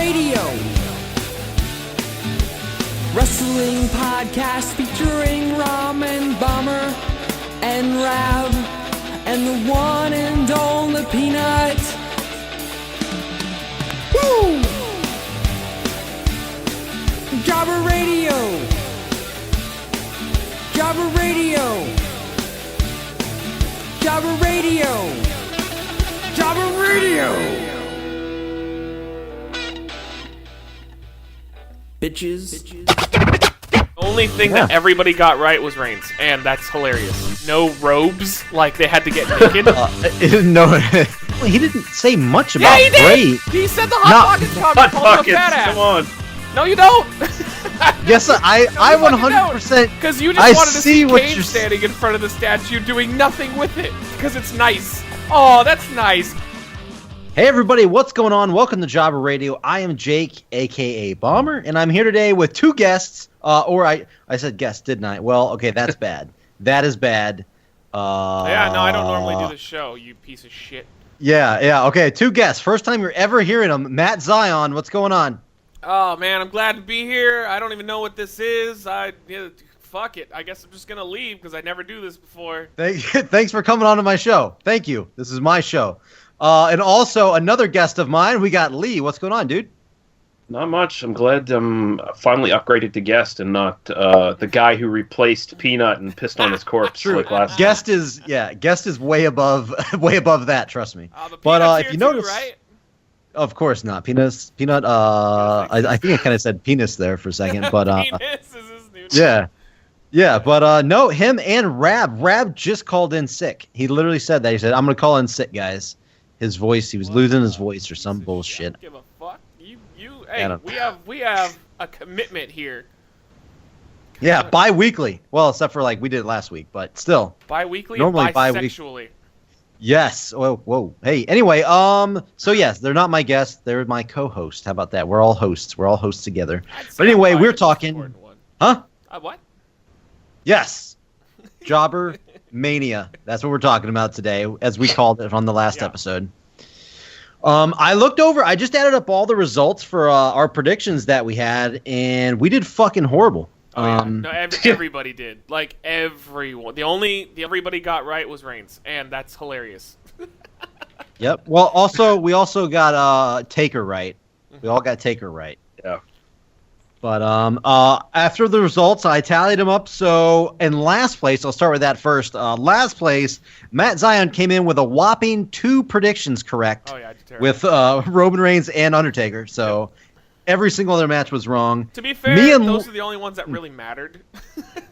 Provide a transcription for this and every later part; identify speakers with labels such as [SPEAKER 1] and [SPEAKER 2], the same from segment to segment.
[SPEAKER 1] Radio. Wrestling podcast featuring Ramen Bomber and Rab and the one and only Peanut. Woo! Jobber Radio. Jobber Radio. Jobber Radio. Jobber Radio. Bitches.
[SPEAKER 2] The only thing that everybody got right was Reigns, and that's hilarious. No robes, like they had to get naked.
[SPEAKER 3] No, he didn't say much about
[SPEAKER 2] he did!
[SPEAKER 3] Bray.
[SPEAKER 2] He said the Hot Pockets comment, called him a fat ass.
[SPEAKER 4] Come on.
[SPEAKER 2] No, you don't.
[SPEAKER 3] Yes, I 100%.
[SPEAKER 2] Because you just wanted to see
[SPEAKER 3] what
[SPEAKER 2] Kane
[SPEAKER 3] you're
[SPEAKER 2] standing in front of the statue doing nothing with it, because it's nice. Oh, that's nice.
[SPEAKER 3] Hey everybody, what's going on? Welcome to Jobber Radio. I am Jake, aka Bomber, and I'm here today with two guests. I said guest, didn't I? Well, okay, that's bad. That is bad.
[SPEAKER 2] Yeah, no, I don't normally do this show, you piece of shit.
[SPEAKER 3] Yeah, okay, two guests. First time you're ever hearing them. Matt Zion, what's going on?
[SPEAKER 2] Oh, man, I'm glad to be here. I don't even know what this is. Fuck it. I guess I'm just going to leave because I never do this before.
[SPEAKER 3] Thanks for coming on to my show. Thank you. This is my show. And also, another guest of mine, we got Lee. What's going on, dude?
[SPEAKER 4] Not much. I'm glad I'm finally upgraded to guest and not the guy who replaced Peanut and pissed on his corpse like last
[SPEAKER 3] guest is way above that, trust me.
[SPEAKER 2] But
[SPEAKER 3] if you notice,
[SPEAKER 2] right?
[SPEAKER 3] Of course not. Peanut, I think I kind of said penis there for a second, but
[SPEAKER 2] penis is his new name.
[SPEAKER 3] Yeah, but no, him and Rab just called in sick. He literally said that. He said, I'm going to call in sick, guys. His voice, he was losing his voice or some bullshit.
[SPEAKER 2] I don't give a fuck. Hey, we have a commitment here.
[SPEAKER 3] Yeah, bi-weekly. Well, except for we did it last week, but still.
[SPEAKER 2] Bi-weekly
[SPEAKER 3] normally
[SPEAKER 2] or bisexually?
[SPEAKER 3] Yes. Whoa. Hey, anyway, so yes, they're not my guests. They're my co-host. How about that? We're all hosts. We're all hosts together. But anyway, we're talking. Huh?
[SPEAKER 2] What?
[SPEAKER 3] Yes. Jobber Mania. That's what we're talking about today, as we called it on the last episode. I just added up all the results for our predictions that we had, and we did fucking horrible.
[SPEAKER 2] No, everybody did. Like, everyone. Everybody got right was Reigns, and that's hilarious.
[SPEAKER 3] Yep. Well, we also got Taker right. We all got Taker right.
[SPEAKER 4] Yeah.
[SPEAKER 3] But after the results, I tallied them up. So in last place, I'll start with that first. Last place, Matt Zion came in with a whopping 2 predictions correct.
[SPEAKER 2] Oh, yeah,
[SPEAKER 3] with Roman Reigns and Undertaker. So every single other match was wrong.
[SPEAKER 2] To be fair, those are the only ones that really mattered.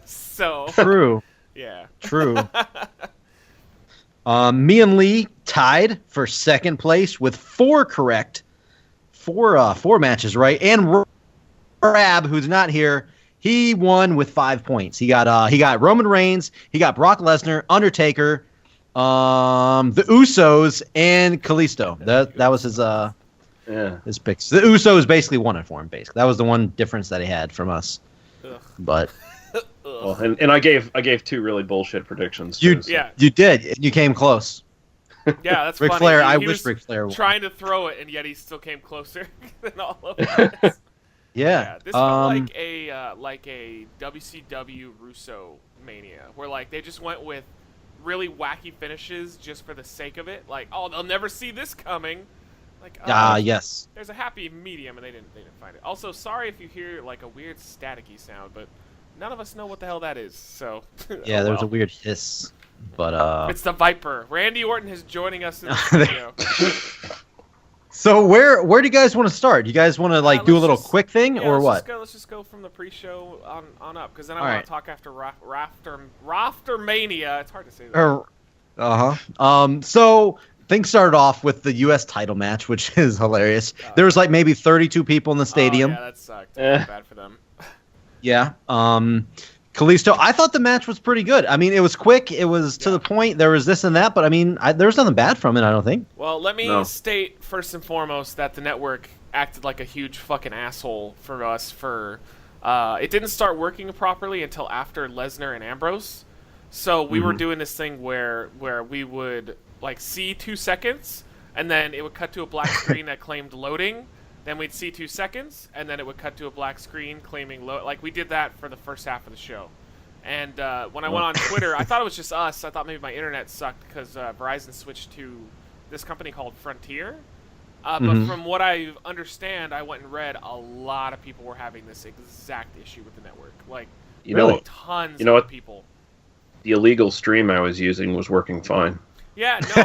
[SPEAKER 2] So
[SPEAKER 3] true.
[SPEAKER 2] Yeah.
[SPEAKER 3] True. Me and Lee tied for second place with 4 correct. Four matches right, and Rab, who's not here, he won with 5 points. He got Roman Reigns, he got Brock Lesnar, Undertaker, the Usos, and Kalisto. That was his picks. The Usos basically won it for him. Basically, that was the one difference that he had from us.
[SPEAKER 2] Ugh.
[SPEAKER 3] But
[SPEAKER 4] well, and I gave 2 really bullshit predictions.
[SPEAKER 3] You did. You came close.
[SPEAKER 2] Yeah, that's
[SPEAKER 3] Ric
[SPEAKER 2] funny.
[SPEAKER 3] Flair. I
[SPEAKER 2] He
[SPEAKER 3] wish
[SPEAKER 2] was
[SPEAKER 3] Ric Flair won.
[SPEAKER 2] trying to throw it, and yet he still came closer than all of us.
[SPEAKER 3] Yeah.
[SPEAKER 2] This felt like a WCW Russo Mania, where they just went with really wacky finishes just for the sake of it. Like, oh, they'll never see this coming.
[SPEAKER 3] Yes.
[SPEAKER 2] There's a happy medium, and they didn't find it. Also, sorry if you hear a weird staticky sound, but none of us know what the hell that is. So
[SPEAKER 3] yeah, there's a weird hiss, but
[SPEAKER 2] it's the Viper. Randy Orton is joining us in the studio.
[SPEAKER 3] So where do you guys want to start? You guys want to do a little quick thing or what?
[SPEAKER 2] Let's just go from the pre-show on up, because then I want to talk after Rafter Mania. It's hard to say that.
[SPEAKER 3] So things started off with the U.S. title match, which is hilarious. There was maybe 32 people in the stadium.
[SPEAKER 2] Yeah, that sucked. Bad for them.
[SPEAKER 3] Yeah. Kalisto, I thought the match was pretty good. I mean, it was quick. It was to the point. There was this and that, but I mean, there was nothing bad from it, I don't think.
[SPEAKER 2] Well, let me state first and foremost that the network acted like a huge fucking asshole for us it didn't start working properly until after Lesnar and Ambrose. So we were doing this thing where we would see 2 seconds, and then it would cut to a black screen that claimed loading, Then we'd see 2 seconds, and then it would cut to a black screen claiming low. Like, we did that for the first half of the show. And when I went on Twitter, I thought it was just us. I thought maybe my internet sucked because Verizon switched to this company called Frontier. But from what I understand, I went and read, a lot of people were having this exact issue with the network. Like, tons of people.
[SPEAKER 4] The illegal stream I was using was working fine.
[SPEAKER 2] Yeah, no,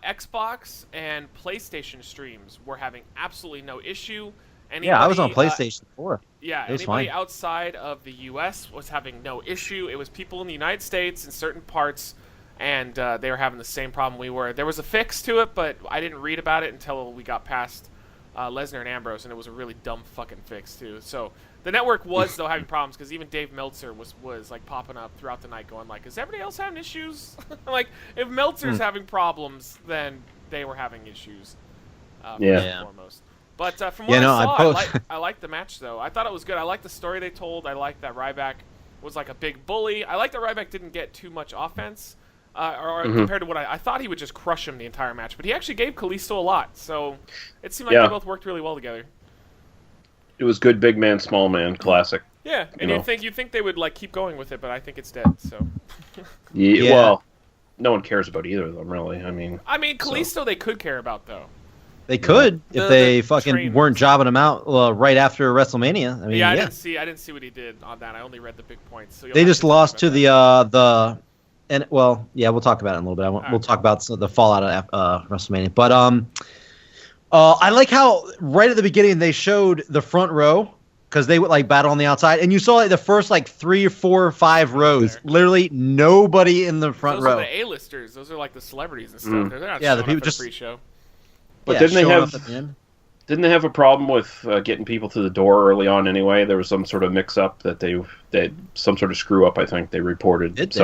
[SPEAKER 2] Xbox and PlayStation streams were having absolutely no issue. Anybody,
[SPEAKER 3] I was on PlayStation 4.
[SPEAKER 2] Yeah,
[SPEAKER 3] it was
[SPEAKER 2] anybody
[SPEAKER 3] fine.
[SPEAKER 2] outside of the U.S. was having no issue. It was people in the United States in certain parts, and they were having the same problem we were. There was a fix to it, but I didn't read about it until we got past Lesnar and Ambrose, and it was a really dumb fucking fix, too. So the network was, though, having problems, because even Dave Meltzer was like, popping up throughout the night going, like, is everybody else having issues? Like, if Meltzer's having problems, then they were having issues, first and foremost. But from what I saw, I liked the match, though. I thought it was good. I liked the story they told. I liked that Ryback was like a big bully. I liked that Ryback didn't get too much offense compared to what I thought he would just crush him the entire match. But he actually gave Kalisto a lot. So it seemed like they both worked really well together.
[SPEAKER 4] It was good big man, small man, classic.
[SPEAKER 2] Yeah, and you'd think they would like keep going with it, but I think it's dead, so.
[SPEAKER 4] Well, no one cares about either of them, really. I mean,
[SPEAKER 2] Kalisto they could care about, though.
[SPEAKER 3] They could if they fucking weren't jobbing him out right after WrestleMania. I mean,
[SPEAKER 2] I didn't see what he did on that. I only read the big points. So
[SPEAKER 3] they just lost to we'll talk about it in a little bit. We'll talk about the fallout of WrestleMania. But I like how right at the beginning they showed the front row because they would like battle on the outside, and you saw like the first like 3 or 4 or 5 rows, literally nobody in the front row.
[SPEAKER 2] Those are the A-listers. Those are like the celebrities and stuff. They're not
[SPEAKER 3] the people just
[SPEAKER 2] pre-show.
[SPEAKER 4] But didn't they have a problem with getting people to the door early on anyway? There was some sort of mix-up that some sort of screw-up, I think they reported. It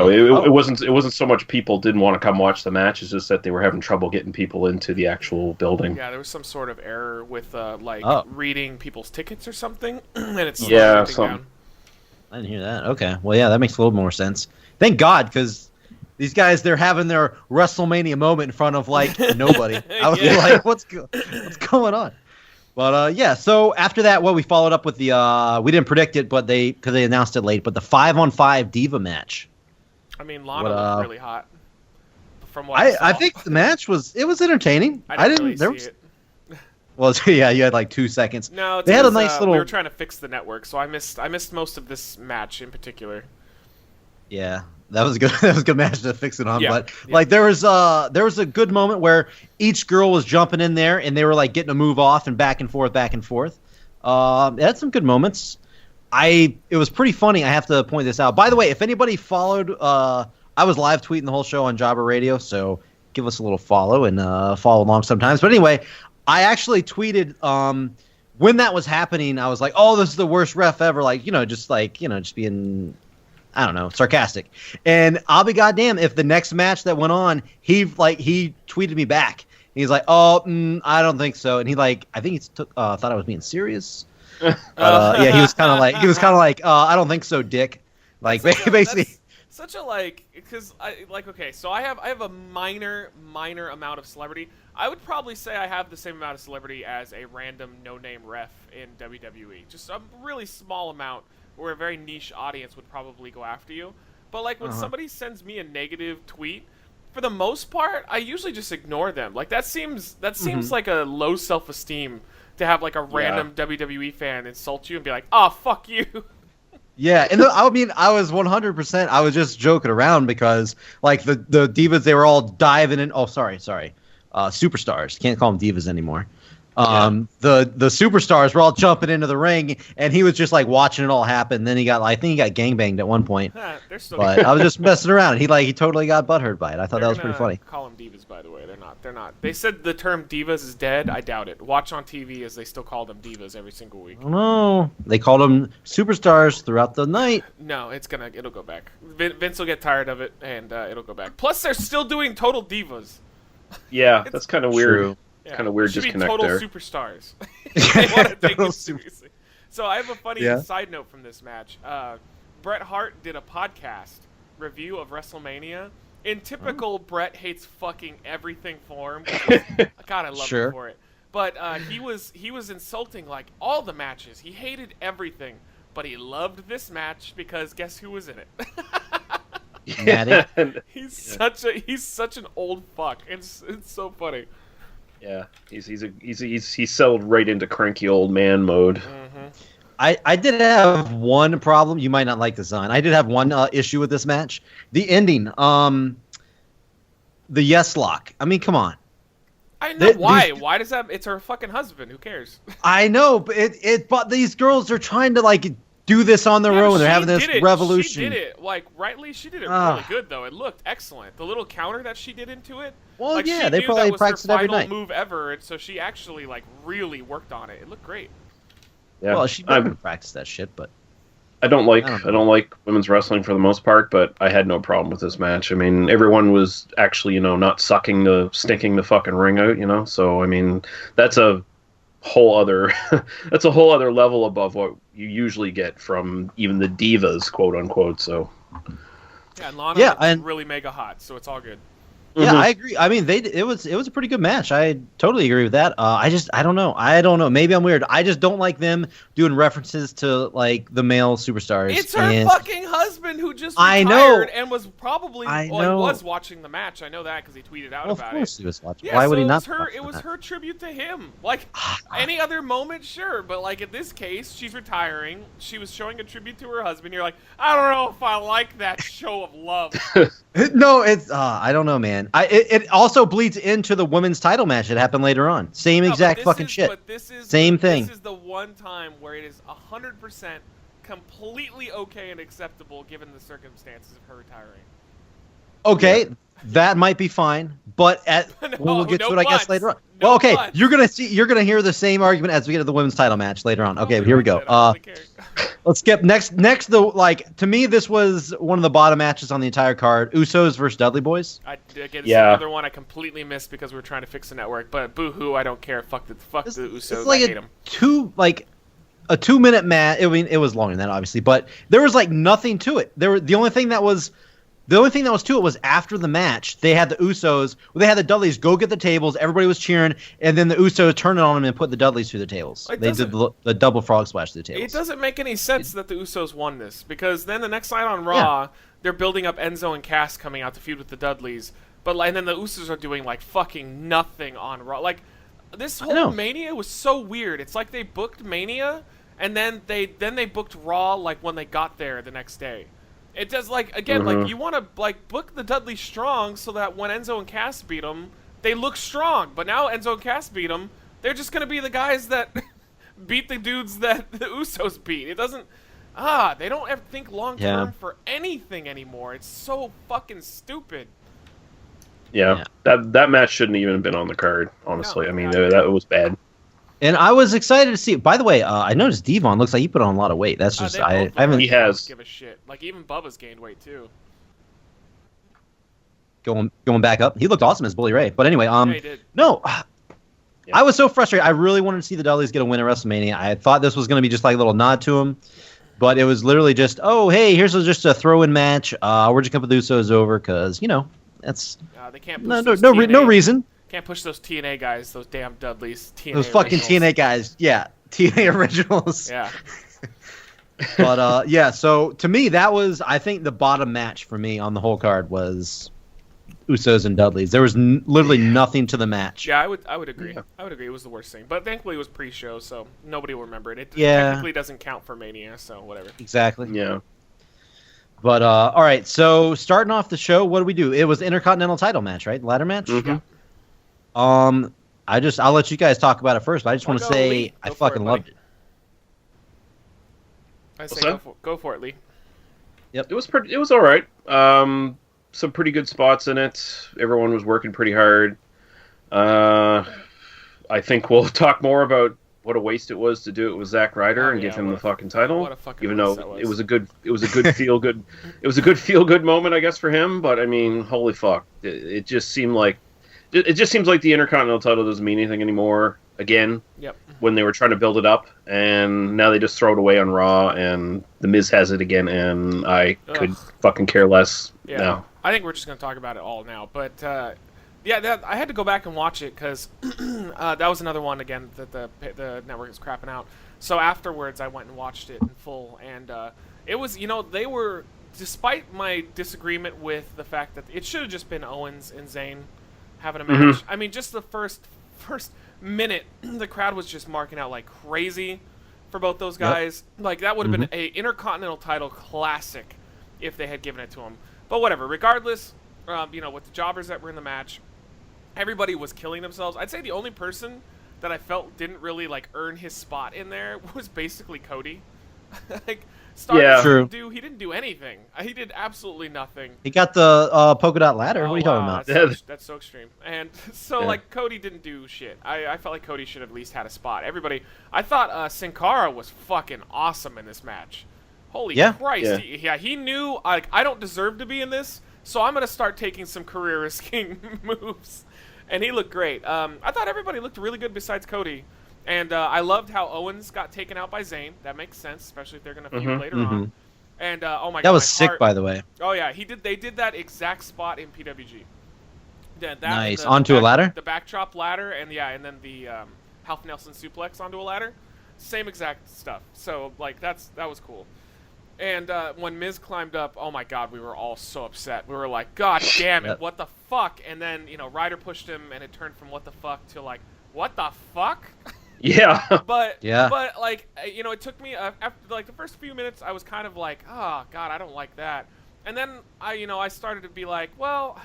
[SPEAKER 4] wasn't so much people didn't want to come watch the match, it's just that they were having trouble getting people into the actual building.
[SPEAKER 2] Yeah, there was some sort of error with reading people's tickets or something, and it's
[SPEAKER 4] something.
[SPEAKER 2] Down.
[SPEAKER 3] I didn't hear that. Okay, well, yeah, that makes a little more sense. Thank God, because these guys, they're having their WrestleMania moment in front of, like, nobody. I was like, what's going on? But, so after that, we followed up with the, we didn't predict it, but because they announced it late, but the 5-on-5 Diva match.
[SPEAKER 2] I mean, Lana looked really hot. From what
[SPEAKER 3] I think the match was entertaining.
[SPEAKER 2] I didn't really see it.
[SPEAKER 3] Well, yeah, you had like 2 seconds.
[SPEAKER 2] No,
[SPEAKER 3] they had a nice little.
[SPEAKER 2] We were trying to fix the network, so I missed most of this match in particular.
[SPEAKER 3] Yeah, that was a good. That was a good match to fix it on. Yeah, but like there was a good moment where each girl was jumping in there and they were like getting a move off and back and forth, back and forth. It had some good moments. It was pretty funny. I have to point this out. By the way, if anybody followed, I was live tweeting the whole show on Jobber Radio, so give us a little follow and follow along sometimes. But anyway, I actually tweeted when that was happening. I was like, "Oh, this is the worst ref ever!" Just being, I don't know, sarcastic. And I'll be goddamn if the next match that went on, he tweeted me back. And he's like, "Oh, I don't think so." And I think he thought I was being serious. He was kind of like, "I don't think so, Dick." Like basically.
[SPEAKER 2] Such a because so I have a minor amount of celebrity. I would probably say I have the same amount of celebrity as a random no-name ref in WWE. Just a really small amount where a very niche audience would probably go after you. But when somebody sends me a negative tweet, for the most part, I usually just ignore them. Like that seems like a low self-esteem to have like a random WWE fan insult you and be like, "Oh, fuck you."
[SPEAKER 3] Yeah, and I was 100%. I was just joking around because like the divas, they were all diving in. Oh, sorry, superstars. Can't call them divas anymore. The superstars were all jumping into the ring, and he was just like watching it all happen. Then I think he got gangbanged at one point. But I was just messing around. And he totally got butthurt by it. I thought that was pretty funny.
[SPEAKER 2] Call them divas, by the way. They're not. They said the term divas is dead. I doubt it. Watch on TV as they still call them divas every single week.
[SPEAKER 3] Oh no, they called them superstars throughout the night.
[SPEAKER 2] No, it'll go back. Vince will get tired of it, and it'll go back. Plus, they're still doing Total Divas.
[SPEAKER 4] Yeah, that's kind of weird.
[SPEAKER 3] True.
[SPEAKER 2] Yeah,
[SPEAKER 4] kind of weird disconnect there.
[SPEAKER 2] Total superstars. They want to take it seriously. So I have a funny side note from this match. Bret Hart did a podcast review of WrestleMania. In typical Bret hates fucking everything form. God, I love him for it. But he was insulting like all the matches. He hated everything, but he loved this match because guess who was in it?
[SPEAKER 3] Natty.
[SPEAKER 2] He's such an old fuck. It's so funny.
[SPEAKER 4] Yeah, he's settled right into cranky old man mode.
[SPEAKER 2] Mm-hmm.
[SPEAKER 3] I did have one problem. You might not like this, Zon. I did have one issue with this match. The ending. The yes lock. I mean, come on.
[SPEAKER 2] I know why. Why does that? It's her fucking husband. Who cares?
[SPEAKER 3] I know, but but these girls are trying to like do this on their own. They're having this revolution.
[SPEAKER 2] She did it like rightly. She did it really good though. It looked excellent. The little counter that she did into it.
[SPEAKER 3] Well,
[SPEAKER 2] like,
[SPEAKER 3] yeah, they probably practiced it every night.
[SPEAKER 2] Move ever, and so she actually like really worked on it. It looked great.
[SPEAKER 4] Yeah,
[SPEAKER 3] well, she didn't practice that shit, but
[SPEAKER 4] I don't like women's wrestling for the most part, but I had no problem with this match. I mean, everyone was actually, not stinking the fucking ring out, So I mean, that's a whole other level above what you usually get from even the divas, quote unquote. So
[SPEAKER 2] yeah, and Lana really mega hot, so it's all good.
[SPEAKER 3] Yeah, I agree. I mean, it was a pretty good match. I totally agree with that. I don't know. Maybe I'm weird. I just don't like them doing references to like the male superstars.
[SPEAKER 2] It's her fucking husband who just retired and was probably he was watching the match. I know that because he tweeted out about it. Of course
[SPEAKER 3] he was watching.
[SPEAKER 2] Yeah,
[SPEAKER 3] Why would he not?
[SPEAKER 2] It was her tribute to him. Like any other moment, sure, but like in this case, she's retiring. She was showing a tribute to her husband. You're like, I don't know if I like that show of love.
[SPEAKER 3] No, it's I don't know, man. It also bleeds into the women's title match that happened later on. Same exact fucking shit.
[SPEAKER 2] But this is
[SPEAKER 3] same thing.
[SPEAKER 2] This is the one time where it is 100% completely okay and acceptable given the circumstances of her retiring.
[SPEAKER 3] Okay, that might be fine, but we'll get to it, I guess, later on. Well, okay, you're gonna hear the same argument as we get to the women's title match later on. Okay, here we go. Let's skip next. To me, this was one of the bottom matches on the entire card. Usos versus Dudley Boys.
[SPEAKER 2] Another one I completely missed because we were trying to fix the network. But boo-hoo, I don't care. Fuck the Usos.
[SPEAKER 3] It's like
[SPEAKER 2] I hate them.
[SPEAKER 3] A 2-minute match. I mean, it was longer than that, obviously, but there was like nothing to it. The only thing that was to it was after the match, they had the Usos, they had the Dudleys go get the tables, everybody was cheering, and then the Usos turned it on them and put the Dudleys through the tables. They did the double frog splash through the tables.
[SPEAKER 2] It doesn't make any sense that the Usos won this, because then the next night on Raw, they're building up Enzo and Cass coming out to feud with the Dudleys, and then the Usos are doing like fucking nothing on Raw. Like, this whole Mania was so weird. It's like they booked Mania, and then they booked Raw like when they got there the next day. It does, like, again, like, you want to, like, book the Dudleys strong so that when Enzo and Cass beat them, they look strong. But now Enzo and Cass beat them, they're just going to be the guys that beat the dudes that the Usos beat. It doesn't, they don't ever think long-term for anything anymore. It's so fucking stupid.
[SPEAKER 4] Yeah. That match shouldn't even have been on the card, honestly. No, I mean, that was bad.
[SPEAKER 3] And I was excited to see it. By the way, I noticed Devon looks like he put on a lot of weight. That's just I haven't.
[SPEAKER 4] He has.
[SPEAKER 2] Give a shit. Like even Bubba's gained weight too.
[SPEAKER 3] Going back up. He looked awesome as Bully Ray. But anyway,
[SPEAKER 2] he did.
[SPEAKER 3] No. I was so frustrated. I really wanted to see the Dudleys get a win at WrestleMania. I thought this was going to be just like a little nod to him, but it was literally just, oh hey, here's just a throw-in match. We're just gonna put the Usos over because that's
[SPEAKER 2] they can't.
[SPEAKER 3] No reason.
[SPEAKER 2] Can't push those TNA guys, those damn Dudleys.
[SPEAKER 3] Those fucking TNA guys. Yeah. TNA originals.
[SPEAKER 2] Yeah.
[SPEAKER 3] But, so to me, that was, I think, the bottom match for me on the whole card was Usos and Dudleys. There was literally nothing to the match.
[SPEAKER 2] Yeah, I would agree. Yeah. I would agree it was the worst thing. But thankfully it was pre-show, so nobody will remember it. It technically doesn't count for Mania, so whatever.
[SPEAKER 3] Exactly.
[SPEAKER 4] Yeah.
[SPEAKER 3] But, all right, so starting off the show, what do we do? It was the Intercontinental title match, right? Ladder match?
[SPEAKER 4] Mm-hmm. Yeah.
[SPEAKER 3] I'll let you guys talk about it first, but I just want to say I fucking loved it.
[SPEAKER 2] I say go for it, Lee.
[SPEAKER 3] Yep.
[SPEAKER 4] It was all right. Some pretty good spots in it. Everyone was working pretty hard. I think we'll talk more about what a waste it was to do it with Zack Ryder and give him the fucking title.
[SPEAKER 2] What a fucking
[SPEAKER 4] even though it was a good feel good moment, I guess, for him. But I mean, holy fuck, it just seems like the Intercontinental title doesn't mean anything anymore. Again, when they were trying to build it up, and now they just throw it away on Raw, and The Miz has it again, and I could fucking care less now.
[SPEAKER 2] I think we're just going to talk about it all now. But Yeah, I had to go back and watch it because that was another one again that the network is crapping out. So afterwards, I went and watched it in full, and it was, they were, despite my disagreement with the fact that it should have just been Owens and Zayn having a match. I mean, just the first minute, the crowd was just marking out like crazy for both those guys. Yep. Like, that would have been a Intercontinental title classic if they had given it to them. But whatever. Regardless, with the jobbers that were in the match, everybody was killing themselves. I'd say the only person that I felt didn't really like earn his spot in there was basically Cody. Like,
[SPEAKER 3] True.
[SPEAKER 2] He didn't do anything. He did absolutely nothing.
[SPEAKER 3] He got the polka dot ladder. What are you talking about?
[SPEAKER 2] That's so extreme. And so, like, Cody didn't do shit. I felt like Cody should have at least had a spot. I thought Sin Cara was fucking awesome in this match. Holy Christ.
[SPEAKER 3] Yeah.
[SPEAKER 2] He knew, like, I don't deserve to be in this, so I'm going to start taking some career-risking moves. And he looked great. I thought everybody looked really good besides Cody. And I loved how Owens got taken out by Zayn. That makes sense, especially if they're going to feud later on. And oh my god,
[SPEAKER 3] that was sick, by the way.
[SPEAKER 2] Oh yeah, they did that exact spot in PWG.
[SPEAKER 3] Nice. Onto a ladder.
[SPEAKER 2] The backdrop ladder, and then the Half Nelson suplex onto a ladder. Same exact stuff. So like that was cool. And when Miz climbed up, oh my god, we were all so upset. We were like, God damn it, what the fuck? And then Ryder pushed him, and it turned from what the fuck to like, what the fuck?
[SPEAKER 4] Yeah.
[SPEAKER 2] But like, it took me after like the first few minutes, I was kind of like, oh god, I don't like that. And then I started to be like, well,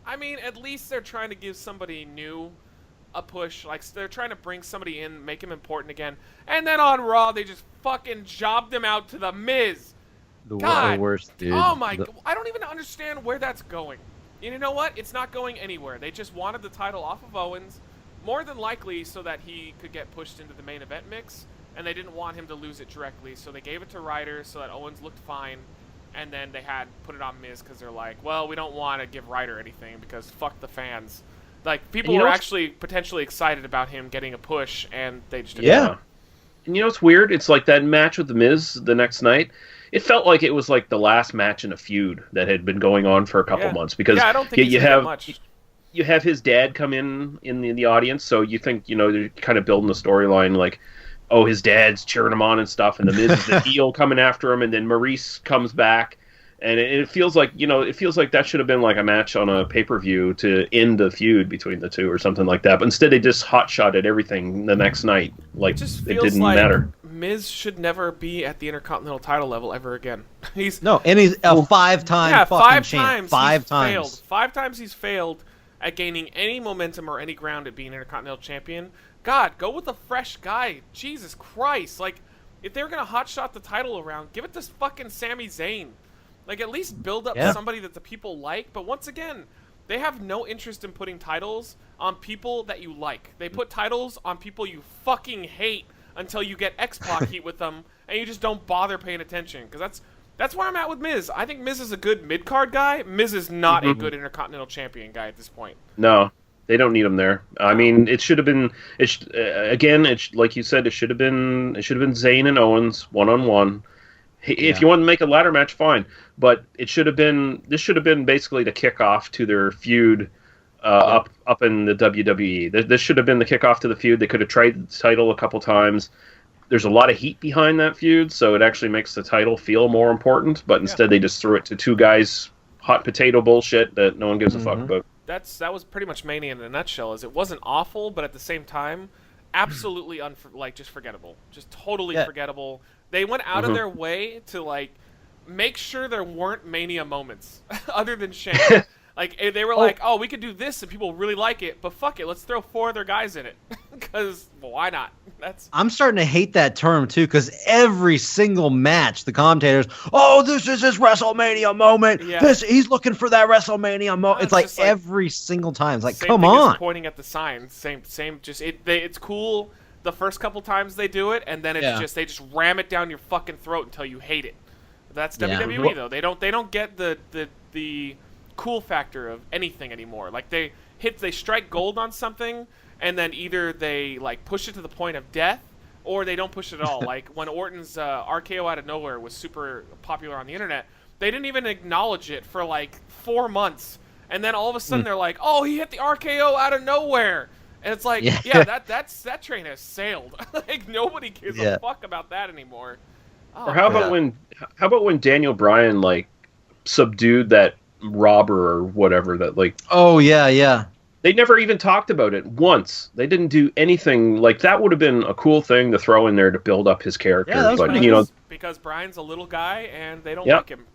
[SPEAKER 2] I mean, at least they're trying to give somebody new a push. Like, they're trying to bring somebody in, make him important again. And then on Raw, they just fucking jobbed him out to the Miz.
[SPEAKER 3] The
[SPEAKER 2] worst, dude. Oh my god, I don't even understand where that's going. You know what? It's not going anywhere. They just wanted the title off of Owens. More than likely so that he could get pushed into the main event mix, and they didn't want him to lose it directly, so they gave it to Ryder so that Owens looked fine, and then they had put it on Miz because they're like, well, we don't want to give Ryder anything because fuck the fans. Like, people were actually potentially excited about him getting a push, and they just didn't.
[SPEAKER 4] Yeah. And you know what's weird? It's like that match with the Miz the next night. It felt like it was like the last match in a feud that had been going on for a couple months because
[SPEAKER 2] I don't think
[SPEAKER 4] you have much. You have his dad come in the audience, so you think, they're kind of building the storyline like, oh, his dad's cheering him on and stuff, and the Miz is the heel coming after him, and then Maurice comes back, and it feels like, that should have been like a match on a pay-per-view to end the feud between the two or something like that, but instead they just hot-shotted everything the next night, like it didn't matter.
[SPEAKER 2] Miz should never be at the Intercontinental title level ever again.
[SPEAKER 3] He's a five-time fucking champ. Five times.
[SPEAKER 2] 5 times he's failed at gaining any momentum or any ground at being Intercontinental Champion. God, go with a fresh guy. Jesus Christ. Like, if they were going to hotshot the title around, give it to fucking Sami Zayn. Like, at least build up somebody that the people like. But once again, they have no interest in putting titles on people that you like. They put titles on people you fucking hate until you get X-Pac heat with them, and you just don't bother paying attention. Because that's where I'm at with Miz. I think Miz is a good mid-card guy. Miz is not a good Intercontinental Champion guy at this point.
[SPEAKER 4] No, they don't need him there. I mean, it should have been. Like you said, it should have been Zayn and Owens one-on-one. If you want to make a ladder match, fine. But it should have been. This should have been basically the kickoff to their feud up in the WWE. This should have been the kickoff to the feud. They could have tried the title a couple times. There's a lot of heat behind that feud, so it actually makes the title feel more important. But instead, they just threw it to two guys, hot potato bullshit that no one gives a fuck about.
[SPEAKER 2] That was pretty much Mania in a nutshell. It wasn't awful, but at the same time, absolutely just forgettable, just totally forgettable. They went out of their way to like make sure there weren't Mania moments other than Shane. Like, they were like, oh, we could do this and people really like it, but fuck it, let's throw 4 other guys in it. Because, well, why not?
[SPEAKER 3] I'm starting to hate that term, too, because every single match, the commentators, oh, this is his WrestleMania moment. Yeah. He's looking for that WrestleMania moment. It's like every single time. It's like, come on.
[SPEAKER 2] Pointing at the sign. Same. Just it's cool the first couple times they do it, and then it's they just ram it down your fucking throat until you hate it. That's WWE, though. They don't get the cool factor of anything anymore. Like, they strike gold on something, and then either they like push it to the point of death, or they don't push it at all. Like when Orton's RKO out of nowhere was super popular on the internet, they didn't even acknowledge it for like 4 months, And then all of a sudden they're like, oh, he hit the RKO out of nowhere. And it's like, that train has sailed. Like, nobody gives a fuck about that anymore. Oh,
[SPEAKER 4] or how about when Daniel Bryan, like, subdued that robber or whatever that, like...
[SPEAKER 3] Oh, yeah.
[SPEAKER 4] They never even talked about it once. They didn't do anything. Like, that would have been a cool thing to throw in there to build up his character.
[SPEAKER 3] Yeah,
[SPEAKER 4] but,
[SPEAKER 2] because Bryan's a little guy and they don't like him.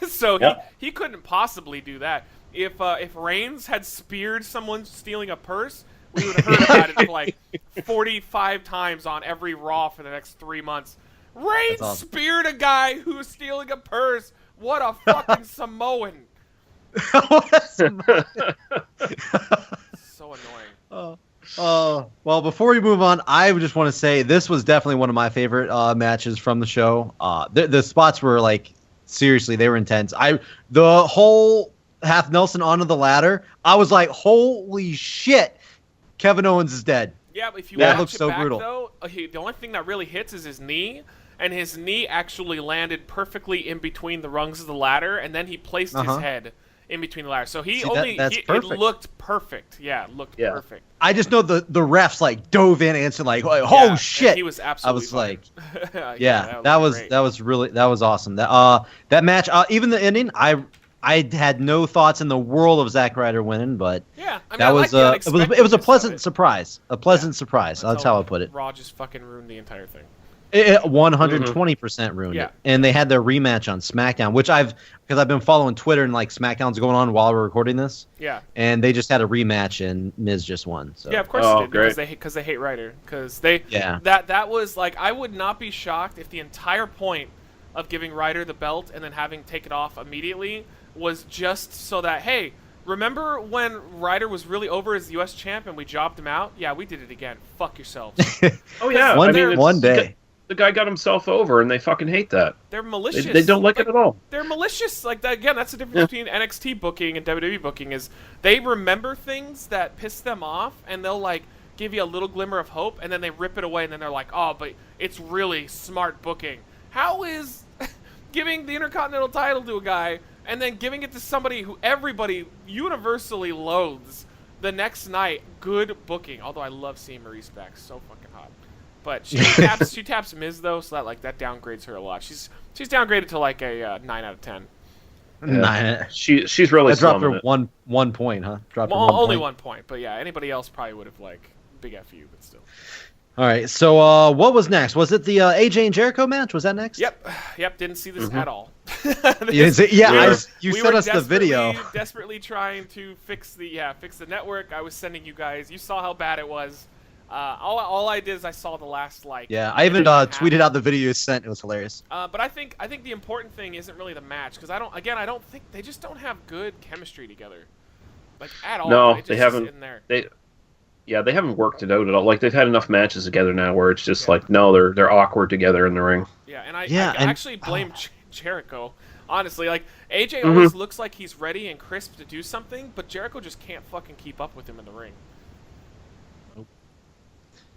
[SPEAKER 2] So he couldn't possibly do that. If Reigns had speared someone stealing a purse, we would have heard about it like 45 times on every Raw for the next 3 months. Reigns speared a guy who was stealing a purse. What a fucking Samoan. So annoying.
[SPEAKER 3] Well, before we move on, I just want to say this was definitely one of my favorite matches from the show. The spots were like, seriously, they were intense. The whole half Nelson onto the ladder, I was like, holy shit, Kevin Owens is dead.
[SPEAKER 2] Yeah, but if you
[SPEAKER 3] that
[SPEAKER 2] watch
[SPEAKER 3] looks
[SPEAKER 2] it
[SPEAKER 3] so
[SPEAKER 2] back,
[SPEAKER 3] brutal.
[SPEAKER 2] Though, the only thing that really hits is his knee, and his knee actually landed perfectly in between the rungs of the ladder, and then he placed his head in between the ladder. So it looked perfect. Yeah, it looked perfect.
[SPEAKER 3] I just know the refs like dove in and said like, oh shit.
[SPEAKER 2] He was absolutely
[SPEAKER 3] I was
[SPEAKER 2] fine.
[SPEAKER 3] like, that was awesome. That match, even the ending, I had no thoughts in the world of Zack Ryder winning, but it was a pleasant surprise. A pleasant surprise. That's how I put it.
[SPEAKER 2] Raw just fucking ruined the entire thing.
[SPEAKER 3] It 120% ruined it. And they had their rematch on SmackDown, which because I've been following Twitter and like SmackDown's going on while we're recording this.
[SPEAKER 2] Yeah.
[SPEAKER 3] And they just had a rematch and Miz just won. So.
[SPEAKER 2] Yeah, of course they did, because they hate Ryder. That was like, I would not be shocked if the entire point of giving Ryder the belt and then having take it off immediately was just so that, hey, remember when Ryder was really over as the U.S. champ and we jobbed him out? Yeah, we did it again. Fuck yourselves.
[SPEAKER 4] Oh yeah,
[SPEAKER 3] one day.
[SPEAKER 4] The guy got himself over, and they fucking hate that.
[SPEAKER 2] They're malicious.
[SPEAKER 4] They don't like it at all.
[SPEAKER 2] They're malicious. Like that, again, that's the difference between NXT booking and WWE booking is they remember things that piss them off, and they'll like give you a little glimmer of hope, and then they rip it away, and then they're like, oh, but it's really smart booking. How is giving the Intercontinental title to a guy and then giving it to somebody who everybody universally loathes the next night good booking? Although I love seeing Maurice back, so fucking hot. But she taps Miz though, so that downgrades her a lot. She's downgraded to like a 9 out of 10.
[SPEAKER 3] Yeah.
[SPEAKER 4] She's really
[SPEAKER 3] dropped her
[SPEAKER 4] it.
[SPEAKER 3] 1 point, huh? Dropped her
[SPEAKER 2] only
[SPEAKER 3] 1 point.
[SPEAKER 2] 1 point, but yeah, anybody else probably would have like big FU, but still.
[SPEAKER 3] All right, so what was next? Was it the AJ and Jericho match? Was that next?
[SPEAKER 2] Yep. Didn't see this at all.
[SPEAKER 3] You sent us the video.
[SPEAKER 2] Desperately trying to fix the network. I was sending you guys. You saw how bad it was. All I did is I saw the last
[SPEAKER 3] I even tweeted out the video you sent. It was hilarious.
[SPEAKER 2] But I think the important thing isn't really the match because I don't think they just don't have good chemistry together, like at all.
[SPEAKER 4] No, they haven't. They haven't worked it out at all. Like they've had enough matches together now where it's just like no, they're awkward together in the ring.
[SPEAKER 2] Yeah, and I actually blame Jericho. Honestly, like AJ always looks like he's ready and crisp to do something, but Jericho just can't fucking keep up with him in the ring.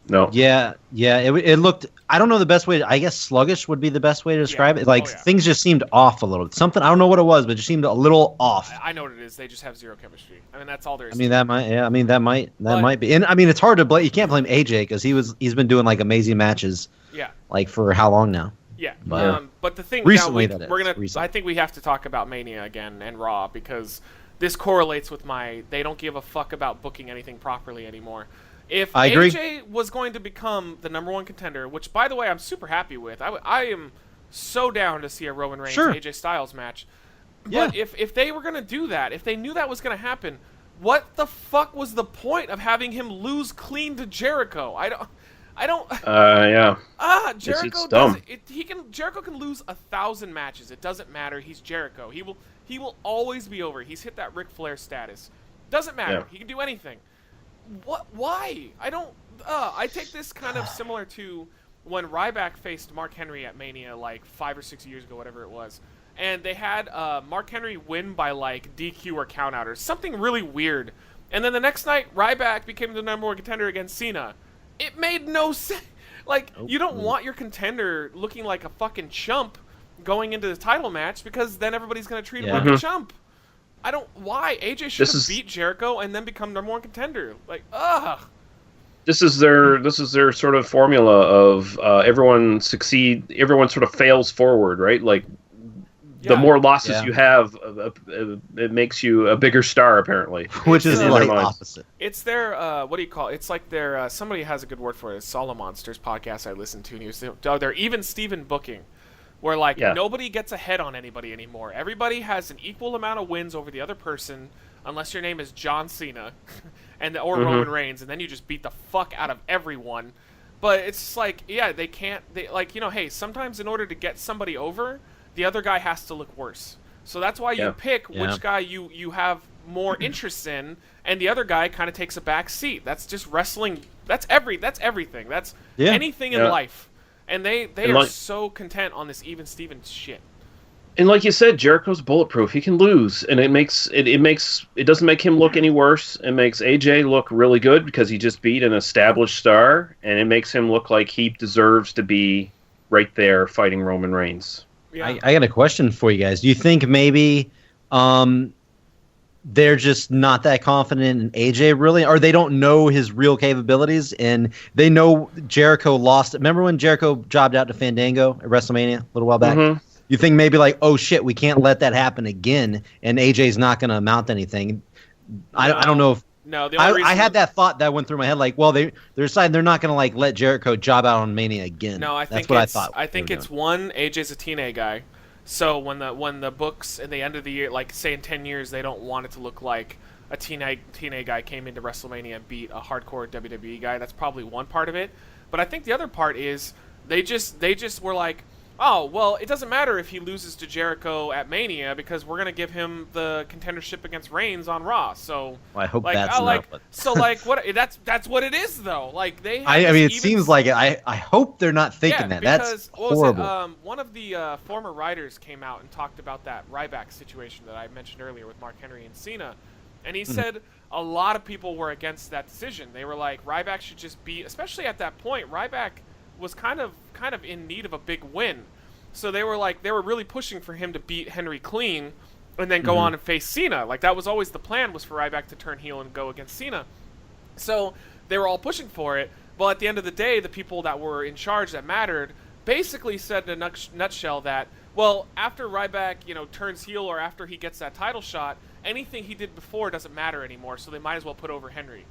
[SPEAKER 4] No.
[SPEAKER 3] Yeah. It looked. I don't know the best way. I guess sluggish would be the best way to describe it. Like things just seemed off a little. Something I don't know what it was, but it just seemed a little off.
[SPEAKER 2] I know what it is. They just have zero chemistry. I mean, that's all there is.
[SPEAKER 3] That might be. And I mean, it's hard to blame. You can't blame AJ because he's been doing like amazing matches.
[SPEAKER 2] Yeah.
[SPEAKER 3] Like for how long now?
[SPEAKER 2] Yeah. But the thing
[SPEAKER 3] recently
[SPEAKER 2] now I think we have to talk about Mania again and Raw because this correlates with they don't give a fuck about booking anything properly anymore. If AJ was going to become the #1 contender, which, by the way, I'm super happy with, I am so down to see a Roman Reigns AJ Styles match. But if they were going to do that, if they knew that was going to happen, what the fuck was the point of having him lose clean to Jericho? I don't. Jericho
[SPEAKER 4] it's dumb.
[SPEAKER 2] Jericho can lose 1,000 matches. It doesn't matter. He's Jericho. He will always be over. He's hit that Ric Flair status. Doesn't matter.
[SPEAKER 4] Yeah.
[SPEAKER 2] He can do anything. What? Why? I don't. I take this kind of similar to when Ryback faced Mark Henry at Mania like 5 or 6 years ago, whatever it was, and they had Mark Henry win by like DQ or countout or something really weird, and then the next night Ryback became the #1 contender against Cena. It made no sense. Like you don't want your contender looking like a fucking chump going into the title match because then everybody's gonna treat him like a chump. I don't. Why AJ should have beat Jericho and then become number 1 contender? Like, ugh.
[SPEAKER 4] This is their sort of formula of everyone sort of fails forward, right? Like the more losses you have, it makes you a bigger star, apparently.
[SPEAKER 3] Which is like opposite.
[SPEAKER 2] It's their what do you call it? It's like their somebody has a good word for it. It's Solo Monsters podcast I listen to, and he was they're even Steven booking, where like nobody gets ahead on anybody anymore. Everybody has an equal amount of wins over the other person, unless your name is John Cena. Or Roman Reigns, and then you just beat the fuck out of everyone. But it's just like, they can't, hey, sometimes in order to get somebody over, the other guy has to look worse. So that's why you pick which guy you have more interest in, and the other guy kind of takes a back seat. That's just wrestling. That's everything. That's anything in life. And they are so content on this even Stevens shit.
[SPEAKER 4] And like you said, Jericho's bulletproof. He can lose, and it doesn't make him look any worse. It makes AJ look really good because he just beat an established star, and it makes him look like he deserves to be right there fighting Roman Reigns.
[SPEAKER 3] Yeah. I got a question for you guys. Do you think maybe they're just not that confident in AJ really, or they don't know his real capabilities, and they know Jericho lost? Remember when Jericho jobbed out to Fandango at WrestleMania a little while back? Mm-hmm. You think maybe like, oh shit, we can't let that happen again, and AJ's not going to amount to anything. I don't know if.
[SPEAKER 2] No, the only reason
[SPEAKER 3] I had that thought that went through my head. Like, well, they're deciding they're not going to like let Jericho job out on Mania again.
[SPEAKER 2] No,
[SPEAKER 3] that's what I thought.
[SPEAKER 2] I think it's one, AJ's a TNA guy, so when the books at the end of the year, like say in 10 years, they don't want it to look like a TNA guy came into WrestleMania and beat a hardcore WWE guy. That's probably one part of it. But I think the other part is they just were like, oh, well, it doesn't matter if he loses to Jericho at Mania because we're going to give him the contendership against Reigns on Raw. So
[SPEAKER 3] I hope that's not.
[SPEAKER 2] So what? That's what it is though. Like they.
[SPEAKER 3] I mean, it seems like it. I hope they're not thinking that. That's horrible.
[SPEAKER 2] One of the former writers came out and talked about that Ryback situation that I mentioned earlier with Mark Henry and Cena, and he said a lot of people were against that decision. They were like, Ryback should just be, especially at that point, Ryback was kind of in need of a big win. So they were really pushing for him to beat Henry clean and then go on and face Cena. Like that was always the plan, was for Ryback to turn heel and go against Cena. So they were all pushing for it. Well, at the end of the day, the people that were in charge that mattered basically said in a nutshell that, well, after Ryback, turns heel or after he gets that title shot, anything he did before doesn't matter anymore, so they might as well put over Henry.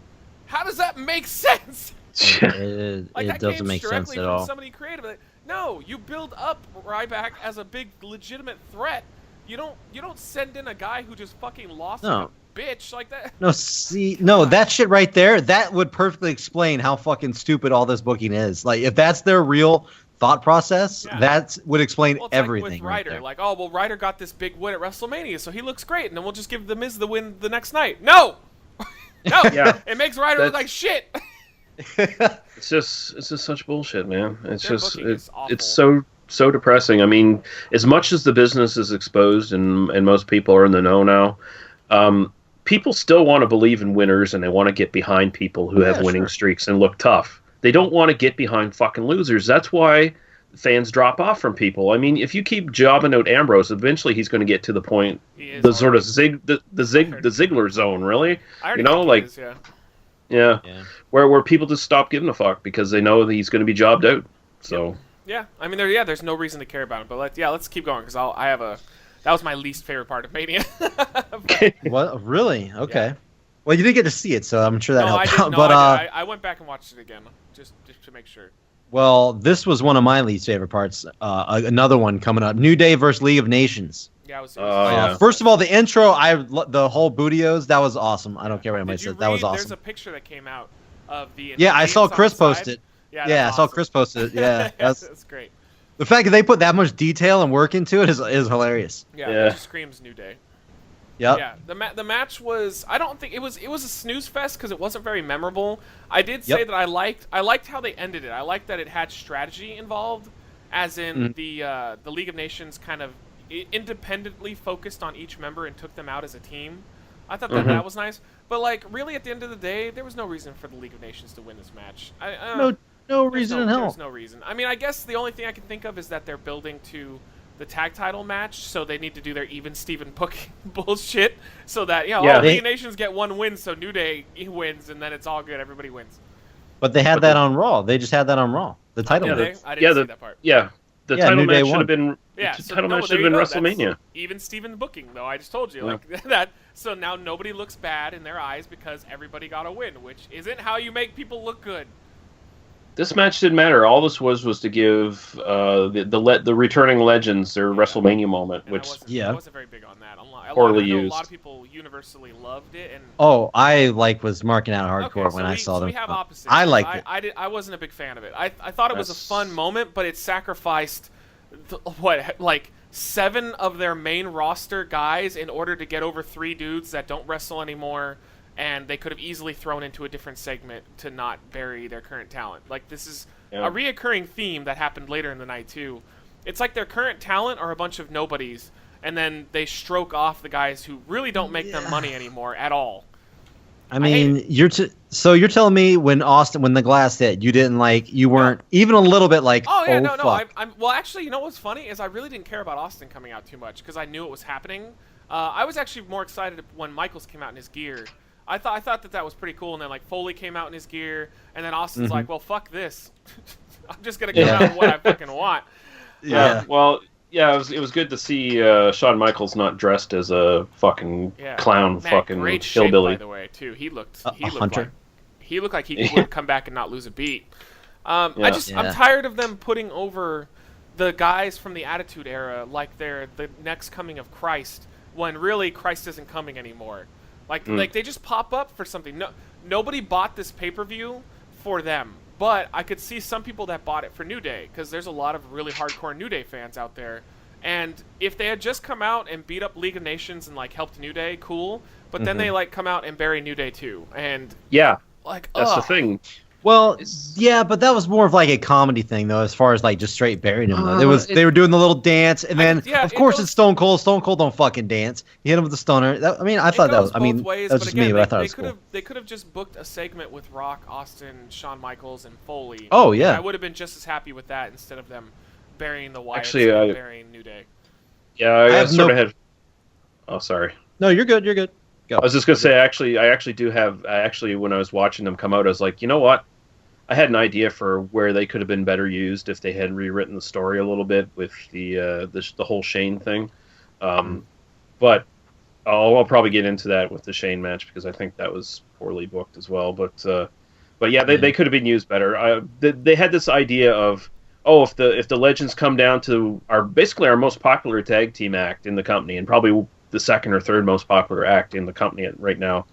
[SPEAKER 2] How does that make sense?
[SPEAKER 3] It doesn't make sense at all.
[SPEAKER 2] Somebody creative. Like, no, you build up Ryback as a big legitimate threat. You don't send in a guy who just fucking lost like a bitch like that.
[SPEAKER 3] No, that shit right there, that would perfectly explain how fucking stupid all this booking is. Like if that's their real thought process, that would explain everything.
[SPEAKER 2] Like with Ryder, like, oh well, Ryder got this big win at WrestleMania, so he looks great, and then we'll just give The Miz the win the next night. No, it makes Ryder look like shit.
[SPEAKER 4] It's just such bullshit, man. It's it's so depressing. I mean, as much as the business is exposed and most people are in the know now, people still want to believe in winners and they want to get behind people who have winning streaks and look tough. They don't want to get behind fucking losers. That's why fans drop off from people. I mean, if you keep jobbing out Ambrose, eventually he's going to get to the point, the sort of the Ziggler zone, really. Yeah. Where people just stop giving a fuck because they know that he's going to be jobbed out. So.
[SPEAKER 2] Yeah, I mean, there's no reason to care about him. But let's keep going because that was my least favorite part of Mania.
[SPEAKER 3] What? Really? Okay. Yeah. Well, you didn't get to see it, so I'm sure that helped out.
[SPEAKER 2] But I went back and watched it again just to make sure.
[SPEAKER 3] Well, this was one of my least favorite parts. Another one coming up: New Day versus League of Nations.
[SPEAKER 2] Yeah,
[SPEAKER 3] first of all, the intro, the whole Bootios, that was awesome. I don't care what anybody says. That was awesome.
[SPEAKER 2] There's a picture that came out of the.
[SPEAKER 3] Yeah, I saw Chris post it. Yeah, I saw Chris post it. Yeah,
[SPEAKER 2] that's great.
[SPEAKER 3] The fact that they put that much detail and work into it is hilarious.
[SPEAKER 2] Yeah, it just screams New Day.
[SPEAKER 3] Yep.
[SPEAKER 2] Yeah, the match was. I don't think it was a snooze fest because it wasn't very memorable. I did say that I liked how they ended it. I liked that it had strategy involved, as in the League of Nations kind of independently focused on each member and took them out as a team. I thought that was nice. But like, really, at the end of the day, there was no reason for the League of Nations to win this match. No reason in hell. There's no reason. I mean, I guess the only thing I can think of is that they're building to the tag title match, so they need to do their even Steven booking bullshit, so that League of Nations get one win, so New Day wins, and then it's all good. Everybody wins.
[SPEAKER 3] But they had that on Raw. They just had that on Raw. The title match.
[SPEAKER 2] I didn't see that part.
[SPEAKER 4] Yeah, the title match should have been.
[SPEAKER 2] Yeah,
[SPEAKER 4] the title match should have been WrestleMania.
[SPEAKER 2] That's even Steven booking, though. I just told you like that. So now nobody looks bad in their eyes because everybody got a win, which isn't how you make people look good.
[SPEAKER 4] This match didn't matter. All this was to give the returning legends their WrestleMania moment,
[SPEAKER 2] and
[SPEAKER 4] which
[SPEAKER 2] I wasn't very big on that.
[SPEAKER 4] Poorly
[SPEAKER 2] used.
[SPEAKER 4] used.
[SPEAKER 2] A lot of people universally loved it. And
[SPEAKER 3] I was marking out hardcore when I saw them.
[SPEAKER 2] We have opposites.
[SPEAKER 3] I liked it.
[SPEAKER 2] I wasn't a big fan of it. I thought it was a fun moment, but it sacrificed 7 of their main roster guys in order to get over 3 dudes that don't wrestle anymore. And they could have easily thrown into a different segment to not bury their current talent. Like, this is a reoccurring theme that happened later in the night, too. It's like their current talent are a bunch of nobodies, and then they stroke off the guys who really don't make them money anymore at all.
[SPEAKER 3] I mean, you're telling me when the glass hit, you weren't even a little bit like,
[SPEAKER 2] no.
[SPEAKER 3] Fuck.
[SPEAKER 2] Well, actually, you know what's funny is I really didn't care about Austin coming out too much because I knew it was happening. I was actually more excited when Michaels came out in his gear. I thought that was pretty cool, and then like Foley came out in his gear, and then Austin's like, "Well, fuck this, I'm just gonna come out in what I fucking want."
[SPEAKER 3] Yeah.
[SPEAKER 4] It was good to see Shawn Michaels not dressed as a fucking clown, fucking
[SPEAKER 2] great
[SPEAKER 4] hillbilly.
[SPEAKER 2] Shape, by the way, too. He looked
[SPEAKER 3] Hunter.
[SPEAKER 2] He looked like he would come back and not lose a beat. I'm tired of them putting over the guys from the Attitude Era like they're the next coming of Christ, when really Christ isn't coming anymore. Like they just pop up for something. Nobody bought this pay-per-view for them, but I could see some people that bought it for New Day because there's a lot of really hardcore New Day fans out there. And if they had just come out and beat up League of Nations and like helped New Day, cool. But then they like come out and bury New Day too. And
[SPEAKER 4] that's the thing.
[SPEAKER 3] Well, yeah, but that was more of like a comedy thing, though, as far as like just straight burying him. They were doing the little dance, and then of course it's Stone Cold. Stone Cold don't fucking dance. He hit him with the stunner. I thought that was.
[SPEAKER 2] Ways,
[SPEAKER 3] that was just me, but I thought it was cool.
[SPEAKER 2] They could have just booked a segment with Rock, Austin, Shawn Michaels, and Foley.
[SPEAKER 3] Oh yeah,
[SPEAKER 2] I would have been just as happy with that instead of them burying the Wyatts and burying New Day.
[SPEAKER 4] Yeah, I sort of had. Oh, sorry.
[SPEAKER 3] No, you're good. You're good. Go.
[SPEAKER 4] I was just gonna say, I actually do have. When I was watching them come out, I was like, you know what? I had an idea for where they could have been better used if they had rewritten the story a little bit with the whole Shane thing. But I'll probably get into that with the Shane match because I think that was poorly booked as well. But yeah, they could have been used better. They had this idea of if the Legends come down to our most popular tag team act in the company and probably the second or third most popular act in the company right now,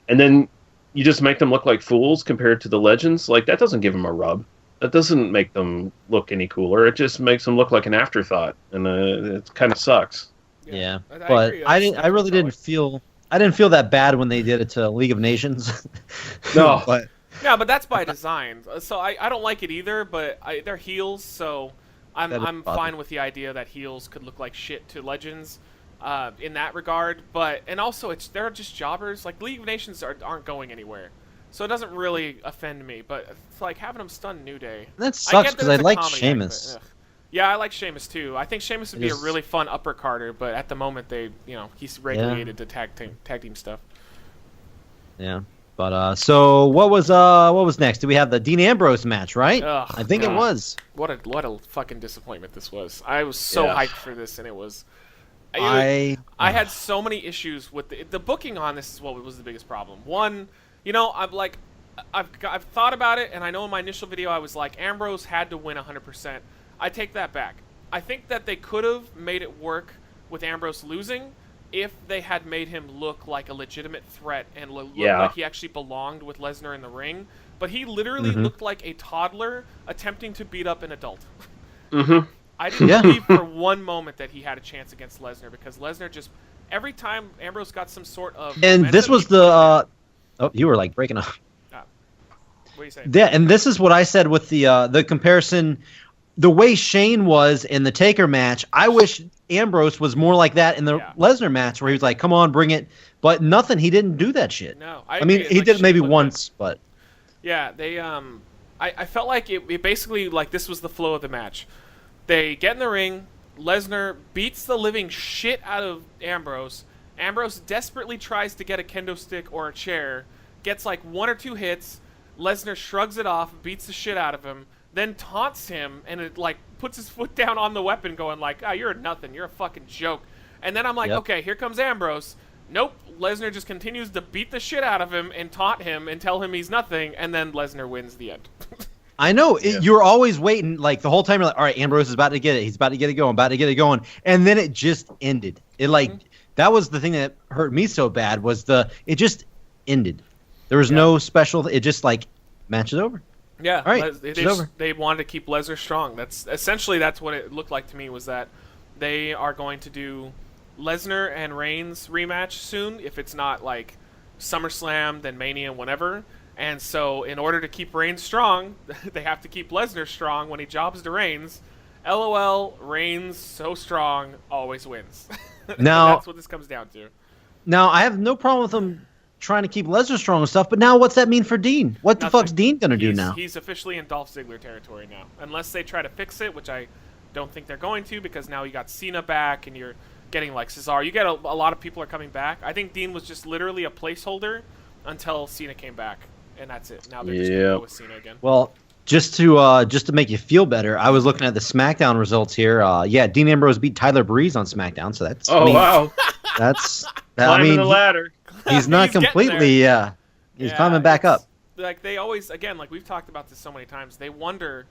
[SPEAKER 4] and then you just make them look like fools compared to the Legends. Like, that doesn't give them a rub. That doesn't make them look any cooler. It just makes them look like an afterthought, and it kind of sucks.
[SPEAKER 3] Yeah, but I really didn't feel that bad when they did it to League of Nations.
[SPEAKER 4] No,
[SPEAKER 3] but
[SPEAKER 2] but that's by design. So I don't like it either. But they're heels, so I'm fine with the idea that heels could look like shit to Legends. In that regard, and also they're just jobbers. Like, League of Nations aren't going anywhere, so it doesn't really offend me. But it's like having them stun New Day.
[SPEAKER 3] That sucks because I like Sheamus.
[SPEAKER 2] Yeah, I like Sheamus too. I think Sheamus would be a really fun uppercarder, but at the moment he's regulated to tag team stuff.
[SPEAKER 3] Yeah, but so what was next? Did we have the Dean Ambrose match? Right? I think it was.
[SPEAKER 2] What a fucking disappointment this was. I was so hyped for this, and it was. I had so many issues with the booking on this. Is what was the biggest problem. One, I've thought about it, and I know in my initial video I was like, Ambrose had to win 100%. I take that back. I think that they could have made it work with Ambrose losing if they had made him look like a legitimate threat and look like he actually belonged with Lesnar in the ring. But he literally looked like a toddler attempting to beat up an adult. I didn't believe for one moment that he had a chance against Lesnar because Lesnar just every time Ambrose got some sort of
[SPEAKER 3] and this was the you were like breaking up.
[SPEAKER 2] What do you say?
[SPEAKER 3] Yeah, and this is what I said with the comparison, the way Shane was in the Taker match. I wish Ambrose was more like that in the Lesnar match where he was like, "Come on, bring it," but nothing. He didn't do that shit.
[SPEAKER 2] No,
[SPEAKER 3] I mean he did it maybe once, but
[SPEAKER 2] yeah, they I felt like it basically like this was the flow of the match. They get in the ring, Lesnar beats the living shit out of Ambrose. Ambrose desperately tries to get a kendo stick or a chair, gets like 1 or 2 hits. Lesnar shrugs it off, beats the shit out of him, then taunts him, and it like puts his foot down on the weapon, going like, "Ah, you're nothing. You're a fucking joke." And then I'm like, okay, here comes Ambrose. Nope, Lesnar just continues to beat the shit out of him and taunt him and tell him he's nothing, and then Lesnar wins the end.
[SPEAKER 3] I know. You're always waiting, like, the whole time you're like, all right, Ambrose is about to get it. He's about to get it going, And then it just ended. It, like, that was the thing that hurt me so bad, was it just ended. There was no special, it just, like, match is over.
[SPEAKER 2] Yeah,
[SPEAKER 3] all right,
[SPEAKER 2] they wanted to keep Lesnar strong. That's what it looked like to me, was that they are going to do Lesnar and Reigns rematch soon, if it's not like SummerSlam, then Mania, whenever. And so in order to keep Reigns strong, they have to keep Lesnar strong when he jobs to Reigns. LOL, Reigns, so strong, always wins.
[SPEAKER 3] Now,
[SPEAKER 2] that's what this comes down to.
[SPEAKER 3] Now, I have no problem with them trying to keep Lesnar strong and stuff, but now what's that mean for Dean? What the fuck's Dean going to do now?
[SPEAKER 2] He's officially in Dolph Ziggler territory now. Unless they try to fix it, which I don't think they're going to, because now you got Cena back and you're getting like Cesaro. You get a lot of people are coming back. I think Dean was just literally a placeholder until Cena came back, and that's it. Now they're just going to go with Cena again.
[SPEAKER 3] Well, just to make you feel better, I was looking at the SmackDown results here. Dean Ambrose beat Tyler Breeze on SmackDown, so that's
[SPEAKER 4] wow.
[SPEAKER 3] That's
[SPEAKER 4] climbing the ladder.
[SPEAKER 3] He's not completely he's climbing back up.
[SPEAKER 2] Like they always, again, like we've talked about this so many times, they wonder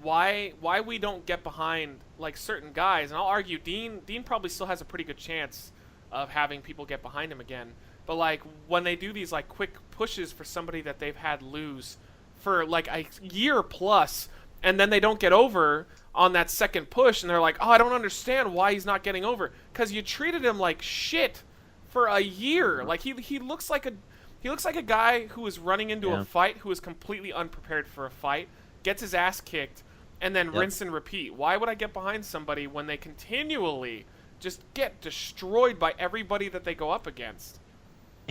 [SPEAKER 2] why we don't get behind like certain guys, and I'll argue Dean probably still has a pretty good chance of having people get behind him again. But like when they do these like quick pushes for somebody that they've had lose for like a year plus, and then they don't get over on that second push, and they're like, "Oh, I don't understand why he's not getting over," because you treated him like shit for a year. Like he looks like a guy who is running into a fight, who is completely unprepared for a fight, gets his ass kicked, and then rinse and repeat. Why would I get behind somebody when they continually just get destroyed by everybody that they go up against?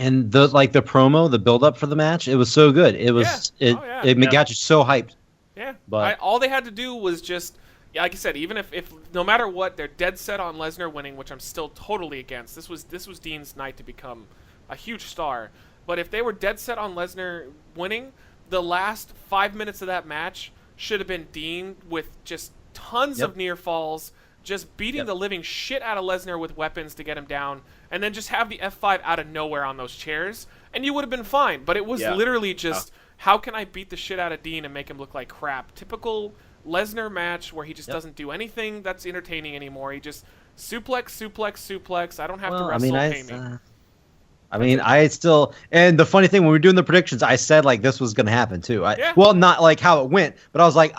[SPEAKER 3] And the promo, the build up for the match, it was so good. It was it got you so hyped.
[SPEAKER 2] Yeah,
[SPEAKER 3] but
[SPEAKER 2] all they had to do was just, like I said, even if no matter what, they're dead set on Lesnar winning, which I'm still totally against. This was Dean's night to become a huge star. But if they were dead set on Lesnar winning, the last 5 minutes of that match should have been Dean with just tons of near falls, just beating the living shit out of Lesnar with weapons to get him down, and then just have the F5 out of nowhere on those chairs, and you would have been fine. But it was literally just, how can I beat the shit out of Dean and make him look like crap? Typical Lesnar match where he just doesn't do anything that's entertaining anymore. He just suplex. I don't have to wrestle.
[SPEAKER 3] I still, and the funny thing, when we were doing the predictions, I said like this was going to happen too. Well, not like how it went, but I was like,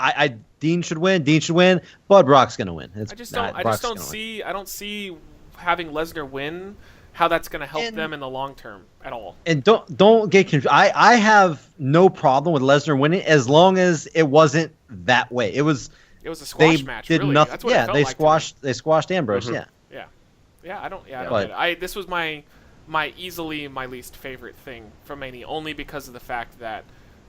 [SPEAKER 3] Dean should win, but Brock's going to win. I
[SPEAKER 2] don't see having Lesnar win, how that's going to help them in the long term at all.
[SPEAKER 3] And don't get confused. I have no problem with Lesnar winning as long as it wasn't that way. It was
[SPEAKER 2] a squash match.
[SPEAKER 3] Did
[SPEAKER 2] really.
[SPEAKER 3] nothing.
[SPEAKER 2] That's what it felt like
[SPEAKER 3] they squashed Ambrose.
[SPEAKER 2] Mm-hmm. Yeah. I don't get it. This was my easily my least favorite thing from Mania, only because of the fact that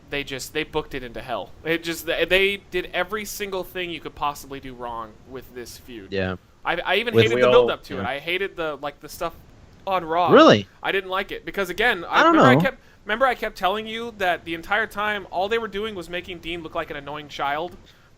[SPEAKER 2] they booked it into hell. They did every single thing you could possibly do wrong with this feud.
[SPEAKER 3] Yeah.
[SPEAKER 2] I even hated the build up to it. I hated the stuff on Raw.
[SPEAKER 3] Really?
[SPEAKER 2] I didn't like it because again,
[SPEAKER 3] I don't know.
[SPEAKER 2] I kept telling you that the entire time all they were doing was making Dean look like an annoying child.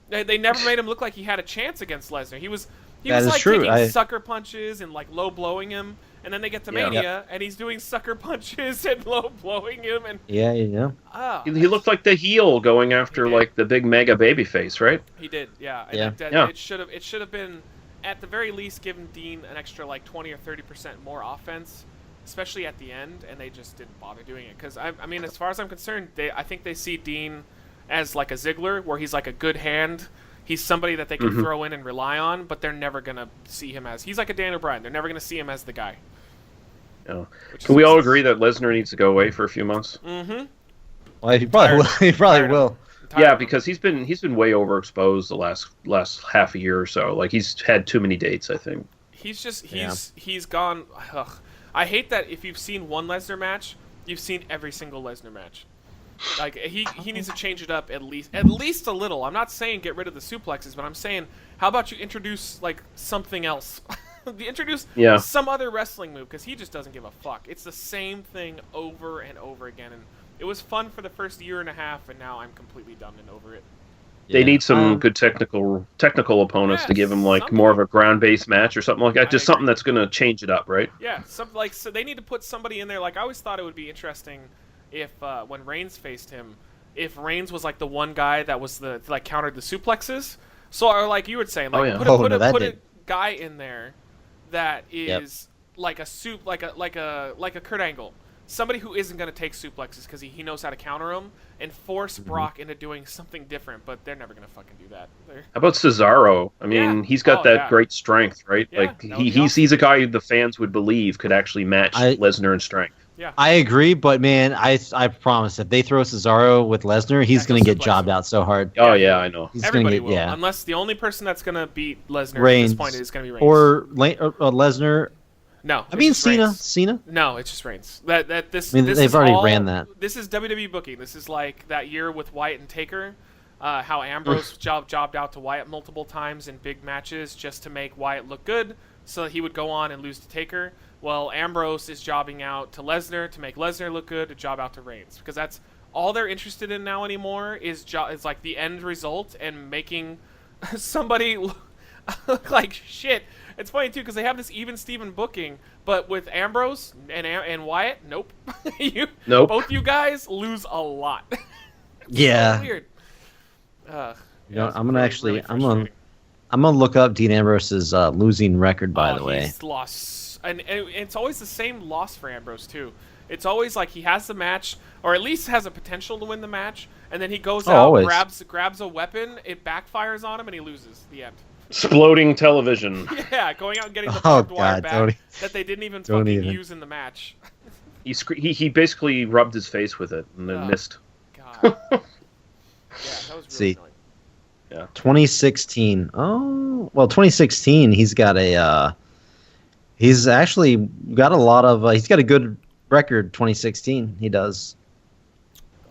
[SPEAKER 2] They never made him look like he had a chance against Lesnar. He was like taking sucker punches and like low blowing him, and then they get to Mania and he's doing sucker punches and low blowing him and
[SPEAKER 4] he looked like the heel going after like the big mega baby face, right?
[SPEAKER 2] He did, yeah. It should have been at the very least given Dean an extra like 20 or 30% more offense, especially at the end, and they just didn't bother doing it because I mean, as far as I'm concerned, I think they see Dean as like a Ziggler, where he's like a good hand. He's somebody that they can throw in and rely on, but they're never gonna see him as, he's like a Daniel Bryan. They're never gonna see him as the guy.
[SPEAKER 4] Yeah. Can we all agree that Lesnar needs to go away for a few months?
[SPEAKER 2] Mm-hmm.
[SPEAKER 3] Well, he probably will.
[SPEAKER 4] Yeah, because he's been way overexposed the last half a year or so. Like he's had too many dates, I think.
[SPEAKER 2] He's gone. Ugh. I hate that if you've seen one Lesnar match, you've seen every single Lesnar match. Like he needs to change it up at least a little. I'm not saying get rid of the suplexes, but I'm saying how about you introduce like something else? Introduce some other wrestling move, because he just doesn't give a fuck. It's the same thing over and over again, and it was fun for the first year and a half, and now I'm completely done and over it.
[SPEAKER 4] They need some good technical opponents to give him like more of a ground-based match or something like that. Just something that's going to change it up, right?
[SPEAKER 2] Yeah, so they need to put somebody in there. Like I always thought it would be interesting if when Reigns faced him, if Reigns was like the one guy that was the like countered the suplexes. So or like you were saying, like put a guy in there that is like a Kurt Angle. Somebody who isn't going to take suplexes because he knows how to counter them, and force Brock into doing something different, but they're never going to fucking do that. How
[SPEAKER 4] about Cesaro? I mean, he's got that great strength, right?
[SPEAKER 2] Yeah,
[SPEAKER 4] like he's a guy the fans would believe could actually match Lesnar in strength.
[SPEAKER 2] Yeah,
[SPEAKER 3] I agree, but man, I promise if they throw Cesaro with Lesnar, he's going to get jobbed out so hard.
[SPEAKER 4] Oh yeah, I know.
[SPEAKER 2] Everybody will, unless the only person that's going to beat Lesnar at this point is going to be Reigns
[SPEAKER 3] or Lesnar.
[SPEAKER 2] No,
[SPEAKER 3] I mean Cena.
[SPEAKER 2] No, it's just Reigns.
[SPEAKER 3] They've already ran that.
[SPEAKER 2] This is WWE booking. This is like that year with Wyatt and Taker, how Ambrose jobbed out to Wyatt multiple times in big matches just to make Wyatt look good, so that he would go on and lose to Taker. Well, Ambrose is jobbing out to Lesnar to make Lesnar look good, to job out to Reigns, because that's all they're interested in now anymore is like the end result and making somebody look like shit. It's funny too because they have this even Steven booking, but with Ambrose and Wyatt, nope. Both you guys lose a lot.
[SPEAKER 3] Yeah.
[SPEAKER 2] So weird.
[SPEAKER 3] I'm gonna look up Dean Ambrose's losing record. By the way,
[SPEAKER 2] he's lost, and it's always the same loss for Ambrose too. It's always like he has the match, or at least has a potential to win the match, and then he goes out, grabs a weapon, it backfires on him, and he loses the end.
[SPEAKER 4] Exploding television.
[SPEAKER 2] Yeah, going out and getting the barbed wire back that they didn't even use in the match.
[SPEAKER 4] He basically rubbed his face with it and then missed.
[SPEAKER 2] God. Yeah, that was really annoying.
[SPEAKER 4] Yeah.
[SPEAKER 3] 2016. Oh, well, 2016. He's got he's actually got a lot of. He's got a good record. 2016. He does.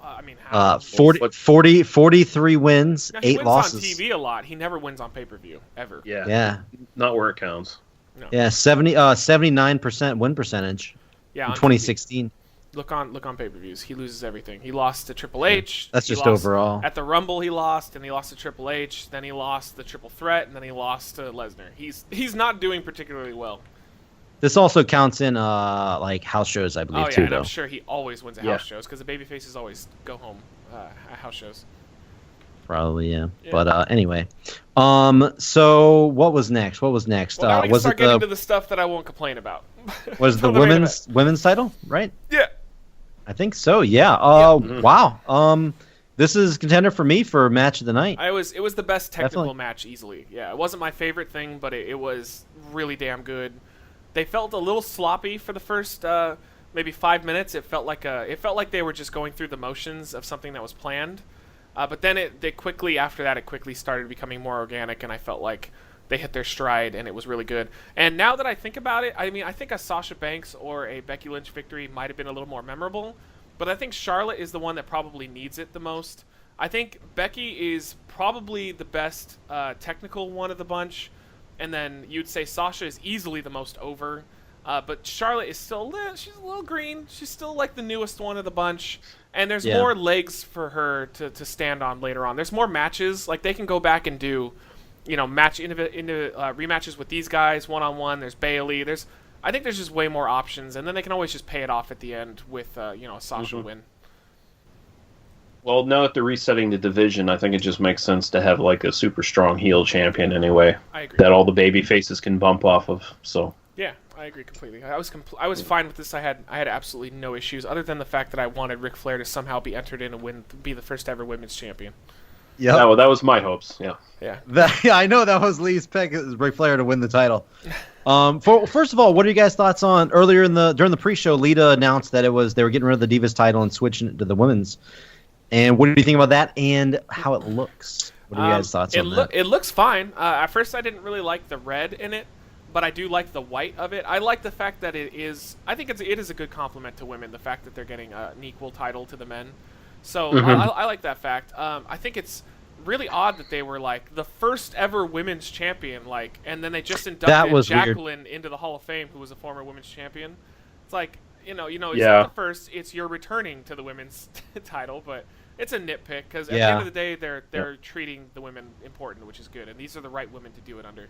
[SPEAKER 2] I mean, how?
[SPEAKER 3] 43 wins,
[SPEAKER 2] now,
[SPEAKER 3] 8 losses.
[SPEAKER 2] He wins on TV a lot. He never wins on pay-per-view, ever.
[SPEAKER 4] Yeah. Not where it counts.
[SPEAKER 2] No.
[SPEAKER 3] Yeah, 79% win percentage.
[SPEAKER 2] Yeah,
[SPEAKER 3] in 2016.
[SPEAKER 2] TV. Look on pay-per-views. He loses everything. He lost to Triple H.
[SPEAKER 3] That's just overall.
[SPEAKER 2] At the Rumble, he lost, and he lost to Triple H. Then he lost the Triple Threat, and then he lost to Lesnar. He's not doing particularly well.
[SPEAKER 3] This also counts in like house shows, I believe, too.
[SPEAKER 2] And
[SPEAKER 3] though.
[SPEAKER 2] I'm sure he always wins at house shows because the babyfaces always go home at house shows.
[SPEAKER 3] Probably, yeah. But anyway, so what was next? Well,
[SPEAKER 2] now we can start getting into the stuff that I won't complain about.
[SPEAKER 3] Was the women's title, right?
[SPEAKER 2] Yeah,
[SPEAKER 3] I think so. Yeah. Wow. This is contender for me for match of the night.
[SPEAKER 2] It was the best technical match easily. Yeah, it wasn't my favorite thing, but it was really damn good. They felt a little sloppy for the first maybe 5 minutes. It felt like they were just going through the motions of something that was planned. But then it quickly started becoming more organic, and I felt like they hit their stride, and it was really good. And now that I think about it, I mean, I think a Sasha Banks or a Becky Lynch victory might have been a little more memorable, but I think Charlotte is the one that probably needs it the most. I think Becky is probably the best technical one of the bunch, and then you'd say Sasha is easily the most over. But Charlotte is still she's a little green. She's still like the newest one of the bunch. And there's more legs for her to stand on later on. There's more matches. Like they can go back and do, rematches with these guys one-on-one. There's Bayley. I think there's just way more options. And then they can always just pay it off at the end with, a Sasha win.
[SPEAKER 4] Well, now that they're resetting the division, I think it just makes sense to have like a super strong heel champion anyway.
[SPEAKER 2] I agree.
[SPEAKER 4] That all the baby faces can bump off of. So.
[SPEAKER 2] Yeah, I agree completely. I was fine with this. I had absolutely no issues other than the fact that I wanted Ric Flair to somehow be entered in and be the first ever women's champion.
[SPEAKER 3] Yeah,
[SPEAKER 4] that was my hopes. Yeah.
[SPEAKER 3] I know that was Lee's pick. It was Ric Flair to win the title. First of all, what are you guys' thoughts on during the pre-show? Lita announced that they were getting rid of the Divas title and switching it to the women's. And what do you think about that and how it looks? What are you guys' thoughts on that?
[SPEAKER 2] It looks fine. At first, I didn't really like the red in it, but I do like the white of it. I like the fact that it is. I think it is a good compliment to women. The fact that they're getting an equal title to the men, So I like that fact. I think it's really odd that they were like the first ever women's champion, like, and then they just inducted Jacqueline into the Hall of Fame, who was a former women's champion. It's like, it's not the first. It's you're returning to the women's title, but it's a nitpick because at the end of the day, they're treating the women important, which is good, and these are the right women to do it under.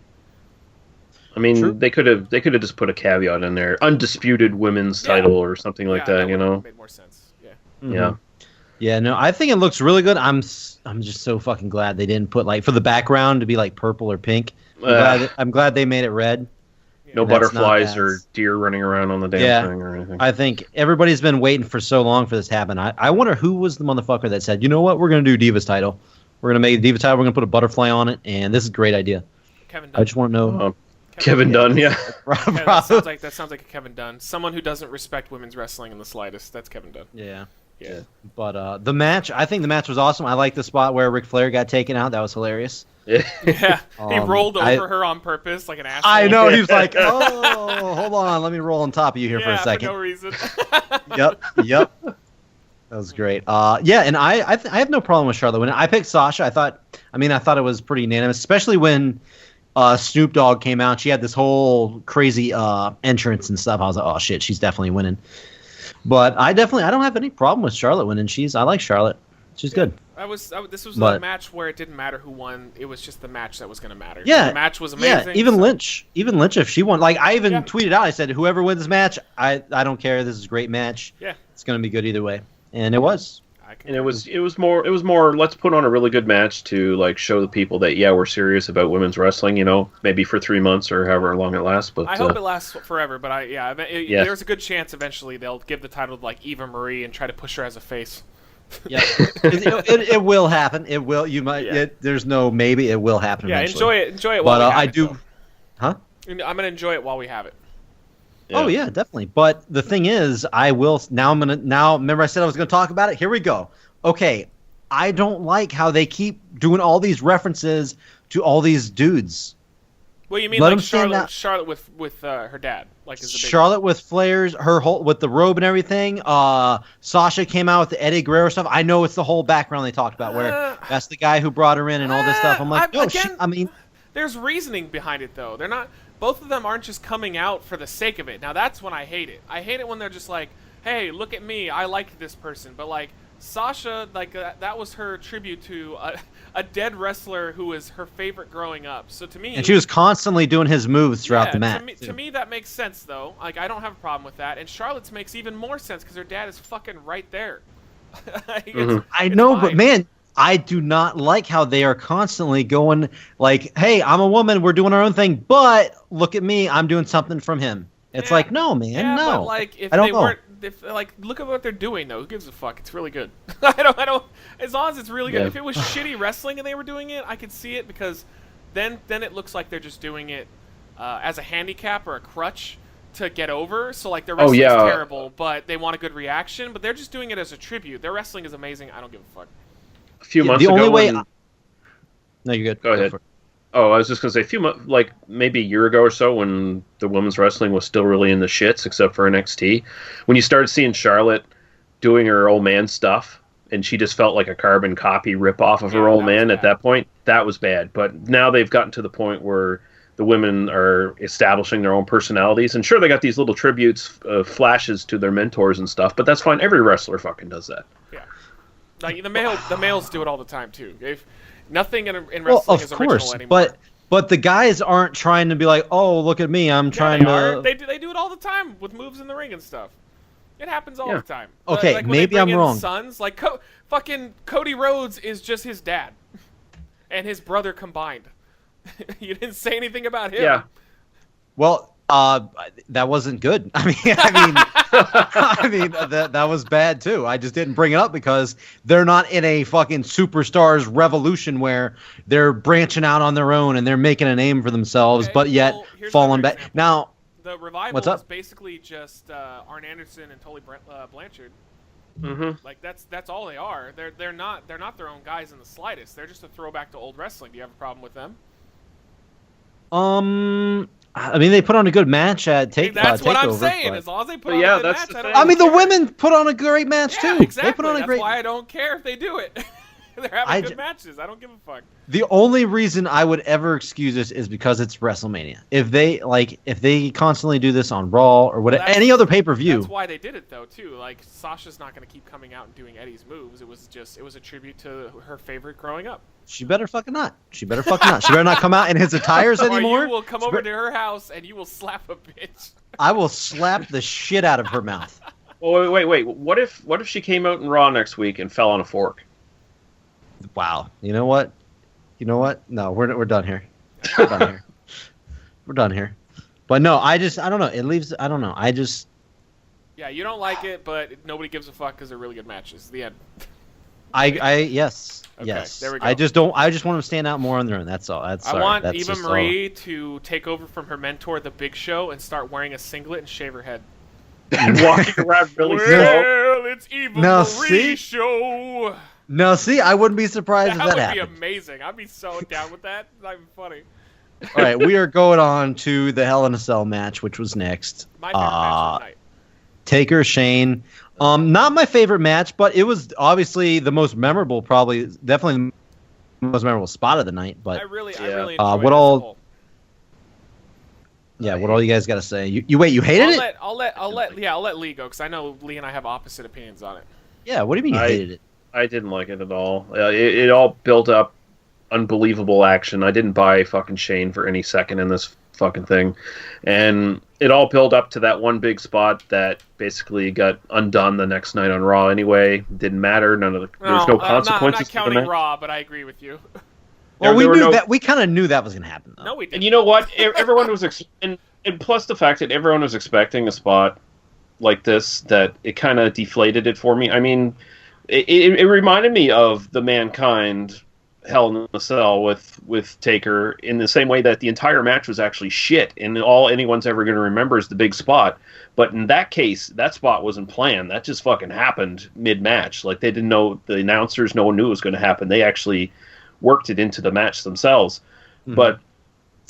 [SPEAKER 4] I mean, they could have just put a caveat in there, undisputed women's title or something like that.
[SPEAKER 2] That made more sense. Yeah.
[SPEAKER 3] Mm-hmm.
[SPEAKER 4] Yeah.
[SPEAKER 3] Yeah, no, I think it looks really good. I'm just so fucking glad they didn't put like for the background to be like purple or pink. I'm glad they made it red.
[SPEAKER 4] No butterflies or deer running around on the damn thing or anything.
[SPEAKER 3] I think everybody's been waiting for so long for this to happen. I wonder who was the motherfucker that said, you know what, we're going to do Divas title. We're going to make a Divas title. We're going to put a butterfly on it, and this is a great idea.
[SPEAKER 2] Kevin Dunn.
[SPEAKER 3] I just want to know.
[SPEAKER 4] Kevin Dunn, yeah.
[SPEAKER 2] That sounds like a Kevin Dunn. Someone who doesn't respect women's wrestling in the slightest. That's Kevin Dunn.
[SPEAKER 3] Yeah. But the match, I think the match was awesome. I like the spot where Ric Flair got taken out. That was hilarious.
[SPEAKER 2] Yeah. He rolled over her on purpose like an asshole.
[SPEAKER 3] I know. He was like, oh, hold on. Let me roll on top of you here for a second.
[SPEAKER 2] For no reason.
[SPEAKER 3] Yep. That was great. And I have no problem with Charlotte winning. I picked Sasha. I thought it was pretty unanimous, especially when Snoop Dogg came out. She had this whole crazy entrance and stuff. I was like, oh shit, she's definitely winning. But I don't have any problem with Charlotte winning. I like Charlotte. She's good.
[SPEAKER 2] This was a match where it didn't matter who won. It was just the match that was going to matter.
[SPEAKER 3] Yeah,
[SPEAKER 2] the match was amazing.
[SPEAKER 3] Yeah, even Lynch, if she won, like I even tweeted out, I said, whoever wins this match, I don't care. This is a great match.
[SPEAKER 2] Yeah,
[SPEAKER 3] it's going to be good either way, and it was.
[SPEAKER 4] And it was more. Let's put on a really good match to like show the people that we're serious about women's wrestling. Maybe for 3 months or however long it lasts. But
[SPEAKER 2] I hope it lasts forever. But there's a good chance eventually they'll give the title to like Eva Marie and try to push her as a face.
[SPEAKER 3] Yeah, it will happen. It will. You might. Yeah. There's no maybe. It will happen.
[SPEAKER 2] Yeah,
[SPEAKER 3] eventually.
[SPEAKER 2] enjoy it. While we have
[SPEAKER 3] I
[SPEAKER 2] it,
[SPEAKER 3] do.
[SPEAKER 2] Though.
[SPEAKER 3] Huh?
[SPEAKER 2] I'm gonna enjoy it while we have it.
[SPEAKER 3] Yeah. Oh yeah, definitely. But the thing is, I will now. Remember, I said I was going to talk about it. Here we go. Okay, I don't like how they keep doing all these references to all these dudes.
[SPEAKER 2] Well, you mean like Charlotte with her dad, like
[SPEAKER 3] Charlotte with flares, with the robe and everything. Sasha came out with the Eddie Guerrero stuff. I know it's the whole background they talked about, where that's the guy who brought her in and all this stuff. I'm like,
[SPEAKER 2] there's reasoning behind it though. They're not. Both of them aren't just coming out for the sake of it. Now that's when I hate it. I hate it when they're just like, hey, look at me, I like this person, but like. Sasha, like that was her tribute to a dead wrestler who was her favorite growing up. So to me,
[SPEAKER 3] and she was constantly doing his moves throughout the match.
[SPEAKER 2] To me, that makes sense though. Like I don't have a problem with that. And Charlotte's makes even more sense because her dad is fucking right there.
[SPEAKER 3] I know, but man, I do not like how they are constantly going like, "Hey, I'm a woman. We're doing our own thing, but look at me. I'm doing something from him." It's like, no, man, no.
[SPEAKER 2] But like, if they weren't. Look at what they're doing though. Who gives a fuck? It's really good. I don't. As long as it's really good. Yeah. If it was shitty wrestling and they were doing it, I could see it because then it looks like they're just doing it as a handicap or a crutch to get over. So like their wrestling is terrible, but they want a good reaction. But they're just doing it as a tribute. Their wrestling is amazing. I don't give a fuck.
[SPEAKER 4] A few months ago.
[SPEAKER 3] No, you're good.
[SPEAKER 4] Go ahead. Oh, I was just gonna say maybe a year ago or so, when the women's wrestling was still really in the shits, except for NXT, when you started seeing Charlotte doing her old man stuff, and she just felt like a carbon copy ripoff of her old man at that point. That was bad. But now they've gotten to the point where the women are establishing their own personalities, and sure, they got these little tributes, flashes to their mentors and stuff. But that's fine. Every wrestler fucking does that.
[SPEAKER 2] Yeah, like the males do it all the time too. Nothing in wrestling is original anymore.
[SPEAKER 3] But the guys aren't trying to be like, oh, look at me, I'm trying to.
[SPEAKER 2] They do it all the time with moves in the ring and stuff. It happens all the time.
[SPEAKER 3] Okay,
[SPEAKER 2] like
[SPEAKER 3] maybe I'm wrong.
[SPEAKER 2] Sons, like fucking Cody Rhodes is just his dad and his brother combined. You didn't say anything about him.
[SPEAKER 4] Yeah.
[SPEAKER 3] Well, that wasn't good. I mean, that was bad too. I just didn't bring it up because they're not in a fucking superstars revolution where they're branching out on their own and they're making a name for themselves, but yet falling back. Now,
[SPEAKER 2] the Revival
[SPEAKER 3] what's up?
[SPEAKER 2] Is basically just Arn Anderson and Tully Blanchard.
[SPEAKER 4] Mm-hmm.
[SPEAKER 2] Like that's all they are. They're not their own guys in the slightest. They're just a throwback to old wrestling. Do you have a problem with them?
[SPEAKER 3] I mean, they put on a good match at
[SPEAKER 2] That's what I'm
[SPEAKER 3] Takeover,
[SPEAKER 2] saying.
[SPEAKER 3] but-
[SPEAKER 2] As long as they put on
[SPEAKER 4] yeah,
[SPEAKER 2] a good
[SPEAKER 4] that's
[SPEAKER 2] match,
[SPEAKER 4] the
[SPEAKER 2] I
[SPEAKER 4] thing.
[SPEAKER 2] don't
[SPEAKER 3] I mean, the
[SPEAKER 2] care.
[SPEAKER 3] women put on a great match
[SPEAKER 2] Yeah,
[SPEAKER 3] too.
[SPEAKER 2] exactly.
[SPEAKER 3] They put on a
[SPEAKER 2] That's
[SPEAKER 3] great.
[SPEAKER 2] why I don't care if they do it. They're having good matches. I don't give a fuck.
[SPEAKER 3] The only reason I would ever excuse this is because it's WrestleMania. If they constantly do this on Raw or whatever, any other pay-per-view.
[SPEAKER 2] That's why they did it though too. Like Sasha's not going to keep coming out and doing Eddie's moves. It was a tribute to her favorite growing up.
[SPEAKER 3] She better fucking not. She better not come out in his attires anymore.
[SPEAKER 2] Or you will come over to her house and you will slap a bitch.
[SPEAKER 3] I will slap the shit out of her mouth.
[SPEAKER 4] Well, wait. What if she came out in Raw next week and fell on a fork?
[SPEAKER 3] Wow. You know what? No, we're done here. We're done here. We're done here. But no, I don't know. It leaves. I don't know.
[SPEAKER 2] Yeah, you don't like it, but nobody gives a fuck because they're really good matches. The end.
[SPEAKER 3] Yes.
[SPEAKER 2] Okay,
[SPEAKER 3] yes.
[SPEAKER 2] there we go.
[SPEAKER 3] I just want them to stand out more on their own. That's all.
[SPEAKER 2] I want Eva Marie to take over from her mentor, The Big Show, and start wearing a singlet and shave her head.
[SPEAKER 4] And walking around really slow.
[SPEAKER 2] Well, it's Eva Marie show.
[SPEAKER 3] No, see, I wouldn't be surprised if that happened.
[SPEAKER 2] That would be amazing. I'd be so down with that. It's not even funny.
[SPEAKER 3] All right, we are going on to the Hell in a Cell match, which was next.
[SPEAKER 2] My favorite match of the night.
[SPEAKER 3] Taker, Shane. Not my favorite match, but it was obviously the most memorable, definitely the most memorable spot of the night. But
[SPEAKER 2] I really enjoyed
[SPEAKER 3] what
[SPEAKER 2] it as a whole.
[SPEAKER 3] Yeah, what all you guys got to say? You hated it?
[SPEAKER 2] I'll let Lee go because I know Lee and I have opposite opinions on it.
[SPEAKER 3] Yeah, what do you mean you hated it?
[SPEAKER 4] I didn't like it at all. It all built up unbelievable action. I didn't buy fucking Shane for any second in this fucking thing. And it all built up to that one big spot that basically got undone the next night on Raw anyway. Didn't matter. There's no consequences.
[SPEAKER 2] I'm not counting Raw, but I agree with you.
[SPEAKER 3] Well, we kind of knew that was going to happen, though.
[SPEAKER 2] No, we didn't.
[SPEAKER 4] And you know what? Everyone was and plus the fact that everyone was expecting a spot like this, that it kind of deflated it for me. I mean, it reminded me of the Mankind Hell in a Cell with Taker in the same way that the entire match was actually shit, and all anyone's ever going to remember is the big spot. But in that case, that spot wasn't planned. That just fucking happened mid-match. Like, they didn't know, the announcers, no one knew it was going to happen. They actually worked it into the match themselves. Mm-hmm. But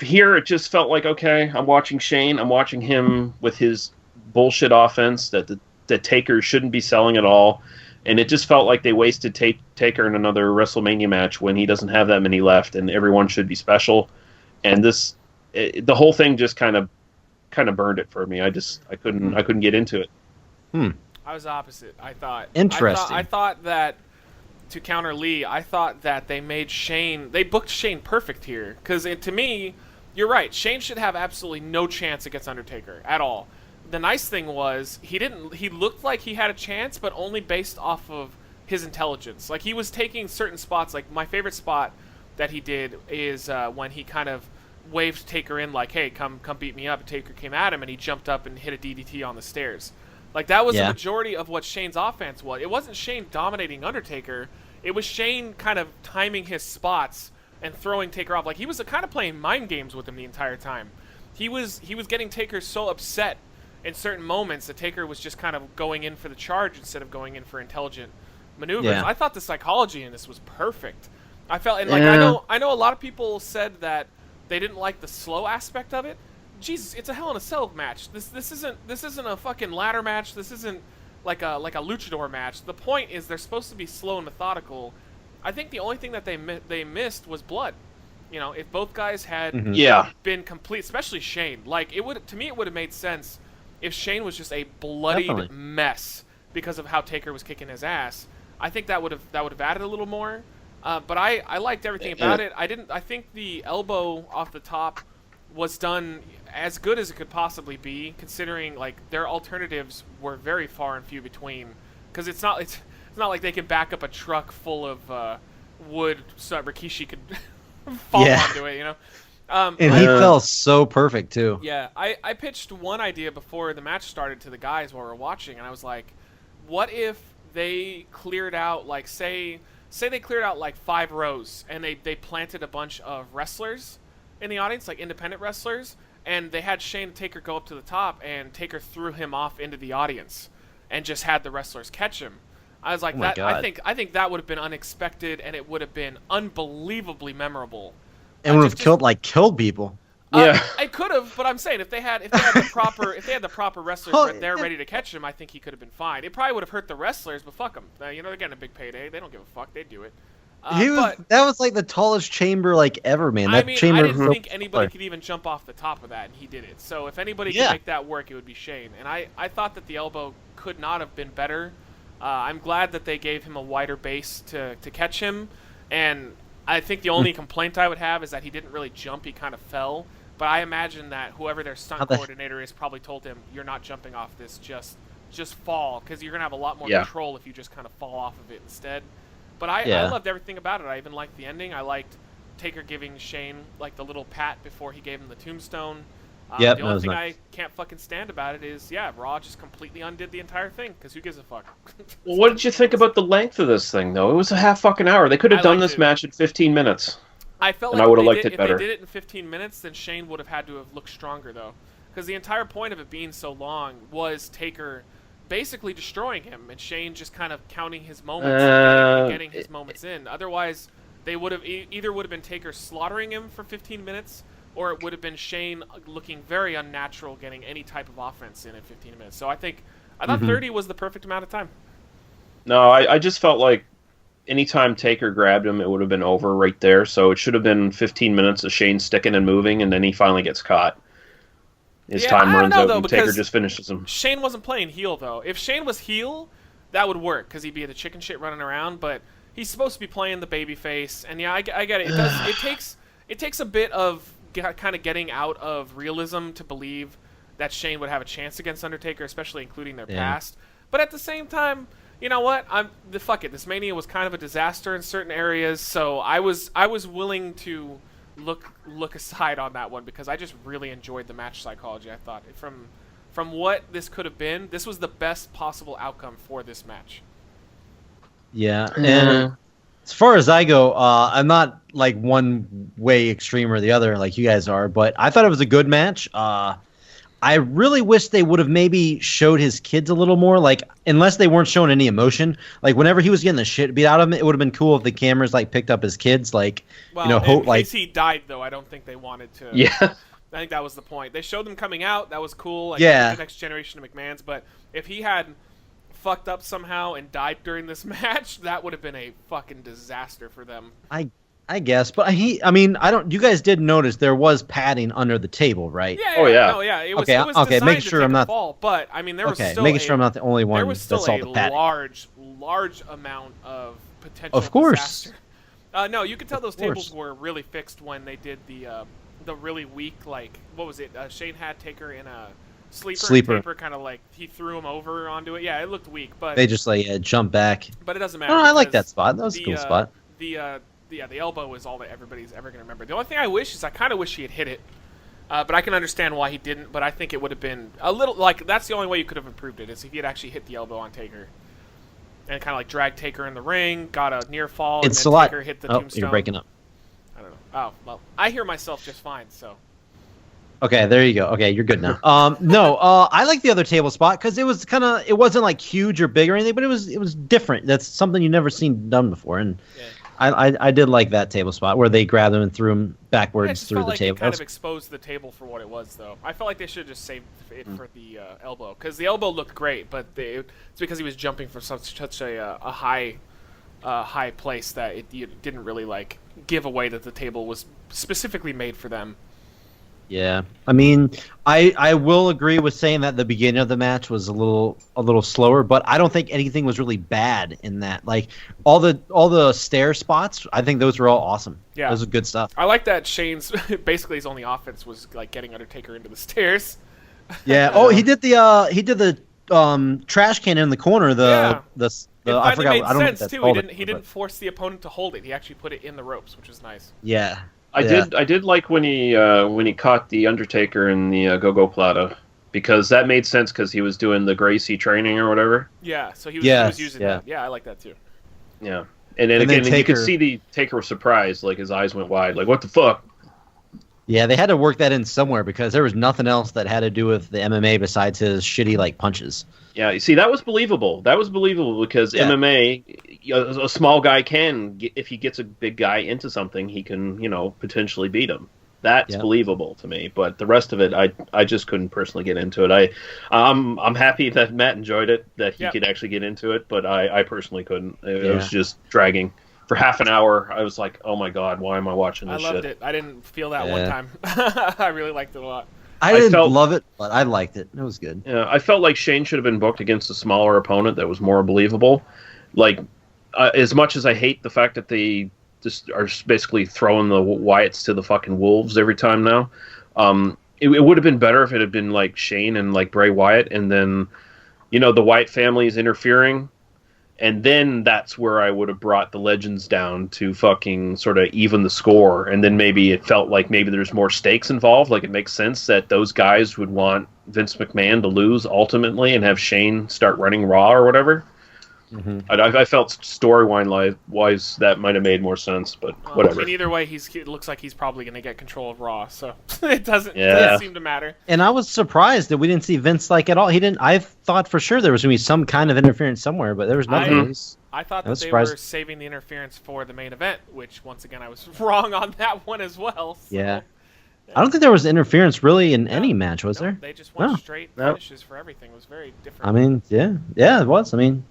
[SPEAKER 4] here it just felt like, okay, I'm watching Shane. I'm watching him with his bullshit offense that Taker shouldn't be selling at all. And it just felt like they wasted Taker in another WrestleMania match when he doesn't have that many left, and everyone should be special. And the whole thing just kind of burned it for me. I couldn't get into it.
[SPEAKER 2] I was opposite. I thought
[SPEAKER 3] interesting.
[SPEAKER 2] I thought that, to counter Lee, I thought that they booked Shane perfect here, because to me, you're right. Shane should have absolutely no chance against Undertaker at all. The nice thing was he looked like he had a chance, but only based off of his intelligence. Like, he was taking certain spots. Like, my favorite spot that he did is when he kind of waved Taker in, like, hey, come beat me up. And Taker came at him, and he jumped up and hit a DDT on the stairs. Like, that was the majority of what Shane's offense was. It wasn't Shane dominating Undertaker. It was Shane kind of timing his spots and throwing Taker off. Like, he was kind of playing mind games with him the entire time. He was getting Taker so upset in certain moments that Taker was just kind of going in for the charge instead of going in for intelligent maneuvers. Yeah. I thought the psychology in this was perfect. I felt, and like, I know a lot of people said that they didn't like the slow aspect of it. Jesus, it's a Hell in a Cell match. This isn't a fucking ladder match. This isn't like a luchador match. The point is they're supposed to be slow and methodical. I think the only thing that they missed was blood. You know, if both guys had been complete, especially Shane, like, it would have made sense if Shane was just a bloodied mess because of how Taker was kicking his ass. I think that would have added a little more. But I liked everything about it. I think the elbow off the top was done as good as it could possibly be, considering like their alternatives were very far and few between. Because it's not like they can back up a truck full of wood so Rikishi could fall onto it, you know.
[SPEAKER 3] And he fell so perfect too.
[SPEAKER 2] Yeah, I pitched one idea before the match started to the guys while we were watching, and I was like, what if they cleared out, like, say they cleared out like 5 rows and they planted a bunch of wrestlers in the audience, like independent wrestlers, and they had Shane and Taker go up to the top, and Taker threw him off into the audience and just had the wrestlers catch him. I was like, I think that would have been unexpected, and it would have been unbelievably memorable.
[SPEAKER 3] And would have killed people.
[SPEAKER 2] I could have, but I'm saying if they had the proper wrestlers right there ready to catch him, I think he could have been fine. It probably would have hurt the wrestlers, but fuck them. They're getting a big payday. They don't give a fuck. They do it.
[SPEAKER 3] That was like the tallest chamber like ever, man. That chamber.
[SPEAKER 2] I didn't think anybody could even jump off the top of that, and he did it. So if anybody could make that work, it would be Shane. And I thought that the elbow could not have been better. I'm glad that they gave him a wider base to catch him, and I think the only complaint I would have is that he didn't really jump. He kind of fell. But I imagine that whoever their stunt coordinator is probably told him, "You're not jumping off this. Just fall, because you're gonna have a lot more control if you just kind of fall off of it instead." But I loved everything about it. I even liked the ending. I liked Taker giving Shane like the little pat before he gave him the tombstone. The only thing I can't fucking stand about it is, Raw just completely undid the entire thing, because who gives a fuck?
[SPEAKER 4] Well, what did you think about the length of this thing, though? It was a half fucking hour. They could have done this match in 15 minutes.
[SPEAKER 2] I felt
[SPEAKER 4] like if
[SPEAKER 2] they did it in 15 minutes, then Shane would have had to have looked stronger, though. Because the entire point of it being so long was Taker basically destroying him, and Shane just kind of counting his moments and getting his moments in. Otherwise, they would have either would have been Taker slaughtering him for 15 minutes, or it would have been Shane looking very unnatural, getting any type of offense in 15 minutes. So I thought 30 was the perfect amount of time.
[SPEAKER 4] No, I just felt like anytime Taker grabbed him, it would have been over right there. So it should have been 15 minutes of Shane sticking and moving, and then he finally gets caught. His time runs out, and Taker just finishes him.
[SPEAKER 2] Shane wasn't playing heel, though. If Shane was heel, that would work, because he'd be the chicken shit running around. But he's supposed to be playing the baby face, and I get it. It takes a bit of kind of getting out of realism to believe that Shane would have a chance against Undertaker, especially including their past. But at the same time, you know what? Fuck it. This Mania was kind of a disaster in certain areas, so I was willing to look aside on that one, because I just really enjoyed the match psychology. I thought from what this could have been, this was the best possible outcome for this match.
[SPEAKER 3] Yeah, and as far as I go, I'm not like one way extreme or the other like you guys are, but I thought it was a good match. I really wish they would have maybe showed his kids a little more, like, unless they weren't showing any emotion. Like, whenever he was getting the shit beat out of him, it would have been cool if the cameras, like, picked up his kids, like,
[SPEAKER 2] in case he died, though, I don't think they wanted to.
[SPEAKER 4] Yeah.
[SPEAKER 2] I think that was the point. They showed them coming out. That was cool. Like,
[SPEAKER 3] the
[SPEAKER 2] next generation of McMahons. But if he had fucked up somehow and died during this match, that would have been a fucking disaster for them.
[SPEAKER 3] I guess, but you guys did notice there was padding under the table, right?
[SPEAKER 2] Yeah.
[SPEAKER 4] Oh, yeah.
[SPEAKER 2] No, yeah. It was
[SPEAKER 3] okay.
[SPEAKER 2] Designed
[SPEAKER 3] Make
[SPEAKER 2] to
[SPEAKER 3] sure
[SPEAKER 2] take
[SPEAKER 3] I'm
[SPEAKER 2] a
[SPEAKER 3] not.
[SPEAKER 2] Fall, but I mean, there was still
[SPEAKER 3] making sure I'm not the only one
[SPEAKER 2] there was still
[SPEAKER 3] that saw
[SPEAKER 2] a
[SPEAKER 3] the padding.
[SPEAKER 2] large amount of potential.
[SPEAKER 3] Of course.
[SPEAKER 2] Disaster. No, you could tell those tables were really fixed when they did the really weak, like, what was it? Shane had Taker in a sleeper. And Taker kind of like he threw him over onto it. Yeah, it looked weak, but
[SPEAKER 3] they just jump back.
[SPEAKER 2] But it doesn't matter.
[SPEAKER 3] Oh, I like that spot. That was a cool spot.
[SPEAKER 2] The elbow is all that everybody's ever going to remember. The only thing I wish is I kind of wish he had hit it, but I can understand why he didn't. But I think it would have been a little like that's the only way you could have improved it is if he had actually hit the elbow on Taker and kind of like dragged Taker in the ring, got a near fall, and then Taker hit the tombstone.
[SPEAKER 3] You're breaking up.
[SPEAKER 2] I don't know. Oh well, I hear myself just fine. So.
[SPEAKER 3] Okay, there you go. Okay, you're good now. I like the other table spot because it was it wasn't like huge or big or anything, but it was different. That's something you've never seen done before, and. Yeah. I did like that table spot where they grabbed him and threw him backwards through the table.
[SPEAKER 2] It kind of exposed the table for what it was, though. I felt like they should have just saved it for the elbow, because the elbow looked great, but it's because he was jumping from such a high place that it didn't really like give away that the table was specifically made for them.
[SPEAKER 3] Yeah, I mean, I will agree with saying that the beginning of the match was a little slower, but I don't think anything was really bad in that. Like all the stair spots, I think those were all awesome. Yeah, those are good stuff.
[SPEAKER 2] I like that Shane's basically his only offense was like getting Undertaker into the stairs.
[SPEAKER 3] Yeah. Oh, he did the trash can in the corner. I forgot.
[SPEAKER 2] I don't know sense too. He didn't force the opponent to hold it. He actually put it in the ropes, which was nice.
[SPEAKER 3] Yeah.
[SPEAKER 4] I did like when he caught the Undertaker in the Go-Go Plata, because that made sense because he was doing the Gracie training or whatever.
[SPEAKER 2] Yeah, so he was using that. Yeah, I like that too.
[SPEAKER 4] Yeah, and then you could see the Taker was surprised, like his eyes went wide, like what the fuck.
[SPEAKER 3] Yeah, they had to work that in somewhere because there was nothing else that had to do with the MMA besides his shitty like punches.
[SPEAKER 4] Yeah, you see, that was believable. Because MMA, a small guy if he gets a big guy into something, he can, potentially beat him. That's believable to me, but the rest of it, I just couldn't personally get into it. I'm happy that Matt enjoyed it, that he could actually get into it, but I personally couldn't. It was just dragging. For half an hour, I was like, oh my god, why am I watching this shit?
[SPEAKER 2] I loved it. I didn't feel that one time. I really liked it a lot.
[SPEAKER 3] I didn't love it, but I liked it. It was good.
[SPEAKER 4] Yeah, I felt like Shane should have been booked against a smaller opponent that was more believable. Like, as much as I hate the fact that they just are basically throwing the Wyatts to the fucking wolves every time now, it would have been better if it had been like Shane and like Bray Wyatt, and then, the Wyatt family is interfering. And then that's where I would have brought the Legends down to fucking sort of even the score. And then maybe it felt like maybe there's more stakes involved. Like, it makes sense that those guys would want Vince McMahon to lose ultimately and have Shane start running Raw or whatever. Mm-hmm. I felt storyline-wise that might have made more sense, but whatever.
[SPEAKER 2] I mean, either way, it looks like he's probably going to get control of Raw, so it doesn't seem to matter.
[SPEAKER 3] And I was surprised that we didn't see Vince at all. I thought for sure there was going to be some kind of interference somewhere, but there was nothing.
[SPEAKER 2] I thought that they were saving the interference for the main event, which, once again, I was wrong on that one as well. So.
[SPEAKER 3] Yeah. I don't think there was interference really in any match, was there?
[SPEAKER 2] They just went straight finishes for everything. It was very different.
[SPEAKER 3] I mean, yeah, it was. I mean,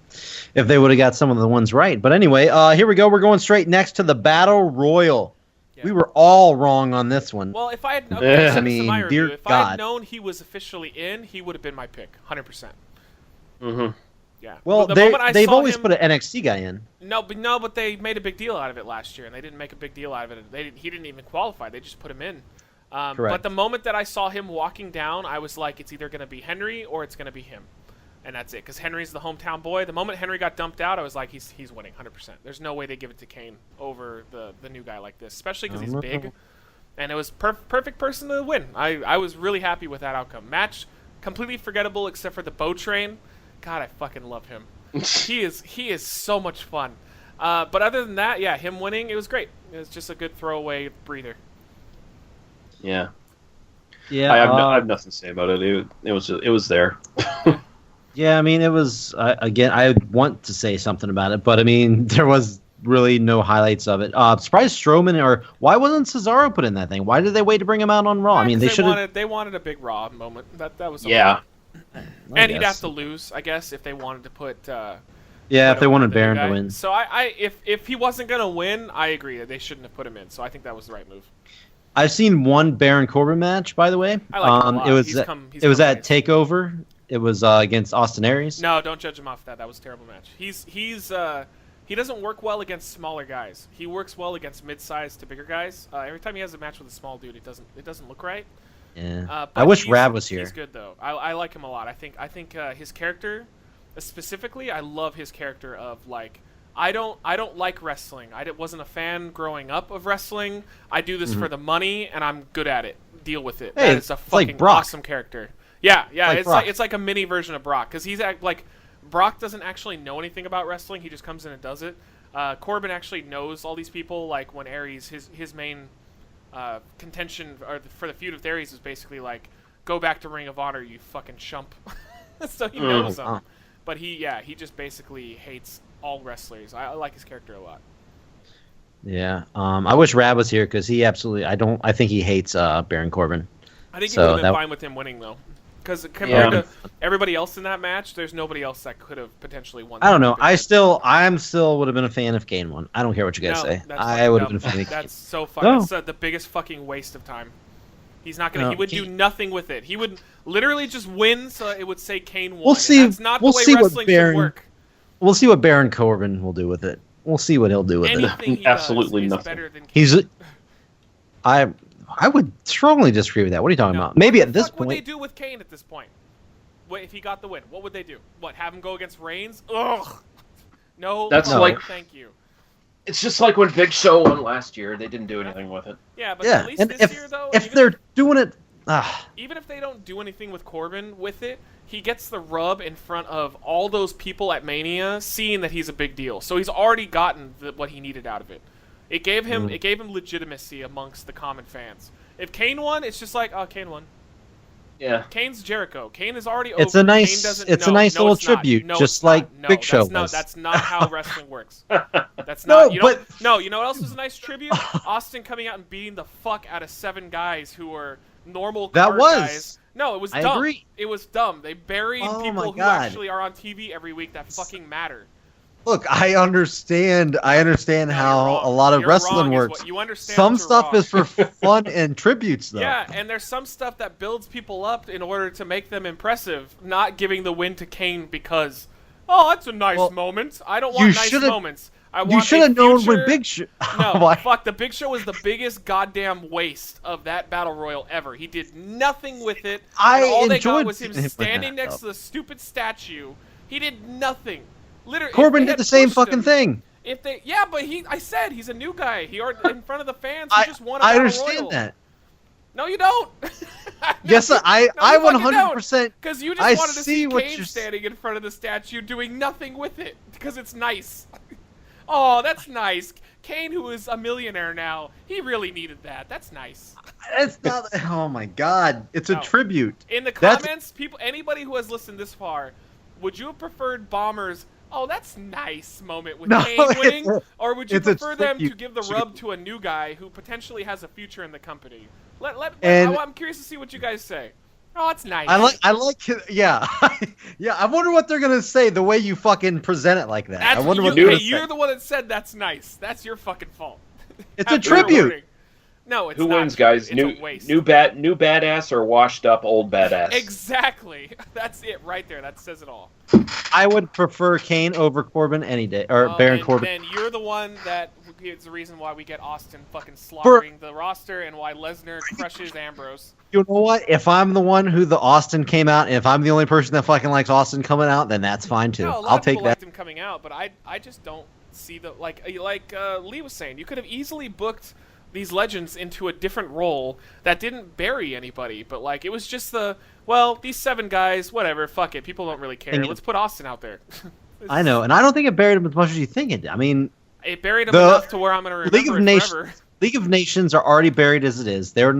[SPEAKER 3] if they would have got some of the ones right. But anyway, here we go. We're going straight next to the Battle Royal. Yeah. We were all wrong on this one.
[SPEAKER 2] Well, if I had if I had known he was officially in, he would have been my pick, 100%.
[SPEAKER 4] Mm-hmm.
[SPEAKER 2] Yeah.
[SPEAKER 3] Well, they've always put an NXT guy in.
[SPEAKER 2] No, but they made a big deal out of it last year, and they didn't make a big deal out of it. He didn't even qualify. They just put him in. But the moment that I saw him walking down, I was like, it's either going to be Henry or it's going to be him. And that's it, because Henry's the hometown boy. The moment Henry got dumped out, I was like, he's winning 100%. There's no way they give it to Kane over the new guy like this, especially because he's big. And it was perfect person to win. I was really happy with that outcome. Match completely forgettable except for the bow train. God, I fucking love him. He is so much fun. But other than that, yeah, him winning, it was great. It was just a good throwaway breather.
[SPEAKER 4] Yeah. I have nothing to say about it. It was there.
[SPEAKER 3] Yeah, I mean, it was again. I want to say something about it, but I mean, there was really no highlights of it. Surprised Strowman, or why wasn't Cesaro put in that thing? Why did they wait to bring him out on Raw? I mean,
[SPEAKER 2] they wanted a big Raw moment. That was and he'd have to lose, I guess, if they wanted to put.
[SPEAKER 3] If they wanted Baron to win.
[SPEAKER 2] So if he wasn't gonna win, I agree that they shouldn't have put him in. So I think that was the right move.
[SPEAKER 3] I've seen one Baron Corbin match, by the way.
[SPEAKER 2] I like him a lot.
[SPEAKER 3] It was at Takeover. It was against Austin Aries.
[SPEAKER 2] No, don't judge him off that. That was a terrible match. He doesn't work well against smaller guys. He works well against mid-sized to bigger guys. Every time he has a match with a small dude, it doesn't look right.
[SPEAKER 3] Yeah. I wish Rab was here.
[SPEAKER 2] He's good though. I like him a lot. I think his character, specifically, I love his character of like. I don't like wrestling. I wasn't a fan growing up of wrestling. I do this for the money, and I'm good at it. Deal with it.
[SPEAKER 3] Hey,
[SPEAKER 2] that is a fucking awesome character. Yeah. It's like a mini version of Brock, because like Brock doesn't actually know anything about wrestling. He just comes in and does it. Corbin actually knows all these people. Like when Aries, his main contention for the feud with Aries is basically like, go back to Ring of Honor, you fucking chump. So he knows them. But he just basically hates all wrestlers. I like his character a lot.
[SPEAKER 3] Yeah. I wish Rab was here because he absolutely. I think he hates Baron Corbin.
[SPEAKER 2] I think he would have been fine with him winning though, because compared to everybody else in that match, there's nobody else that could have potentially won.
[SPEAKER 3] I don't know. I'm still would have been a fan if Kane won. I don't care what you guys say. I would have been a fan.
[SPEAKER 2] That's so fucking. That's the biggest fucking waste of time. He's not gonna. He would do nothing with it. He would literally just win, so it would say Kane won.
[SPEAKER 3] We'll see.
[SPEAKER 2] That's not the way wrestling should work.
[SPEAKER 3] We'll see what Baron Corbin will do with it. We'll see what he'll do with
[SPEAKER 2] it.
[SPEAKER 4] Absolutely nothing.
[SPEAKER 3] I would strongly disagree with that. What are you talking about? Maybe at this point.
[SPEAKER 2] What would they do with Kane at this point? If he got the win, what would they do? What, have him go against Reigns? Ugh. No. Thank you.
[SPEAKER 4] It's just like when Big Show won last year. They didn't do anything with it.
[SPEAKER 2] Yeah, but at least this year, though.
[SPEAKER 3] If they're doing it.
[SPEAKER 2] Even if they don't do anything with Corbin with it, he gets the rub in front of all those people at Mania, seeing that he's a big deal. So he's already gotten what he needed out of it. It gave him legitimacy amongst the common fans. If Kane won, it's just like, oh, Kane won.
[SPEAKER 4] Yeah.
[SPEAKER 2] Kane's Jericho. Kane is already
[SPEAKER 3] It's
[SPEAKER 2] over.
[SPEAKER 3] a nice, it's a nice little tribute, just like Big Show was.
[SPEAKER 2] That's not how wrestling works. That's not. No, you know what else was a nice tribute? Austin coming out and beating the fuck out of 7 guys who were normal card guys. No, it was dumb.
[SPEAKER 3] I agree.
[SPEAKER 2] It was dumb. They buried people who actually are on TV every week that fucking matter.
[SPEAKER 3] Look, I understand how a lot of wrestling works. Some stuff is for fun and tributes, though.
[SPEAKER 2] Yeah, and there's some stuff that builds people up in order to make them impressive, not giving the win to Kane because, that's a nice moment. I don't want nice moments.
[SPEAKER 3] You should have known when Big Show...
[SPEAKER 2] No, fuck, the Big Show was the biggest goddamn waste of that Battle Royal ever. He did nothing with it. All they got was him standing next to the stupid statue. He did nothing. Literally,
[SPEAKER 3] Corbin did the same fucking thing.
[SPEAKER 2] But I said he's a new guy. He in front of the fans. He just won a Battle Royal.
[SPEAKER 3] I understand that.
[SPEAKER 2] No, you don't.
[SPEAKER 3] Yes, I 100%.
[SPEAKER 2] Because you just wanted to see Kane standing in front of the statue doing nothing with it because it's nice. Oh, that's nice. Kane, who is a millionaire now, he really needed that. That's nice.
[SPEAKER 3] It's not. Oh my God! It's a tribute.
[SPEAKER 2] In the comments, anybody who has listened this far, would you have preferred Bomber's "Oh, that's nice" moment with Kane winning, or would you prefer them to give the rub to a new guy who potentially has a future in the company? I'm curious to see what you guys say. Oh, it's nice.
[SPEAKER 3] I like it. Yeah, yeah. I wonder what they're gonna say the way you fucking present it like that. I wonder what
[SPEAKER 2] you're the one that said that's nice. That's your fucking fault.
[SPEAKER 3] It's a tribute.
[SPEAKER 2] No, it's
[SPEAKER 4] Who
[SPEAKER 2] not.
[SPEAKER 4] wins, guys?
[SPEAKER 2] It's a waste.
[SPEAKER 4] New badass or washed up old badass?
[SPEAKER 2] Exactly. That's it right there. That says it all.
[SPEAKER 3] I would prefer Kane over Corbin any day, or Baron Corbin.
[SPEAKER 2] Then you're the one that is the reason why we get Austin fucking slaughtering the roster and why Lesnar crushes Ambrose.
[SPEAKER 3] You know what? If I'm the one who the Austin came out, and if I'm the only person that fucking likes Austin coming out, then that's fine too.
[SPEAKER 2] No,
[SPEAKER 3] I'll take that.
[SPEAKER 2] Liked him coming out, but I just don't see the like Lee was saying. You could have easily booked these legends into a different role that didn't bury anybody, but like it was just these 7 guys, whatever, fuck it, people don't really care. Let's put Austin out there.
[SPEAKER 3] I know, and I don't think it buried him as much as you think it. I mean,
[SPEAKER 2] it buried him enough to where I'm going to remember it forever.
[SPEAKER 3] League of Nations are already buried as it is. They're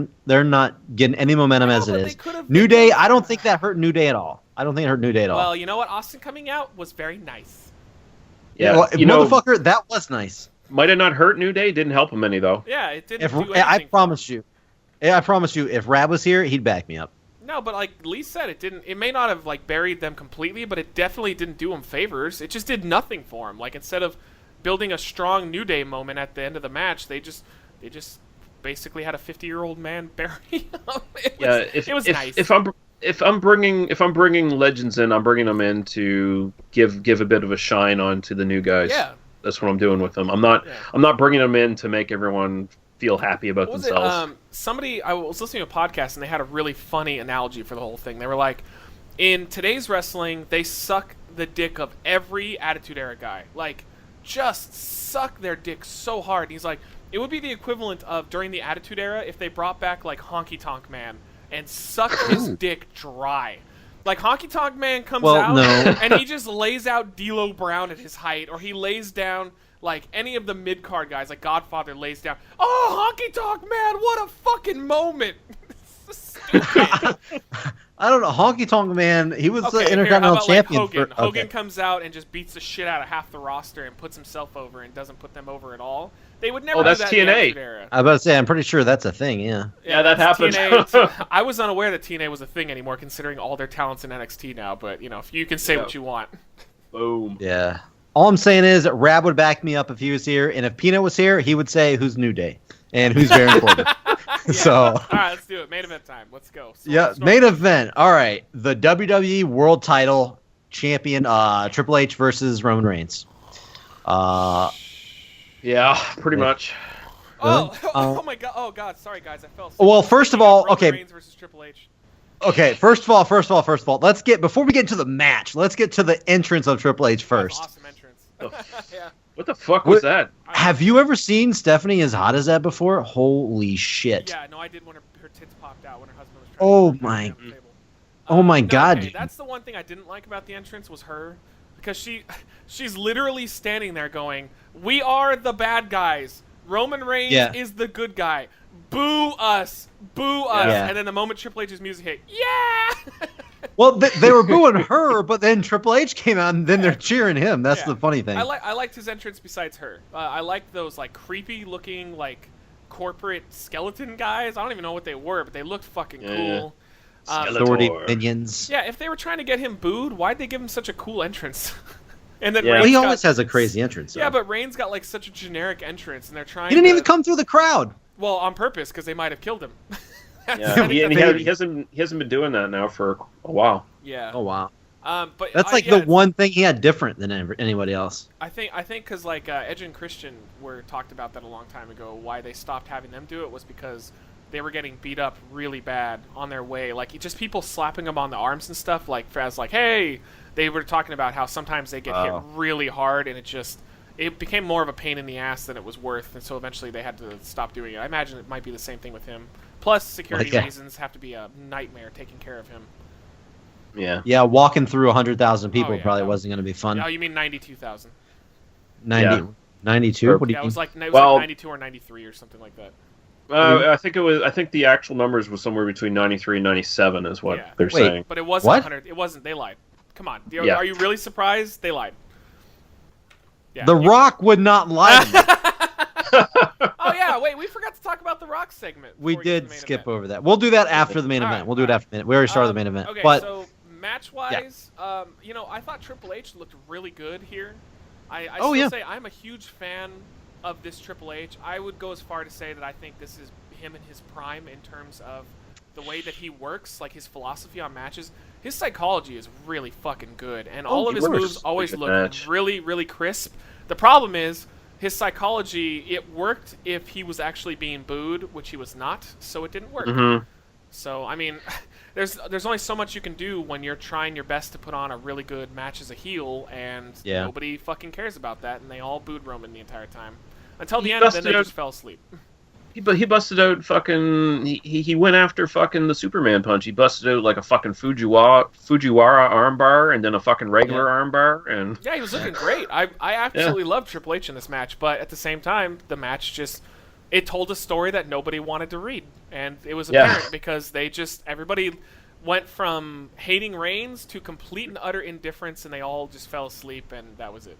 [SPEAKER 3] not getting any momentum as it is. New Day, I don't think that hurt New Day at all. I don't think it hurt New Day at all.
[SPEAKER 2] Well, you know what? Austin coming out was very nice.
[SPEAKER 4] Yeah,
[SPEAKER 3] motherfucker, that was nice.
[SPEAKER 4] Might have not hurt New Day. Didn't help him any though.
[SPEAKER 2] Yeah, it didn't do anything.
[SPEAKER 3] I promise you, if Rab was here, he'd back me up.
[SPEAKER 2] No, but like Lee said, it didn't. It may not have like buried them completely, but it definitely didn't do him favors. It just did nothing for him. Like instead of building a strong New Day moment at the end of the match, they just basically had a 50-year-old man bury him. It was nice.
[SPEAKER 4] If I'm bringing legends in, I'm bringing them in to give a bit of a shine on to the new guys.
[SPEAKER 2] Yeah.
[SPEAKER 4] That's what I'm doing with them. I'm not bringing them in to make everyone feel happy about themselves.
[SPEAKER 2] I was listening to a podcast and they had a really funny analogy for the whole thing. They were like, in today's wrestling, they suck the dick of every Attitude Era guy. Like, just suck their dick so hard. And he's like, it would be the equivalent of during the Attitude Era if they brought back like Honky Tonk Man and sucked his dick dry. Like, Honky Tonk Man comes out, and he just lays out D'Lo Brown at his height, or he lays down, like, any of the mid-card guys, like Godfather lays down. Oh, Honky Tonk Man, what a fucking moment! Stupid.
[SPEAKER 3] I don't know. Honky Tonk Man, he was the Intercontinental Champion.
[SPEAKER 2] Like Hogan comes out and just beats the shit out of half the roster and puts himself over and doesn't put them over at all. They would never do that
[SPEAKER 4] TNA.
[SPEAKER 2] in the Attitude Era.
[SPEAKER 3] I was about to say, I'm pretty sure that's a thing, yeah.
[SPEAKER 4] Yeah, that happened.
[SPEAKER 2] I was unaware that TNA was a thing anymore, considering all their talents in NXT now, but, if you can say what you want.
[SPEAKER 4] Boom.
[SPEAKER 3] Yeah. All I'm saying is that Rab would back me up if he was here, and if Peanut was here, he would say, who's New Day? And who's Baron Corbin? So.
[SPEAKER 2] All right, let's do it. Main event time. Let's go.
[SPEAKER 3] Main event. All right. The WWE World Title Champion, Triple H versus Roman Reigns.
[SPEAKER 4] Yeah, pretty much.
[SPEAKER 2] Oh my god! Oh god! Sorry guys, I fell asleep.
[SPEAKER 3] Well, first of all,
[SPEAKER 2] Roman Reigns versus Triple H.
[SPEAKER 3] Okay, first of all, before we get to the match, let's get to the entrance of Triple H first.
[SPEAKER 2] Awesome entrance. Yeah.
[SPEAKER 4] What the fuck was that?
[SPEAKER 3] Have you ever seen Stephanie as hot as that before? Holy shit!
[SPEAKER 2] Yeah, no, I did when her tits popped out when her husband was trying to
[SPEAKER 3] Oh my god!
[SPEAKER 2] Okay, that's the one thing I didn't like about the entrance was her, because she's literally standing there going, "We are the bad guys. Roman Reigns is the good guy. boo us,
[SPEAKER 3] Yeah.
[SPEAKER 2] and then the moment Triple H's music hit, yeah.
[SPEAKER 3] Well, they were booing her, but then Triple H came out, and then they're cheering him. That's the funny thing.
[SPEAKER 2] I liked his entrance besides her. I liked those like creepy looking like corporate skeleton guys. I don't even know what they were, but they looked fucking cool.
[SPEAKER 3] Authority minions.
[SPEAKER 2] Yeah, if they were trying to get him booed, why'd they give him such a cool entrance? And then
[SPEAKER 3] well, he always has a crazy entrance.
[SPEAKER 2] Yeah, but Reigns got like such a generic entrance, and they're trying.
[SPEAKER 3] He didn't even come through the crowd.
[SPEAKER 2] Well, on purpose, because they might have killed him.
[SPEAKER 4] Yeah, he hasn't been doing that now for a while.
[SPEAKER 2] Yeah.
[SPEAKER 3] Oh wow.
[SPEAKER 2] But
[SPEAKER 3] that's like the one thing he had different than anybody else.
[SPEAKER 2] I think because like Edge and Christian were talked about that a long time ago. Why they stopped having them do it was because they were getting beat up really bad on their way. Like just people slapping them on the arms and stuff. Like as like, hey, they were talking about how sometimes they get hit really hard, and it became more of a pain in the ass than it was worth. And so eventually they had to stop doing it. I imagine it might be the same thing with him. Plus security reasons have to be a nightmare taking care of him.
[SPEAKER 3] Yeah. Yeah, walking through 100,000 people probably wasn't going to be fun.
[SPEAKER 2] Oh, you mean 92,000?
[SPEAKER 3] 92? What do you mean?
[SPEAKER 2] It was like 92 or 93 or something like that.
[SPEAKER 4] I think the actual numbers was somewhere between 93 and 97 is what they're saying.
[SPEAKER 2] But it wasn't 100. It wasn't. They lied. Come on. Are you really surprised? They lied. Yeah.
[SPEAKER 3] The Rock would not lie to me.
[SPEAKER 2] Oh yeah, wait, we forgot to talk about the Rock segment.
[SPEAKER 3] We did skip over that. We'll do that after the main event. We'll do it after the minute. We already started the main event.
[SPEAKER 2] Okay,
[SPEAKER 3] but
[SPEAKER 2] so match-wise, I thought Triple H looked really good here. I still say I'm a huge fan of this Triple H. I would go as far to say that I think this is him in his prime in terms of the way that he works, like his philosophy on matches. His psychology is really fucking good, and all of his moves always look really, really crisp. The problem is his psychology, it worked if he was actually being booed, which he was not, so it didn't work.
[SPEAKER 4] Mm-hmm.
[SPEAKER 2] So, I mean, there's only so much you can do when you're trying your best to put on a really good match as a heel, and nobody fucking cares about that, and they all booed Roman the entire time. Until the end, and then they just fell asleep.
[SPEAKER 4] He busted out fucking... He went after fucking the Superman punch. He busted out like a fucking Fujiwara armbar and then a fucking regular armbar. And
[SPEAKER 2] yeah, he was looking great. I absolutely loved Triple H in this match, but at the same time, the match it told a story that nobody wanted to read. And it was apparent because everybody went from hating Reigns to complete and utter indifference, and they all just fell asleep, and that was it.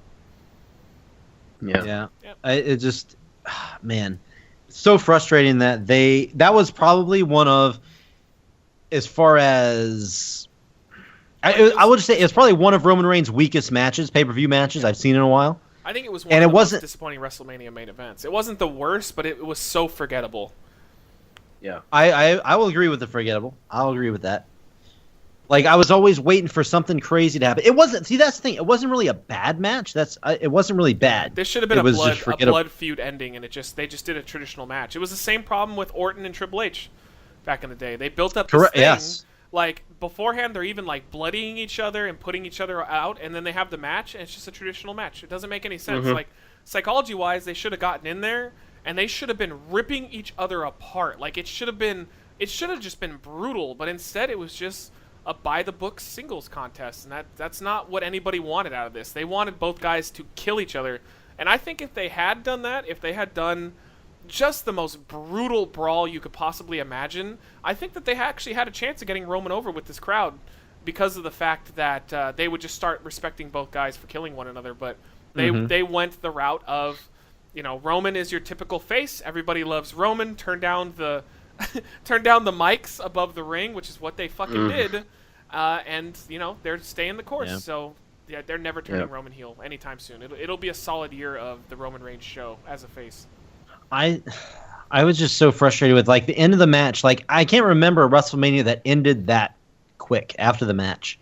[SPEAKER 3] Yeah. It just... Man... So frustrating that was probably one of, as far as I would say, it's probably one of Roman Reigns' weakest matches, pay-per-view matches I've seen in a while.
[SPEAKER 2] I think it was one of the most disappointing WrestleMania main events. It wasn't the worst, but it was so forgettable.
[SPEAKER 4] Yeah,
[SPEAKER 3] I will agree with the forgettable. I'll agree with that. Like, I was always waiting for something crazy to happen. It wasn't. See, that's the thing. It wasn't really a bad match. It wasn't really bad.
[SPEAKER 2] There should have been a blood feud ending, and they just did a traditional match. It was the same problem with Orton and Triple H back in the day. They built up this thing. Like, beforehand, they're even, like, bloodying each other and putting each other out, and then they have the match, and it's just a traditional match. It doesn't make any sense.
[SPEAKER 4] Mm-hmm.
[SPEAKER 2] Like, psychology-wise, they should have gotten in there, and they should have been ripping each other apart. Like, it should have just been brutal, but instead it was just a by-the-book singles contest, and that's not what anybody wanted out of this. They wanted both guys to kill each other, and I think if they had done that, if they had done just the most brutal brawl you could possibly imagine, I think that they actually had a chance of getting Roman over with this crowd because of the fact that they would just start respecting both guys for killing one another, but they went the route of, Roman is your typical face, everybody loves Roman, turn down the mics above the ring, which is what they fucking did, and they're staying the course. Yeah. So they're never turning Roman heel anytime soon. It'll be a solid year of the Roman Reigns show as a face.
[SPEAKER 3] I was just so frustrated with like the end of the match. Like, I can't remember a WrestleMania that ended that quick after the match.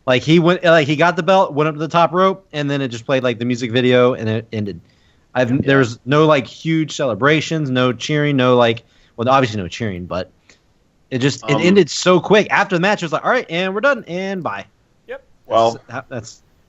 [SPEAKER 3] Like, he got the belt, went up to the top rope, and then it just played like the music video, and it ended. There was no like huge celebrations, no cheering, no like. Well, obviously no cheering, but it ended so quick. After the match, it was like, all right, and we're done, and bye.
[SPEAKER 2] Yep.
[SPEAKER 4] Well,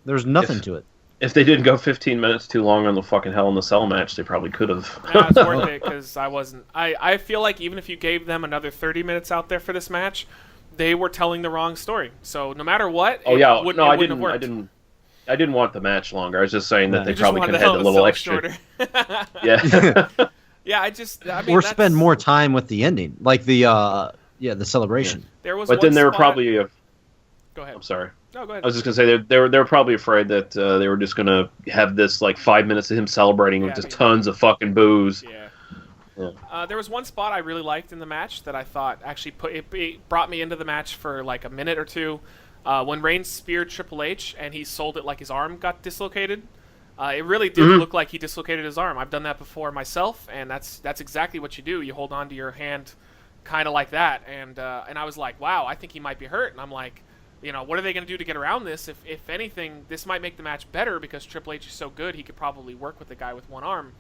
[SPEAKER 3] there's nothing to it.
[SPEAKER 4] If they didn't go 15 minutes too long on the fucking Hell in the Cell match, they probably could have.
[SPEAKER 2] It's worth it because I wasn't. I feel like even if you gave them another 30 minutes out there for this match, they were telling the wrong story. So no matter what,
[SPEAKER 4] I didn't want the match longer. I was just saying that they probably could have had a little extra.
[SPEAKER 2] Shorter.
[SPEAKER 4] Yeah.
[SPEAKER 2] Yeah, I mean,
[SPEAKER 3] or spend more time with the ending, like the celebration.
[SPEAKER 2] There was,
[SPEAKER 4] but then they were probably.
[SPEAKER 2] Go ahead.
[SPEAKER 4] I'm sorry.
[SPEAKER 2] No, go ahead.
[SPEAKER 4] I was just gonna say they were probably afraid that they were just gonna have this like 5 minutes of him celebrating with just tons of fucking booze.
[SPEAKER 2] Yeah. There was one spot I really liked in the match that I thought actually it brought me into the match for like a minute or two. When Reigns speared Triple H and he sold it like his arm got dislocated. It really did look like he dislocated his arm. I've done that before myself, and that's exactly what you do. You hold on to your hand kind of like that, and I was like, wow, I think he might be hurt. And I'm like, what are they going to do to get around this? If anything, this might make the match better because Triple H is so good, he could probably work with the guy with one arm.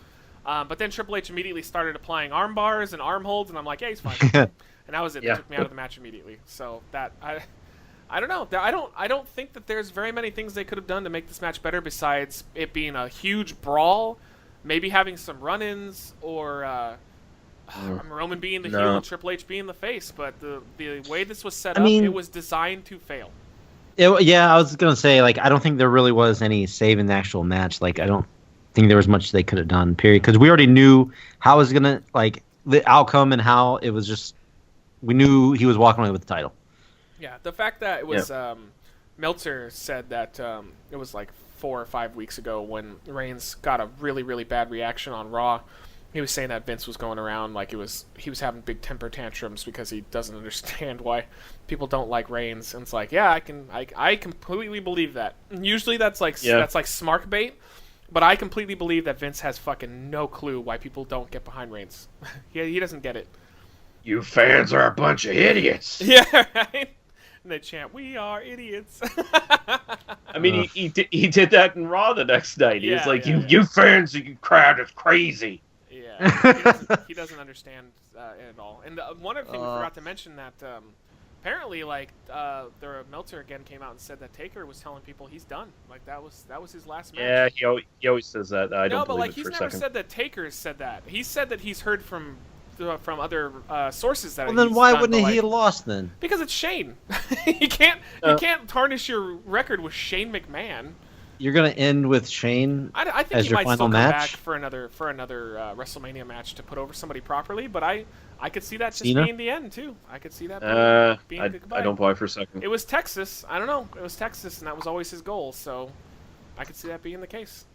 [SPEAKER 2] But then Triple H immediately started applying arm bars and arm holds, and I'm like, yeah, he's fine. And that was it. It took me out of the match immediately. So that I don't know. I don't think that there's very many things they could have done to make this match better besides it being a huge brawl, maybe having some run-ins, or Roman being the heel and Triple H being the face. But the way this was set up, it was designed to fail.
[SPEAKER 3] I was gonna say, like, I don't think there really was any save in the actual match. Like, I don't think there was much they could have done. Period. Because we already knew how it was gonna, like, the outcome and how it was just. We knew he was walking away with the title.
[SPEAKER 2] Yeah, the fact that it was Meltzer said that it was like 4 or 5 weeks ago when Reigns got a really, really bad reaction on Raw. He was saying that Vince was going around like he was having big temper tantrums because he doesn't understand why people don't like Reigns. And it's like, yeah, I completely believe that. And usually that's like smart bait, but I completely believe that Vince has fucking no clue why people don't get behind Reigns. he doesn't get it.
[SPEAKER 4] You fans are a bunch of idiots.
[SPEAKER 2] Yeah, right. And they chant, "We are idiots."
[SPEAKER 4] I mean, he did that in Raw the next night. He was like, "You fans, you crowd is crazy."
[SPEAKER 2] Yeah, he doesn't understand it at all. And one other thing we forgot to mention that apparently, like, Meltzer again came out and said that Taker was telling people he's done. Like that was his last match.
[SPEAKER 4] Yeah, he always says that. I don't believe it for a second.
[SPEAKER 2] He's never said that Taker said that. He said that he's heard from other sources that.
[SPEAKER 3] Well, then why wouldn't he have lost then?
[SPEAKER 2] Because it's Shane. you can't tarnish your record with Shane McMahon.
[SPEAKER 3] You're gonna end with Shane
[SPEAKER 2] I think
[SPEAKER 3] as
[SPEAKER 2] he
[SPEAKER 3] your
[SPEAKER 2] might
[SPEAKER 3] final
[SPEAKER 2] still come
[SPEAKER 3] match
[SPEAKER 2] back for another WrestleMania match to put over somebody properly, but I could see that just
[SPEAKER 3] Cena?
[SPEAKER 2] being the end too. I could see that being the goodbye.
[SPEAKER 4] I don't buy for a second.
[SPEAKER 2] It was Texas. I don't know. It was Texas, and that was always his goal. So I could see that being the case.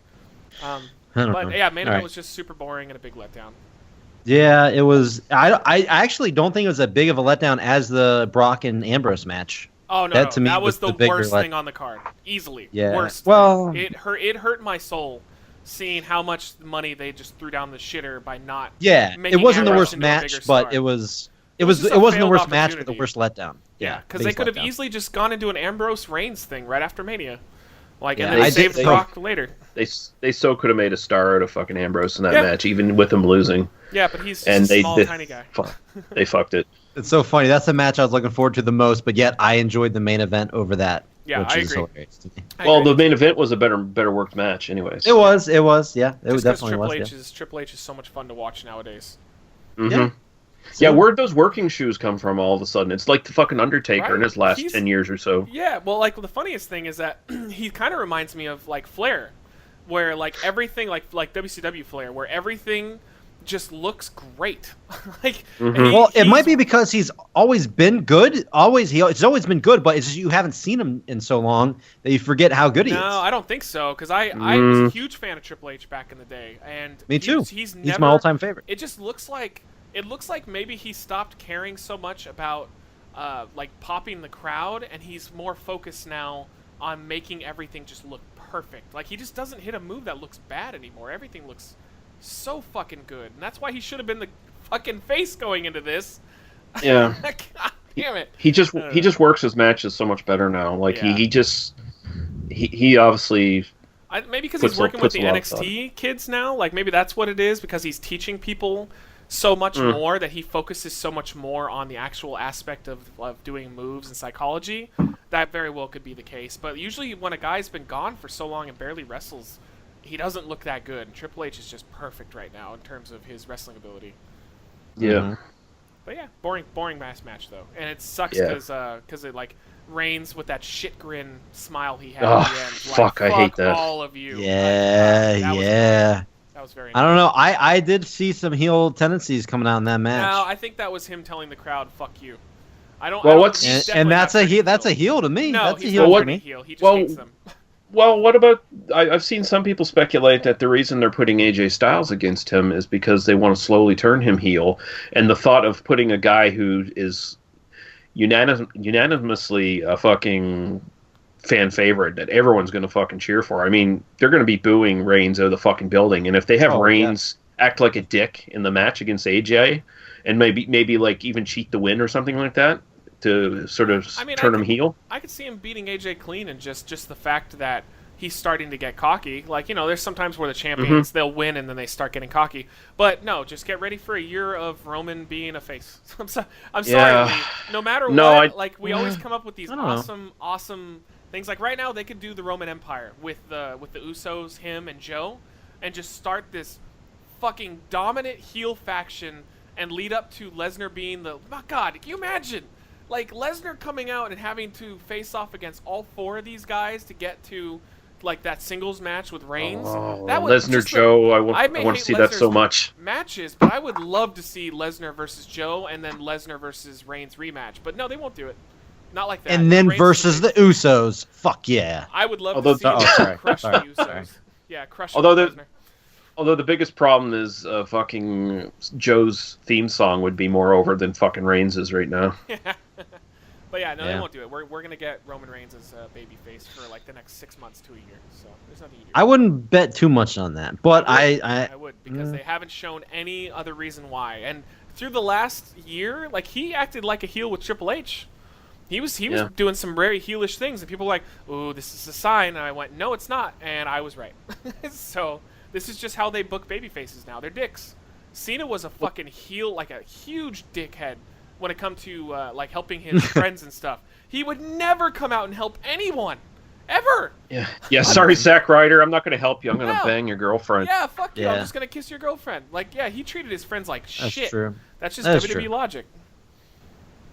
[SPEAKER 3] I don't know.
[SPEAKER 2] Yeah, main event was just super boring and a big letdown.
[SPEAKER 3] Yeah, it was. I actually don't think it was as big of a letdown as the Brock and Ambrose match.
[SPEAKER 2] Oh no, that was the worst thing on the card, easily.
[SPEAKER 3] Yeah.
[SPEAKER 2] Worst.
[SPEAKER 3] Well,
[SPEAKER 2] it hurt my soul seeing how much money they just threw down the shitter by not.
[SPEAKER 3] Yeah, it wasn't the worst match, but it wasn't the worst match, but the worst letdown.
[SPEAKER 2] Yeah, because they could have easily just gone into an Ambrose Reigns thing right after Mania. Like, and
[SPEAKER 3] Yeah,
[SPEAKER 2] then they saved Brock later.
[SPEAKER 4] They so could have made a star out of fucking Ambrose in that match, even with him losing.
[SPEAKER 2] Yeah, but he's just a small, tiny guy.
[SPEAKER 4] They fucked it.
[SPEAKER 3] It's so funny. That's the match I was looking forward to the most, but yet I enjoyed the main event over that.
[SPEAKER 2] Yeah,
[SPEAKER 3] which
[SPEAKER 2] I
[SPEAKER 3] is
[SPEAKER 2] agree.
[SPEAKER 3] hilarious to me.
[SPEAKER 4] Well, the main event was a better worked match, anyways.
[SPEAKER 3] It was. Yeah, it
[SPEAKER 2] Just
[SPEAKER 3] definitely was.
[SPEAKER 2] Triple H is so much fun to watch nowadays.
[SPEAKER 4] Mm-hmm.
[SPEAKER 3] Yeah.
[SPEAKER 4] Yeah, where'd those working shoes come from all of a sudden? It's like the fucking Undertaker in his last 10 years or so.
[SPEAKER 2] Yeah, well, like, the funniest thing is that he kind of reminds me of, like, Flair, where, like, everything, like WCW Flair, where everything just looks great. Like,
[SPEAKER 3] well, it might be because he's always been good. It's always been good, but it's just you haven't seen him in so long that you forget how good he is.
[SPEAKER 2] No, I don't think so, because I was a huge fan of Triple H back in the day, and
[SPEAKER 3] me too.
[SPEAKER 2] He's
[SPEAKER 3] my all-time favorite.
[SPEAKER 2] It just looks like maybe he stopped caring so much about like popping the crowd, and he's more focused now on making everything just look perfect. Like, he just doesn't hit a move that looks bad anymore. Everything looks so fucking good, and that's why he should have been the fucking face going into this.
[SPEAKER 4] Yeah.
[SPEAKER 2] God damn it.
[SPEAKER 4] He just works his matches so much better now. Like, he obviously.
[SPEAKER 2] Maybe because he's working with the NXT kids now. Like, maybe that's what it is, because he's teaching people so much more, that he focuses so much more on the actual aspect of doing moves and psychology. That very well could be the case. But usually when a guy's been gone for so long and barely wrestles, he doesn't look that good. And Triple H is just perfect right now in terms of his wrestling ability.
[SPEAKER 4] Yeah.
[SPEAKER 2] But yeah, boring match though. And it sucks because it, like, Reigns with that shit grin smile he had at the end. Like,
[SPEAKER 4] fuck, I hate that.
[SPEAKER 2] all of you.
[SPEAKER 3] Yeah,
[SPEAKER 2] That was very.
[SPEAKER 3] I don't know. I did see some heel tendencies coming out in that match.
[SPEAKER 2] No, I think that was him telling the crowd, "Fuck you." I don't.
[SPEAKER 4] Well,
[SPEAKER 2] I don't,
[SPEAKER 4] what's-
[SPEAKER 2] he's
[SPEAKER 3] and
[SPEAKER 2] definitely
[SPEAKER 3] that's a heel to me.
[SPEAKER 2] No,
[SPEAKER 3] that's a
[SPEAKER 2] he's
[SPEAKER 3] heel
[SPEAKER 2] not
[SPEAKER 3] to
[SPEAKER 2] a
[SPEAKER 3] me.
[SPEAKER 2] heel. He just
[SPEAKER 4] Well,
[SPEAKER 2] hates them.
[SPEAKER 4] Well, what about? I've seen some people speculate that the reason they're putting AJ Styles against him is because they want to slowly turn him heel, and the thought of putting a guy who is unanimously a fucking fan favorite that everyone's going to fucking cheer for. I mean, they're going to be booing Reigns out of the fucking building, and if they have Reigns act like a dick in the match against AJ, and maybe like even cheat the win or something like that to sort of turn him heel.
[SPEAKER 2] I could see him beating AJ clean, and just the fact that he's starting to get cocky. Like, there's sometimes where the champions, they'll win and then they start getting cocky. But no, just get ready for a year of Roman being a face. I'm sorry, Lee. No matter what, we always come up with these awesome things. Like right now, they could do the Roman Empire with the Usos, him and Joe, and just start this fucking dominant heel faction and lead up to Lesnar being the... Oh God, can you imagine? Like, Lesnar coming out and having to face off against all four of these guys to get to, like, that singles match with Reigns. That would,
[SPEAKER 4] Lesnar, Joe, I want to see that so much.
[SPEAKER 2] Matches, but I would love to see Lesnar versus Joe and then Lesnar versus Reigns rematch. But no, they won't do it. Not like that.
[SPEAKER 3] And then versus the Usos. Fuck yeah.
[SPEAKER 2] I would love to see them crush the Usos. Yeah, crush Lesnar.
[SPEAKER 4] Although the biggest problem is fucking Joe's theme song would be more over than fucking Reigns' right now.
[SPEAKER 2] But yeah, no, they won't do it. We're going to get Roman Reigns as a babyface for like the next 6 months to a year. So there's nothing you can do.
[SPEAKER 3] I wouldn't bet too much on that, but
[SPEAKER 2] I would because they haven't shown any other reason why. And through the last year, like he acted like a heel with Triple H. He was doing some very heelish things, and people were like, "Ooh, this is a sign." And I went, "No, it's not," and I was right. So this is just how they book babyfaces now. They're dicks. Cena was a fucking heel, like a huge dickhead when it come to like helping his friends and stuff. He would never come out and help anyone, ever.
[SPEAKER 4] Yeah. Sorry, Zack Ryder. I'm not going to help you. I'm going to bang your girlfriend.
[SPEAKER 2] Yeah, fuck you. I'm just going to kiss your girlfriend. Like, yeah, he treated his friends like shit.
[SPEAKER 3] That's true.
[SPEAKER 2] That's just WWE logic.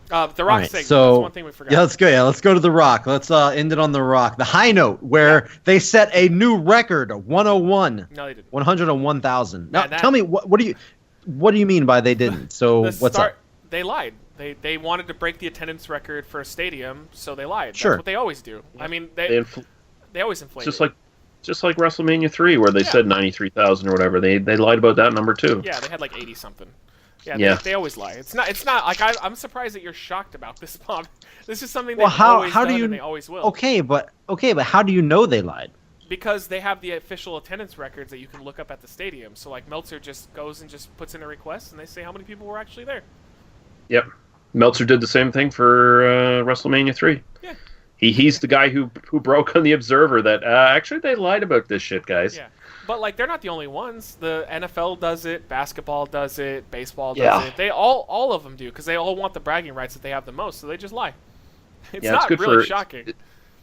[SPEAKER 2] The Rock segment.
[SPEAKER 3] So,
[SPEAKER 2] that's one thing we forgot.
[SPEAKER 3] Yeah, let's go. Yeah, let's go to The Rock. Let's end it on The Rock. The high note where they set a new record, 101.
[SPEAKER 2] No, they didn't.
[SPEAKER 3] 101,000. Now, tell me what do you mean by they didn't? So what's up?
[SPEAKER 2] They lied. They wanted to break the attendance record for a stadium, so they lied.
[SPEAKER 3] Sure.
[SPEAKER 2] That's what they always do. I mean, they always inflate.
[SPEAKER 4] Just like WrestleMania 3, where they said 93,000 or whatever. They lied about that number too.
[SPEAKER 2] Yeah, they had like 80 something. Yeah. They always lie. It's not like I'm surprised that you're shocked about this, Bob. This is something they've always done and they always will.
[SPEAKER 3] Okay, but how do you know they lied?
[SPEAKER 2] Because they have the official attendance records that you can look up at the stadium. So like Meltzer just goes and just puts in a request, and they say how many people were actually there.
[SPEAKER 4] Yep. Meltzer did the same thing for WrestleMania 3.
[SPEAKER 2] Yeah.
[SPEAKER 4] He's the guy who broke on the Observer that actually they lied about this shit, guys.
[SPEAKER 2] Yeah. But like they're not the only ones. The NFL does it, basketball does it, baseball does it. They all of them do because they all want the bragging rights that they have the most, so they just lie. It's not really shocking.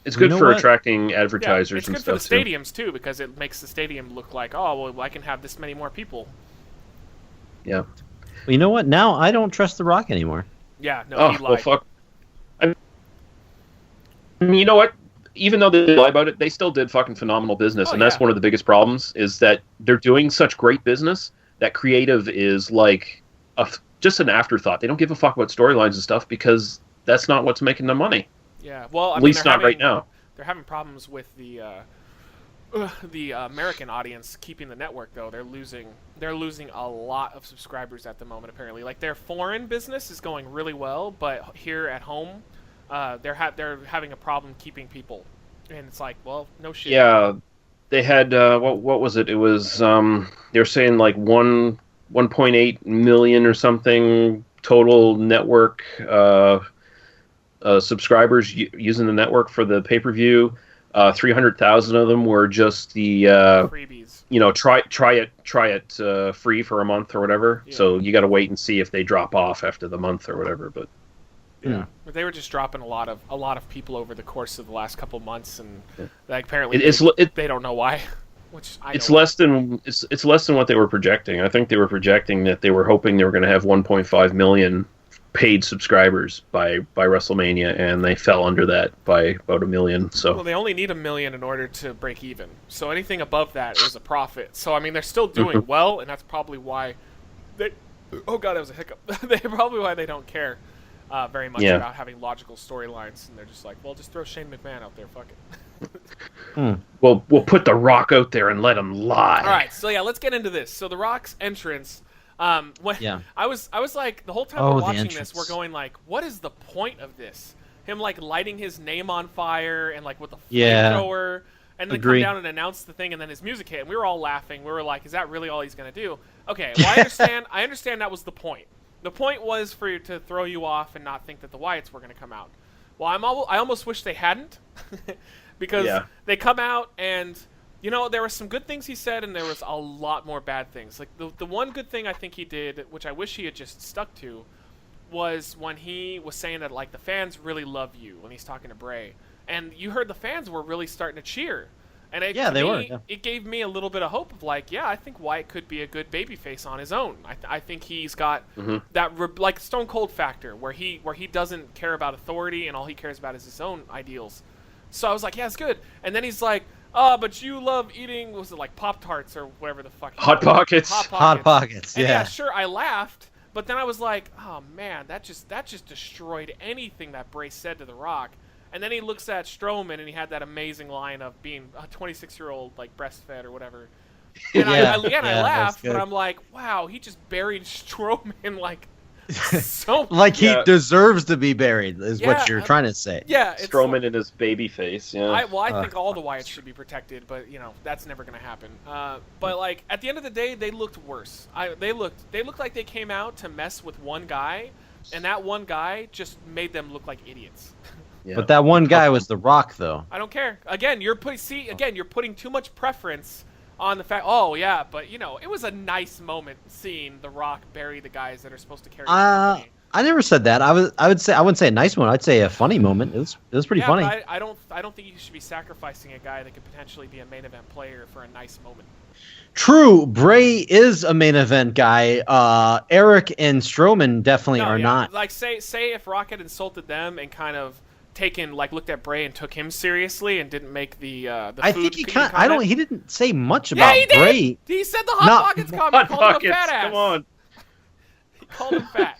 [SPEAKER 4] It's good for attracting advertisers and stuff.
[SPEAKER 2] It's good for the stadiums too because it makes the stadium look like, oh well, I can have this many more people.
[SPEAKER 4] Yeah.
[SPEAKER 3] Well, you know what? Now I don't trust The Rock anymore.
[SPEAKER 2] Yeah, no, he lied.
[SPEAKER 4] Well, fuck. I mean, you know what? Even though they lie about it, they still did fucking phenomenal business, and that's one of the biggest problems is that they're doing such great business that creative is like just an afterthought. They don't give a fuck about storylines and stuff because that's not what's making them money.
[SPEAKER 2] Yeah, well,
[SPEAKER 4] at least not right now.
[SPEAKER 2] They're having problems with the American audience keeping the network though. They're losing a lot of subscribers at the moment. Apparently, like their foreign business is going really well, but here at home, they're having a problem keeping people, and it's like, well, no shit.
[SPEAKER 4] Yeah, they had what was it? It was they were saying like 1.8 million or something total network subscribers using the network for the pay-per-view. 300,000 of them were just the
[SPEAKER 2] freebies.
[SPEAKER 4] Try it free for a month or whatever. Yeah. So you got to wait and see if they drop off after the month or whatever. But
[SPEAKER 2] yeah, but they were just dropping a lot of people over the course of the last couple months, and like apparently they don't know why. Which
[SPEAKER 4] it's less than what they were projecting. I think they were projecting that they were hoping they were going to have 1.5 million paid subscribers by WrestleMania, and they fell under that by about 1 million. So
[SPEAKER 2] well, they only need 1 million in order to break even. So anything above that is a profit. So I mean, they're still doing well, and that's probably why they. Oh god, that was a hiccup. They're probably why they don't care very much about having logical storylines, and they're just like, well, just throw Shane McMahon out there, fuck it.
[SPEAKER 4] Well, we'll put The Rock out there and let him lie.
[SPEAKER 2] All right, so yeah, let's get into this. So The Rock's entrance. I was like, the whole time we're watching this, we're going like, what is the point of this? Him like lighting his name on fire and like with the flamethrower, and then come down and announce the thing, and then his music hit, and we were all laughing. We were like, is that really all he's gonna do? Okay, well, I understand that was the point. The point was for you to throw you off and not think that the Wyatts were gonna come out. Well, I almost wish they hadn't, because they come out and. You know, there were some good things he said, and there was a lot more bad things. Like, the one good thing I think he did, which I wish he had just stuck to, was when he was saying that, like, the fans really love you when he's talking to Bray. And you heard the fans were really starting to cheer. And it gave me a little bit of hope of, like, I think Wyatt could be a good babyface on his own. I think he's got that, like, Stone Cold factor, where he doesn't care about authority, and all he cares about is his own ideals. So I was like, yeah, it's good. And then he's like, oh, but you love eating, was it like Pop-Tarts or whatever the fuck?
[SPEAKER 4] Hot Pockets.
[SPEAKER 3] Hot Pockets,
[SPEAKER 2] and yeah, sure, I laughed, but then I was like, oh man, that just destroyed anything that Bray said to The Rock. And then he looks at Strowman, and he had that amazing line of being a 26-year-old, like, breastfed or whatever. And I laughed, but I'm like, wow, he just buried Strowman, like, so
[SPEAKER 3] like he deserves to be buried is what you're trying to say.
[SPEAKER 2] Yeah,
[SPEAKER 4] Strowman in his baby face. Yeah.
[SPEAKER 2] I think all the Wyatts should be protected, but you know that's never going to happen. But like at the end of the day, they looked worse. They looked like they came out to mess with one guy, and that one guy just made them look like idiots.
[SPEAKER 3] Yeah. But that one guy was The Rock, though.
[SPEAKER 2] I don't care. Again, you're putting too much preference on the fact, but you know, it was a nice moment seeing The Rock bury the guys that are supposed to carry the company.
[SPEAKER 3] I never said that. I wouldn't say a nice one. I'd say a funny moment. It was pretty funny.
[SPEAKER 2] But I don't think you should be sacrificing a guy that could potentially be a main event player for a nice moment.
[SPEAKER 3] True, Bray is a main event guy. Eric and Strowman definitely are not.
[SPEAKER 2] Like say if Rock had insulted them and kind of looked at Bray and took him seriously and didn't make the
[SPEAKER 3] I
[SPEAKER 2] food
[SPEAKER 3] think he
[SPEAKER 2] comment.
[SPEAKER 3] he didn't say much about Bray.
[SPEAKER 2] He said the Hot Pockets comment. He called him a fat ass.
[SPEAKER 4] Come on.
[SPEAKER 2] He called him fat.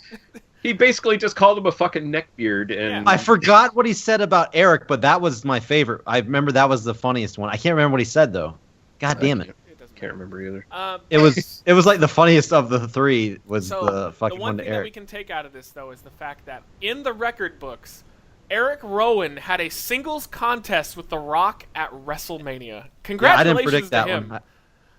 [SPEAKER 4] He basically just called him a fucking neckbeard. And
[SPEAKER 3] I forgot what he said about Eric, but that was my favorite. I remember that was the funniest one. I can't remember what he said though. God damn it.
[SPEAKER 4] Can't remember either.
[SPEAKER 3] It was like the funniest of the three was the fucking one to Eric.
[SPEAKER 2] The one thing that we can take out of this though is the fact that in the record books, Eric Rowan had a singles contest with The Rock at WrestleMania. Congratulations
[SPEAKER 3] I didn't predict that
[SPEAKER 2] him.
[SPEAKER 3] one.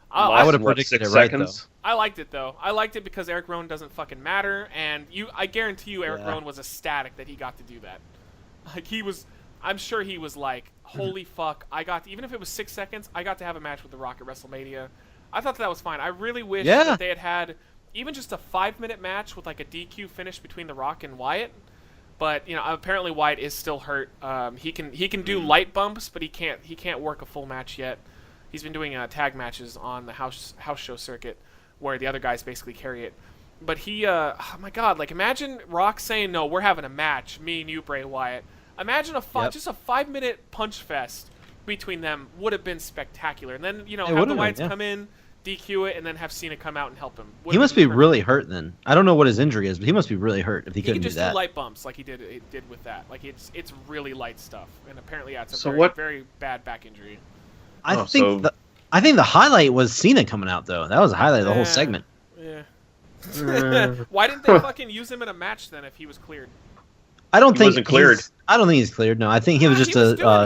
[SPEAKER 3] I would have predicted it right, though.
[SPEAKER 2] I liked it, though. I liked it because Eric Rowan doesn't fucking matter, and I guarantee you Eric Rowan was ecstatic that he got to do that. Like, I'm sure he was like, holy fuck, even if it was 6 seconds, I got to have a match with The Rock at WrestleMania. I thought that was fine. I really wish that they had even just a 5-minute match with like a DQ finish between The Rock and Wyatt. But you know, apparently Wyatt is still hurt. He can do light bumps, but he can't work a full match yet. He's been doing tag matches on the house show circuit, where the other guys basically carry it. But oh my god, like imagine Rock saying, "No, we're having a match, me and you, Bray Wyatt." Imagine just a 5-minute punch fest between them would have been spectacular. And then have the Wyatts come in, DQ it, and then have Cena come out and help him.
[SPEAKER 3] He must be really hurt then. I don't know what his injury is, but he must be really hurt if he couldn't do that.
[SPEAKER 2] He can just do light bumps like he did with that. Like it's really light stuff. And apparently it's a very bad back injury.
[SPEAKER 3] I think the highlight was Cena coming out though. That was the highlight of the whole segment.
[SPEAKER 2] Yeah. Why didn't they fucking use him in a match then if he was cleared?
[SPEAKER 3] I don't think
[SPEAKER 4] wasn't cleared.
[SPEAKER 3] I don't think he's cleared. No, I think he was just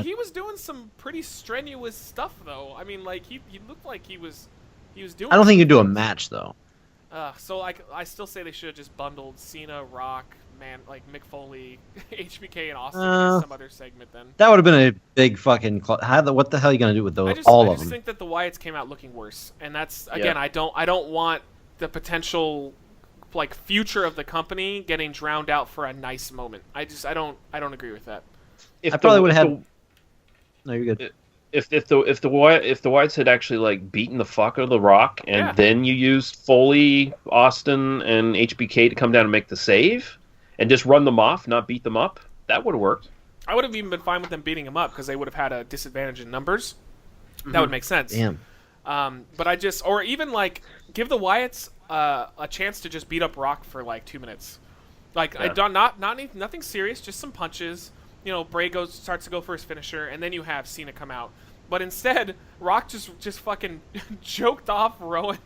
[SPEAKER 2] he was doing some pretty strenuous stuff though. I mean, like he looked like he was doing.
[SPEAKER 3] I don't think he'd do a match though.
[SPEAKER 2] So I still say they should have just bundled Cena, Rock, like Mick Foley, HBK, and Austin in some other segment. Then
[SPEAKER 3] that would have been a big fucking. What the hell are you gonna do with those? I just
[SPEAKER 2] think that the Wyatts came out looking worse, and that's again. I don't want the potential like future of the company getting drowned out for a nice moment. I don't agree with that.
[SPEAKER 3] I probably would have had. No, you're good.
[SPEAKER 4] If the Wyatts had actually like beaten the fuck out of The Rock and then you used Foley, Austin, and HBK to come down and make the save, and just run them off, not beat them up. That would have worked.
[SPEAKER 2] I would have even been fine with them beating him up because they would have had a disadvantage in numbers. That would make sense.
[SPEAKER 3] Damn.
[SPEAKER 2] But I just, or even like give the Wyatts a chance to just beat up Rock for like 2 minutes. Like I don't nothing serious, just some punches. You know, Bray starts to go for his finisher, and then you have Cena come out. But instead, Rock just fucking choked off Rowan,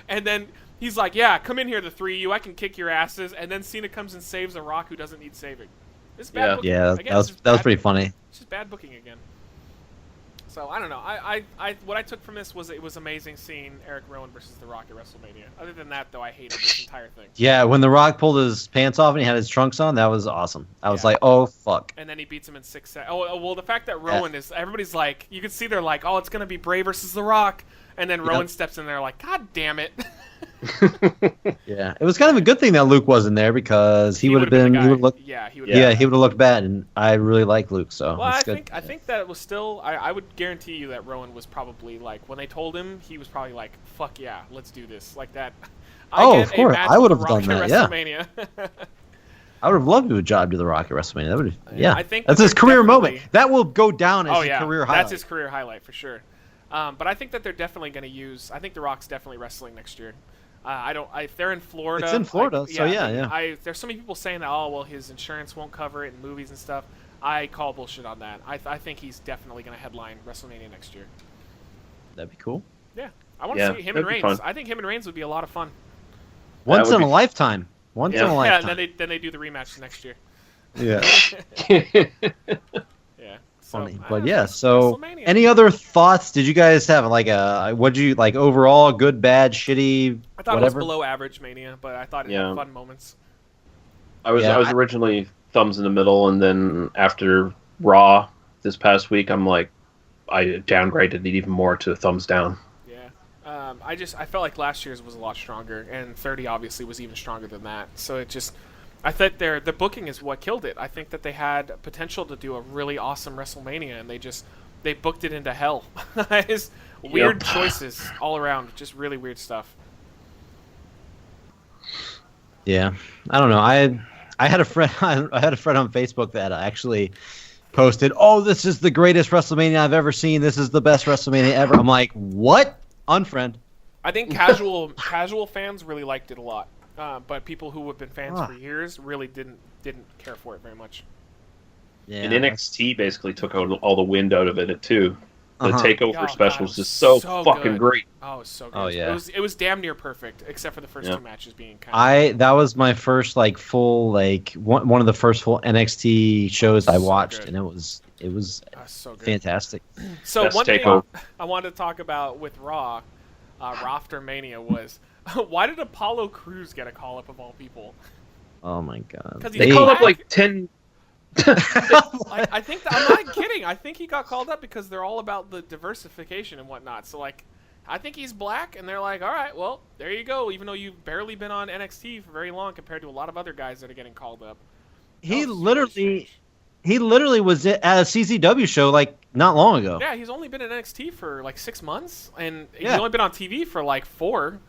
[SPEAKER 2] and then he's like, "Yeah, come in here, the three of you. I can kick your asses." And then Cena comes and saves a Rock who doesn't need saving. It's bad booking.
[SPEAKER 3] Yeah,
[SPEAKER 2] Again,
[SPEAKER 3] that was pretty funny.
[SPEAKER 2] It's just bad booking again. So I don't know. What I took from this was it was amazing seeing Eric Rowan versus The Rock at WrestleMania. Other than that, though, I hated this entire thing.
[SPEAKER 3] Yeah, when The Rock pulled his pants off and he had his trunks on, that was awesome. I was like, oh fuck.
[SPEAKER 2] And then he beats him in 6 seconds. Oh well, the fact that Rowan is, everybody's like, you can see they're like, oh, it's gonna be Bray versus The Rock, and then Rowan steps in there like, God damn it.
[SPEAKER 3] Yeah, it was kind of a good thing that Luke wasn't there because he would have been. He would look.
[SPEAKER 2] Yeah, he would.
[SPEAKER 3] Yeah, he would have looked bad, and I really like Luke. So
[SPEAKER 2] well,
[SPEAKER 3] good.
[SPEAKER 2] I think that it was still. I would guarantee you that Rowan was probably like when they told him, he was probably like, "Fuck yeah, let's do this." Like that.
[SPEAKER 3] Of course, I would have done that.
[SPEAKER 2] WrestleMania.
[SPEAKER 3] I would have loved to have jobbed to The Rock at WrestleMania. That would. Yeah,
[SPEAKER 2] I think
[SPEAKER 3] that's his career moment. That will go down as his career highlight.
[SPEAKER 2] That's his career highlight for sure. But I think that they're definitely going to use. I think The Rock's definitely wrestling next year. If they're in Florida.
[SPEAKER 3] It's in Florida, so yeah.
[SPEAKER 2] There's so many people saying that, oh, well, his insurance won't cover it in movies and stuff. I call bullshit on that. I think he's definitely going to headline WrestleMania next year.
[SPEAKER 3] That'd be cool.
[SPEAKER 2] Yeah. I want to see him and Reigns. I think him and Reigns would be a lot of fun.
[SPEAKER 3] Once in a lifetime. Once in a lifetime.
[SPEAKER 2] Yeah, and then they do the rematch next year.
[SPEAKER 3] Yeah.
[SPEAKER 2] Yeah.
[SPEAKER 3] Funny, but yeah. So,
[SPEAKER 2] WrestleMania.
[SPEAKER 3] Any other thoughts? Did you guys have like what'd you like overall? Good, bad, shitty?
[SPEAKER 2] I thought
[SPEAKER 3] whatever?
[SPEAKER 2] it was below average Mania, but I thought it had fun moments.
[SPEAKER 4] I was originally thumbs in the middle, and then after Raw this past week, I'm like, I downgraded it even more to thumbs down.
[SPEAKER 2] Yeah. I felt like last year's was a lot stronger, and 30 obviously was even stronger than that. So I think the booking is what killed it. I think that they had potential to do a really awesome WrestleMania, and they booked it into hell. It's weird choices all around, just really weird stuff.
[SPEAKER 3] Yeah, I don't know. I had a friend. I had a friend on Facebook that actually posted, "Oh, this is the greatest WrestleMania I've ever seen. This is the best WrestleMania ever." I'm like, "What?" Unfriend.
[SPEAKER 2] I think casual fans really liked it a lot. But people who have been fans for years really didn't care for it very much.
[SPEAKER 3] Yeah,
[SPEAKER 4] and NXT basically took all the wind out of it too. The takeover special was just so fucking
[SPEAKER 2] good.
[SPEAKER 4] Great.
[SPEAKER 2] Oh, it was so good.
[SPEAKER 3] Oh yeah,
[SPEAKER 2] it was damn near perfect, except for the first two matches being kind of.
[SPEAKER 3] That was my first like full like one of the first full NXT shows I watched, and it was
[SPEAKER 2] so good.
[SPEAKER 3] Fantastic.
[SPEAKER 2] So
[SPEAKER 4] Best
[SPEAKER 2] one thing
[SPEAKER 4] takeover.
[SPEAKER 2] I wanted to talk about with Raw after Mania was why did Apollo Crews get a call up of all people?
[SPEAKER 3] Oh my god!
[SPEAKER 2] Because
[SPEAKER 4] they called up like 10.
[SPEAKER 2] I think I'm not kidding. I think he got called up because they're all about the diversification and whatnot. So like, I think he's black, and they're like, all right, well, there you go. Even though you've barely been on NXT for very long compared to a lot of other guys that are getting called up.
[SPEAKER 3] He literally was at a CZW show like not long ago.
[SPEAKER 2] Yeah, he's only been at NXT for like 6 months, and he's only been on TV for like 4.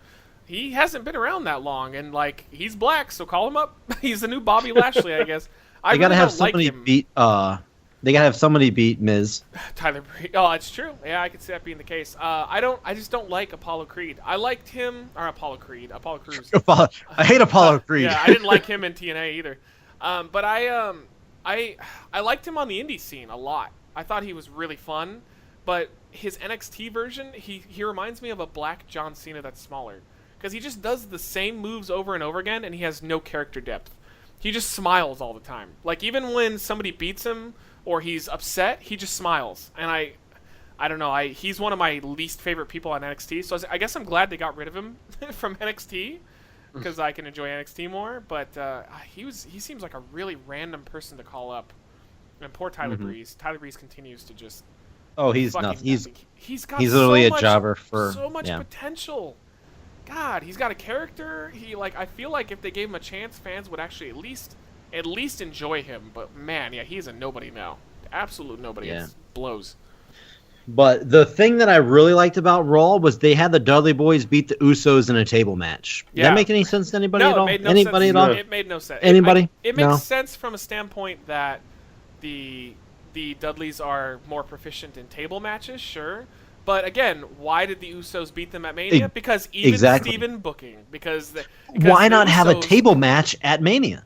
[SPEAKER 2] He hasn't been around that long, and like he's black, so call him up. He's the new Bobby Lashley, I guess.
[SPEAKER 3] They gotta have somebody beat. They gotta have somebody beat Miz.
[SPEAKER 2] Tyler Breeze. Oh, it's true. Yeah, I could see that being the case. I just don't like Apollo Creed. I liked him, or Apollo Creed, Apollo Crews.
[SPEAKER 3] I hate Apollo Creed.
[SPEAKER 2] Yeah, I didn't like him in TNA either. But I liked him on the indie scene a lot. I thought he was really fun, but his NXT version, he reminds me of a black John Cena that's smaller. Because he just does the same moves over and over again, and he has no character depth. He just smiles all the time. Like, even when somebody beats him or he's upset, he just smiles. And I don't know, he's one of my least favorite people on NXT, so I guess I'm glad they got rid of him from NXT, because I can enjoy NXT more, but he seems like a really random person to call up. And poor Tyler Breeze. Tyler Breeze continues to just...
[SPEAKER 3] Oh, he's nothing.
[SPEAKER 2] He's
[SPEAKER 3] literally a jobber for...
[SPEAKER 2] So much potential. God, he's got a character. I feel like if they gave him a chance, fans would actually at least enjoy him. But man, yeah, he's a nobody now. Absolute nobody. Yeah. It blows.
[SPEAKER 3] But the thing that I really liked about Raw was they had the Dudley Boys beat the Usos in a table match. Did that make any sense to anybody at all?
[SPEAKER 2] No, it made no
[SPEAKER 3] Anybody
[SPEAKER 2] sense.
[SPEAKER 3] at all?
[SPEAKER 2] It made no sense.
[SPEAKER 3] Anybody?
[SPEAKER 2] It makes sense from a standpoint that the Dudleys are more proficient in table matches, sure. But again, why did the Usos beat them at Mania? Because even Steven booking. Because
[SPEAKER 3] why not
[SPEAKER 2] Usos,
[SPEAKER 3] have a table match at Mania?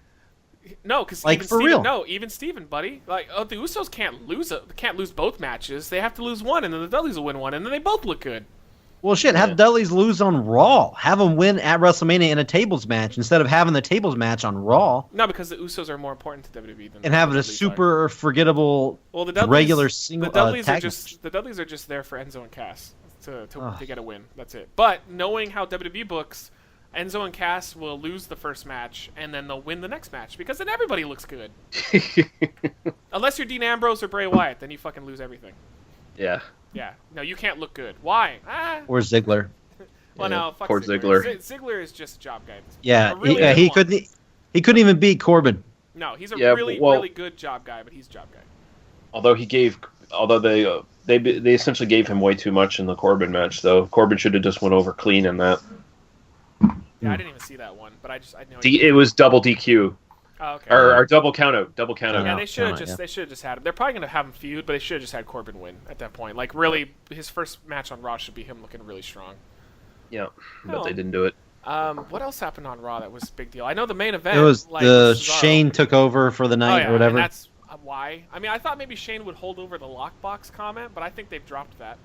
[SPEAKER 2] No, because
[SPEAKER 3] like for real.
[SPEAKER 2] No, even Steven, buddy. Like, the Usos can't lose both matches. They have to lose one, and then the Dudleys will win one, and then they both look good.
[SPEAKER 3] Well, shit, have Dudleys lose on Raw. Have them win at WrestleMania in a tables match instead of having the tables match on Raw.
[SPEAKER 2] No, because the Usos are more important to WWE than
[SPEAKER 3] and having a super forgettable regular single tag match.
[SPEAKER 2] The Dudleys are just there for Enzo and Cass to get a win. That's it. But knowing how WWE books, Enzo and Cass will lose the first match, and then they'll win the next match, because then everybody looks good. Unless you're Dean Ambrose or Bray Wyatt, then you fucking lose everything.
[SPEAKER 4] Yeah.
[SPEAKER 2] Yeah. No, you can't look good. Why?
[SPEAKER 3] Or Ziggler.
[SPEAKER 2] Well, no, fuck
[SPEAKER 4] poor
[SPEAKER 2] Ziggler. Ziggler is just a job guy.
[SPEAKER 3] Yeah, he couldn't even beat Corbin.
[SPEAKER 2] No, he's a really good job guy, but he's a job guy.
[SPEAKER 4] Although they essentially gave him way too much in the Corbin match, though. Corbin should have just went over clean in that.
[SPEAKER 2] Yeah, I didn't even see that one, but I know
[SPEAKER 4] it was double DQ.
[SPEAKER 2] Oh, okay.
[SPEAKER 4] Or double count out.
[SPEAKER 2] Yeah, they should have just had him. They're probably gonna have him feud, but they should have just had Corbin win at that point. Like, really, his first match on Raw should be him looking really strong.
[SPEAKER 4] Yeah, but they didn't do it.
[SPEAKER 2] What else happened on Raw that was a big deal? I know the main event.
[SPEAKER 3] It was Shane took over for the night or whatever.
[SPEAKER 2] And that's why. I mean, I thought maybe Shane would hold over the lockbox comment, but I think they've dropped that.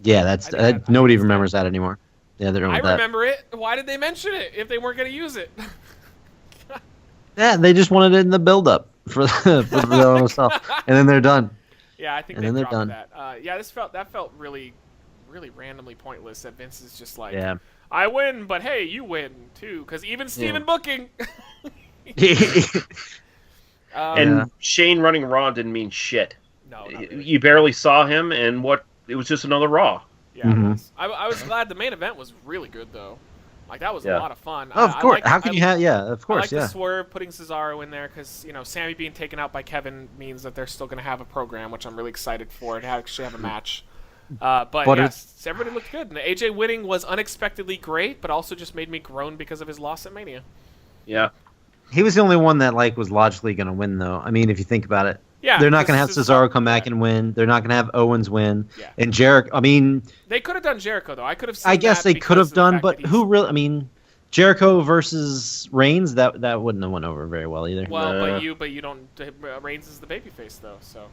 [SPEAKER 3] Yeah, that's nobody remembers that anymore. Yeah, they don't.
[SPEAKER 2] I remember it. Why did they mention it if they weren't going to use it?
[SPEAKER 3] Yeah, they just wanted it in the build-up for their own stuff, and then they're done.
[SPEAKER 2] Yeah, I think
[SPEAKER 3] and
[SPEAKER 2] they dropped that. Yeah, that felt really, really randomly pointless. That Vince is just like, I win, but hey, you win too, because even Steven booking.
[SPEAKER 4] And Shane running Raw didn't mean shit.
[SPEAKER 2] No, really.
[SPEAKER 4] You barely saw him, and it was just another Raw.
[SPEAKER 2] Yeah, I was glad the main event was really good though. Like, that was a lot of fun.
[SPEAKER 3] Oh, of course. How can you have? Yeah, of course.
[SPEAKER 2] I like the swerve, putting Cesaro in there, because Sammy being taken out by Kevin means that they're still going to have a program, which I'm really excited for, to actually have a match. But yes, everybody looked good. And the AJ winning was unexpectedly great, but also just made me groan because of his loss at Mania.
[SPEAKER 4] Yeah.
[SPEAKER 3] He was the only one that was logically going to win, though. I mean, if you think about it.
[SPEAKER 2] Yeah,
[SPEAKER 3] they're not going to have Cesaro come back and win. They're not going to have Owens win. Yeah. And Jericho, I mean...
[SPEAKER 2] They could have done Jericho, though. I could have seen
[SPEAKER 3] I guess they could have done, but who really... I mean, Jericho versus Reigns, that wouldn't have went over very well either.
[SPEAKER 2] Well, but you don't... Reigns is the babyface, though, so...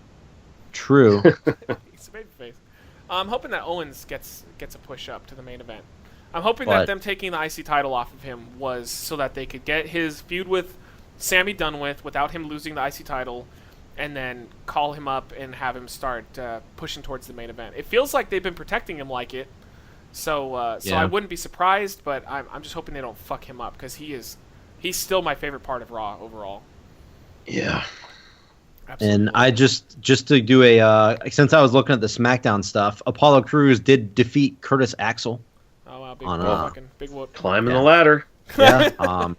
[SPEAKER 3] True.
[SPEAKER 2] He's the babyface. I'm hoping that Owens gets a push up to the main event. I'm hoping that them taking the IC title off of him was so that they could get his feud with Sammy done with without him losing the IC title, and then call him up and have him start pushing towards the main event. It feels like they've been protecting him like it, so I wouldn't be surprised, but I'm just hoping they don't fuck him up, because he's still my favorite part of Raw overall.
[SPEAKER 4] Yeah.
[SPEAKER 3] Absolutely. And I just to do since I was looking at the SmackDown stuff, Apollo Crews did defeat Curtis Axel.
[SPEAKER 2] Oh wow, big whoop.
[SPEAKER 4] Climbing the ladder.
[SPEAKER 3] Yeah.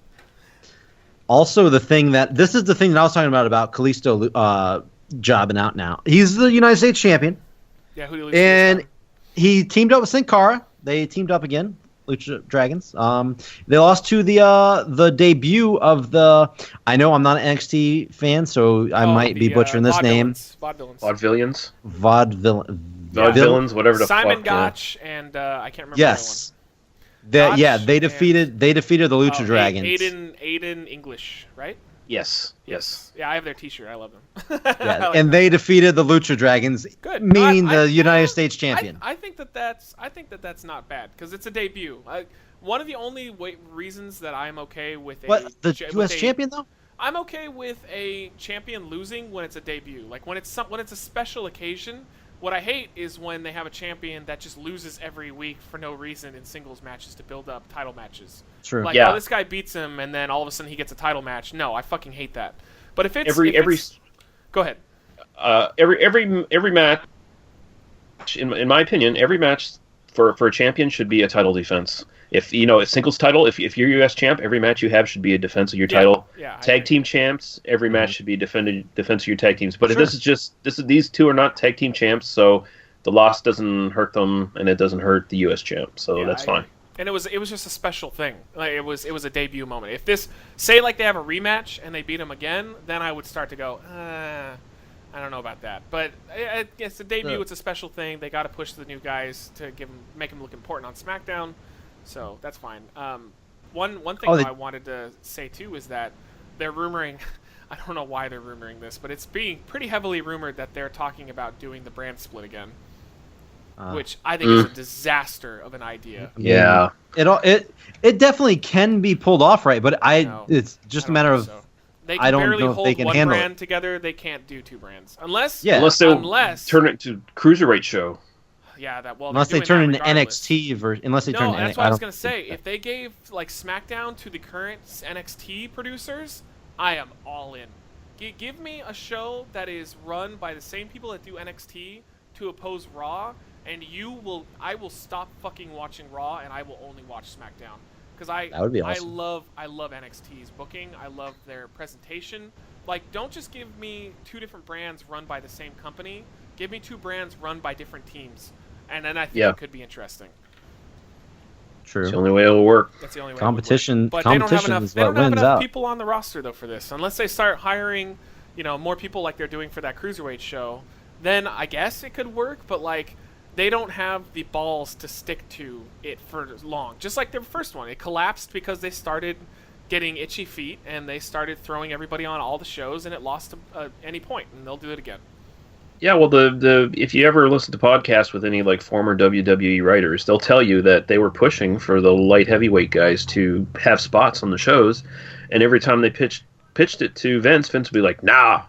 [SPEAKER 3] Also, this is the thing that I was talking about Kalisto jobbing out now. He's the United States champion.
[SPEAKER 2] Yeah, who do you lose
[SPEAKER 3] and he teamed up with Sin Cara. They teamed up again, Lucha Dragons. They lost to the debut of the... I know I'm not an NXT fan, so I might be butchering this name.
[SPEAKER 4] Vaudevillains.
[SPEAKER 3] Vaudevillains,
[SPEAKER 4] whatever the
[SPEAKER 2] Simon
[SPEAKER 4] fuck.
[SPEAKER 2] Gotch and I can't remember
[SPEAKER 3] yes.
[SPEAKER 2] the other one.
[SPEAKER 3] They defeated the Lucha Dragons.
[SPEAKER 2] Aiden English, right?
[SPEAKER 4] Yes.
[SPEAKER 2] Yeah, I have their T-shirt. I love them.
[SPEAKER 3] They defeated the Lucha Dragons, meaning the United States champion.
[SPEAKER 2] I think that's not bad, because it's a debut. One of the only reasons that I'm okay with
[SPEAKER 3] the U.S. champion though.
[SPEAKER 2] I'm okay with a champion losing when it's a debut, like when it's a special occasion. What I hate is when they have a champion that just loses every week for no reason in singles matches to build up title matches.
[SPEAKER 3] True.
[SPEAKER 2] Like, this guy beats him, and then all of a sudden he gets a title match. No, I fucking hate that. But if it's go ahead.
[SPEAKER 4] Every match, in my opinion, every match for a champion should be a title defense. If a singles title, if you're U.S. champ, every match you have should be a defense of your title.
[SPEAKER 2] Yeah,
[SPEAKER 4] tag team champs, every match should be defense of your tag teams. But if these two are not tag team champs, so the loss doesn't hurt them, and it doesn't hurt the U.S. champ, so that's fine.
[SPEAKER 2] And it was just a special thing. Like it was a debut moment. If this say like they have a rematch and they beat him again, then I would start to go, I don't know about that. But it's a debut. It's a special thing. They got to push the new guys to make them look important on SmackDown. So that's fine. One thing I wanted to say too is that they're rumoring. I don't know why they're rumoring this, but it's being pretty heavily rumored that they're talking about doing the brand split again, which I think is a disaster of an idea.
[SPEAKER 3] Yeah, it definitely can be pulled off, right? But it's just a matter of
[SPEAKER 2] they can
[SPEAKER 3] I don't
[SPEAKER 2] barely
[SPEAKER 3] know if
[SPEAKER 2] hold
[SPEAKER 3] they can
[SPEAKER 2] one
[SPEAKER 3] handle
[SPEAKER 2] brand
[SPEAKER 3] it.
[SPEAKER 2] together. They can't do two brands unless
[SPEAKER 3] they
[SPEAKER 4] turn it to Cruiserweight show.
[SPEAKER 2] Yeah,
[SPEAKER 3] unless they turn into NXT unless they turn.
[SPEAKER 2] That's what I was gonna say. If they gave like SmackDown to the current NXT producers, I am all in. Give me a show that is run by the same people that do NXT to oppose Raw, and I will stop fucking watching Raw, and I will only watch SmackDown because
[SPEAKER 3] that would be awesome.
[SPEAKER 2] I love NXT's booking. I love their presentation. Like, don't just give me two different brands run by the same company. Give me two brands run by different teams. And then I think it could be interesting.
[SPEAKER 3] True.
[SPEAKER 4] That's the only way it'll work.
[SPEAKER 2] That's the only way
[SPEAKER 3] competition.
[SPEAKER 2] But
[SPEAKER 3] competition is what wins out. They don't have enough
[SPEAKER 2] people on the roster though for this. Unless they start hiring, more people like they're doing for that Cruiserweight show, then I guess it could work. But like, they don't have the balls to stick to it for long. Just like their first one, it collapsed because they started getting itchy feet and they started throwing everybody on all the shows, and it lost any point, and they'll do it again.
[SPEAKER 4] Yeah, well, the if you ever listen to podcasts with any like former WWE writers, they'll tell you that they were pushing for the light heavyweight guys to have spots on the shows, and every time they pitched it to Vince would be like, no,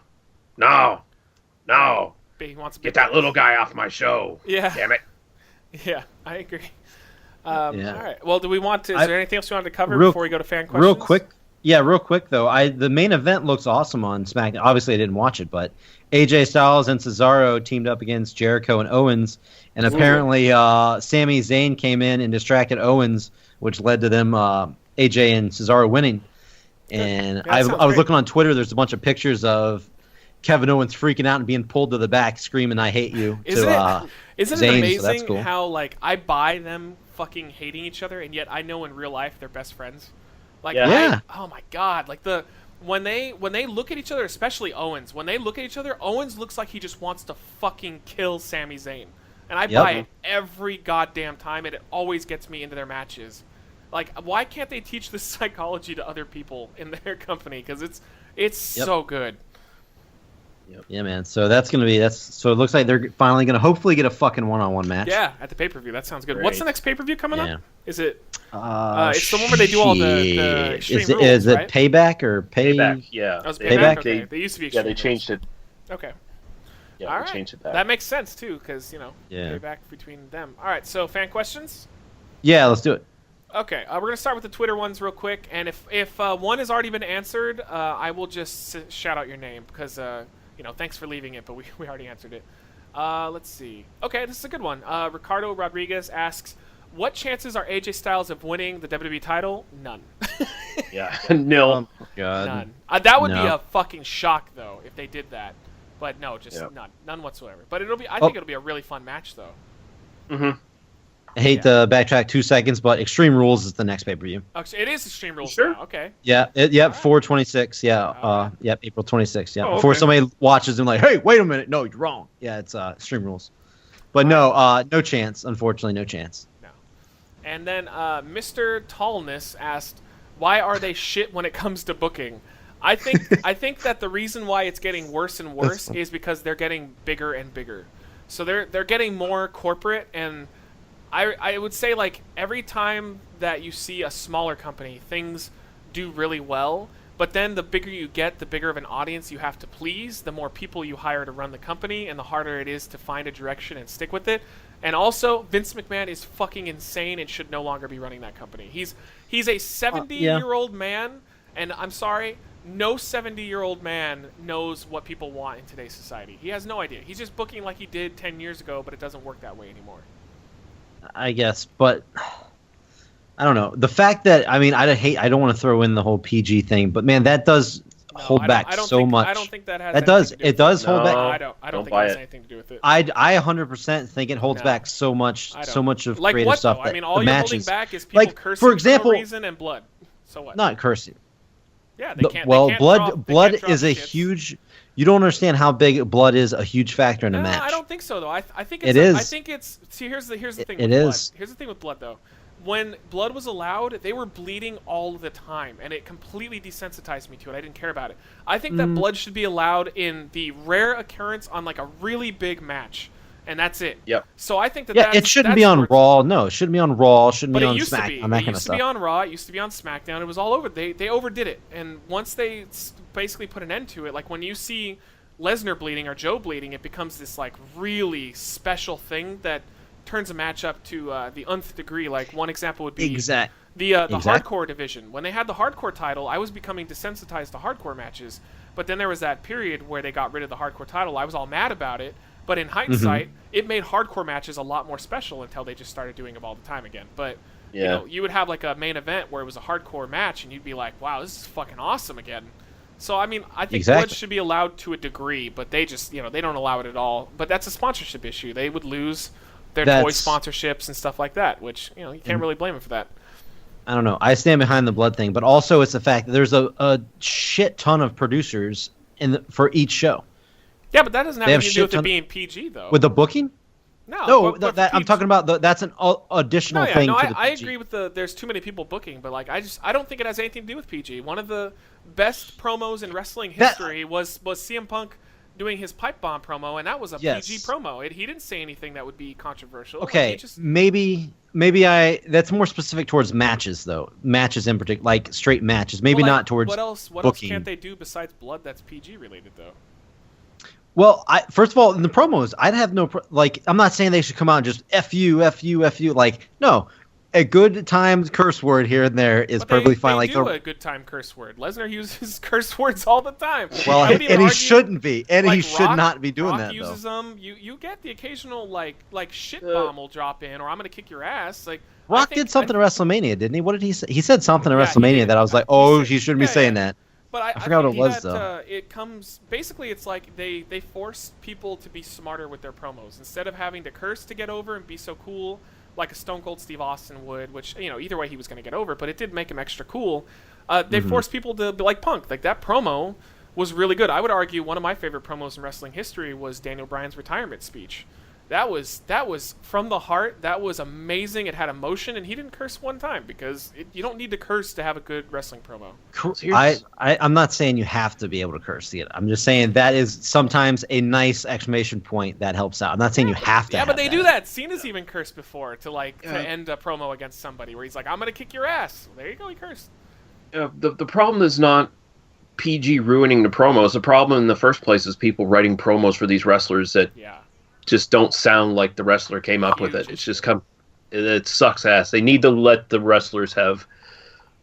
[SPEAKER 2] He wants to
[SPEAKER 4] get that little guy off my show.
[SPEAKER 2] Yeah,
[SPEAKER 4] damn it.
[SPEAKER 2] Yeah, I agree. All right. Well, do we want to? Is there anything else we wanted to cover before we go to fan questions?
[SPEAKER 3] Real quick though. The main event looks awesome on SmackDown. Obviously, I didn't watch it, but AJ Styles and Cesaro teamed up against Jericho and Owens, and apparently Sami Zayn came in and distracted Owens, which led to them AJ and Cesaro winning. And I was looking on Twitter. There's a bunch of pictures of Kevin Owens freaking out and being pulled to the back, screaming "I hate you."
[SPEAKER 2] Isn't it amazing
[SPEAKER 3] cool.
[SPEAKER 2] how like I buy them fucking hating each other, and yet I know in real life they're best friends. Like, oh my god! Like when they look at each other, especially Owens, when they look at each other, Owens looks like he just wants to fucking kill Sami Zayn, and I buy it every goddamn time, and it always gets me into their matches. Like, why can't they teach this psychology to other people in their company? Because it's so good.
[SPEAKER 3] Yep. Yeah, man. So so it looks like they're finally gonna hopefully get a fucking one-on-one match.
[SPEAKER 2] Yeah, at the pay-per-view. That sounds good. Great. What's the next pay-per-view coming up? Is it?
[SPEAKER 3] It's
[SPEAKER 2] the one where they do all the Extreme Rules,
[SPEAKER 3] is it
[SPEAKER 2] right?
[SPEAKER 3] Payback or
[SPEAKER 4] Payback? Yeah.
[SPEAKER 2] That was Payback. Okay.
[SPEAKER 4] They
[SPEAKER 2] used to be Extreme
[SPEAKER 4] they changed
[SPEAKER 2] Rules.
[SPEAKER 4] it.
[SPEAKER 2] Okay.
[SPEAKER 4] Yeah,
[SPEAKER 2] all
[SPEAKER 4] they changed it back.
[SPEAKER 2] That makes sense too, because Payback between them. All right. So fan questions.
[SPEAKER 3] Yeah, let's do it.
[SPEAKER 2] Okay, we're gonna start with the Twitter ones real quick, and if one has already been answered, I will just shout out your name because thanks for leaving it, but we already answered it. Let's see. Okay, this is a good one. Ricardo Rodriguez asks, what chances are AJ Styles of winning the WWE title? None.
[SPEAKER 4] Yeah, nil.
[SPEAKER 3] Oh, God.
[SPEAKER 2] None. That would be a fucking shock though if they did that, but no, just none whatsoever. But I think it'll be a really fun match though.
[SPEAKER 4] Mm-hmm.
[SPEAKER 3] I hate to backtrack 2 seconds, but Extreme Rules is the next pay-per-view.
[SPEAKER 2] It is Extreme Rules now. Okay.
[SPEAKER 3] Yeah. Yep. 4/26. Yeah. Yep. April 26th. Yeah.
[SPEAKER 2] Oh,
[SPEAKER 3] Before somebody watches and like, hey, wait a minute, no, you're wrong. Yeah, it's Extreme Rules. But no chance. Unfortunately, no chance.
[SPEAKER 2] No. And then Mr. Tallness asked, why are they shit when it comes to booking? I think that the reason why it's getting worse and worse is because they're getting bigger and bigger. So they're getting more corporate, and I would say, like, every time that you see a smaller company, things do really well, but then the bigger you get, the bigger of an audience you have to please, the more people you hire to run the company, and the harder it is to find a direction and stick with it. And also, Vince McMahon is fucking insane and should no longer be running that company. He's a 70-year-old man, and I'm sorry, no 70-year-old man knows what people want in today's society. He has no idea. He's just booking like he did 10 years ago, but it doesn't work that way anymore.
[SPEAKER 3] I guess, but I don't know. The fact that I don't want to throw in the whole PG thing, but man, that does hold back so much.
[SPEAKER 2] I don't think that has.
[SPEAKER 3] That does.
[SPEAKER 2] It
[SPEAKER 3] does hold back.
[SPEAKER 2] I don't think it has anything to do with it.
[SPEAKER 3] I 100% think it holds back so much of
[SPEAKER 2] like
[SPEAKER 3] creative
[SPEAKER 2] what,
[SPEAKER 3] stuff.
[SPEAKER 2] Though? I mean, all
[SPEAKER 3] you're
[SPEAKER 2] holding back is people cursing
[SPEAKER 3] for example,
[SPEAKER 2] no reason and blood. So what?
[SPEAKER 3] Not cursing.
[SPEAKER 2] Yeah, they can't.
[SPEAKER 3] Well,
[SPEAKER 2] they can't
[SPEAKER 3] blood
[SPEAKER 2] drop
[SPEAKER 3] is a
[SPEAKER 2] shits.
[SPEAKER 3] huge. You don't understand how big blood is a huge factor in a match.
[SPEAKER 2] I don't think so though. I think
[SPEAKER 3] it is.
[SPEAKER 2] I think it's. See, here's the thing.
[SPEAKER 3] It
[SPEAKER 2] with
[SPEAKER 3] is.
[SPEAKER 2] Blood. Here's the thing with blood though. When blood was allowed, they were bleeding all the time, and it completely desensitized me to it. I didn't care about it. I think that blood should be allowed in the rare occurrence on like a really big match, and that's it.
[SPEAKER 4] Yep.
[SPEAKER 2] So I think that
[SPEAKER 3] it shouldn't be on Raw. No, it shouldn't be on Raw. Shouldn't be on SmackDown. That kind of stuff.
[SPEAKER 2] It used to be on Raw. It used to be on SmackDown. It was all over. They overdid it, and once they basically put an end to it, like when you see Lesnar bleeding or Joe bleeding, it becomes this like really special thing that turns a match up to the nth degree. Like one example would be the hardcore division. When they had the hardcore title, I was becoming desensitized to hardcore matches. But then there was that period where they got rid of the hardcore title. I was all mad about it. But in hindsight, it made hardcore matches a lot more special until they just started doing them all the time again. But you would have like a main event where it was a hardcore match, and you'd be like, "Wow, this is fucking awesome again." So I mean, I think blood should be allowed to a degree, but they just they don't allow it at all. But that's a sponsorship issue. They would lose their toy sponsorships and stuff like that, which you can't really blame them for that.
[SPEAKER 3] I don't know. I stand behind the blood thing, but also it's the fact that there's a shit ton of producers for each show.
[SPEAKER 2] Yeah, but that doesn't have anything to do with it being PG, though.
[SPEAKER 3] With the booking?
[SPEAKER 2] No,
[SPEAKER 3] but I'm talking about that's an additional thing.
[SPEAKER 2] No,
[SPEAKER 3] to the
[SPEAKER 2] I
[SPEAKER 3] PG.
[SPEAKER 2] agree with there's too many people booking, but like I don't think it has anything to do with PG. One of the best promos in wrestling history was CM Punk doing his pipe bomb promo, and that was a PG promo. He didn't say anything that would be controversial.
[SPEAKER 3] Okay, maybe that's more specific towards matches though. Matches in particular, like straight matches. Maybe not towards
[SPEAKER 2] what else can't they do besides blood that's PG related though?
[SPEAKER 3] Well, first of all, in the promos, I'd have no I'm not saying they should come out and just F you. Like, no, a good timed curse word here and there is perfectly fine.
[SPEAKER 2] They do a good time curse word. Lesnar uses curse words all the time.
[SPEAKER 3] Well, and he shouldn't be, and he should not be doing
[SPEAKER 2] Rock
[SPEAKER 3] that.
[SPEAKER 2] Uses them. You get the occasional like shit bomb will drop in, or I'm gonna kick your ass. Like
[SPEAKER 3] Rock did something at WrestleMania, didn't he? What did he say? He said something at WrestleMania that I was like, he shouldn't be saying that.
[SPEAKER 2] But I
[SPEAKER 3] forgot what
[SPEAKER 2] think
[SPEAKER 3] it was though.
[SPEAKER 2] It comes basically. It's like they force people to be smarter with their promos instead of having to curse to get over and be so cool like a Stone Cold Steve Austin would. Which either way he was going to get over, but it did make him extra cool. They forced people to be like Punk. Like that promo was really good. I would argue one of my favorite promos in wrestling history was Daniel Bryan's retirement speech. That was from the heart. That was amazing. It had emotion, and he didn't curse one time because you don't need to curse to have a good wrestling promo.
[SPEAKER 3] I'm not saying you have to be able to curse. I'm just saying that is sometimes a nice exclamation point that helps out. I'm not saying you have to.
[SPEAKER 2] Yeah, but they do that. Cena's even cursed before to end a promo against somebody where he's like, "I'm gonna kick your ass." There you go. He cursed.
[SPEAKER 4] The problem is not PG ruining the promos. The problem in the first place is people writing promos for these wrestlers that just don't sound like the wrestler came up with it. It's just it sucks ass. They need to let the wrestlers have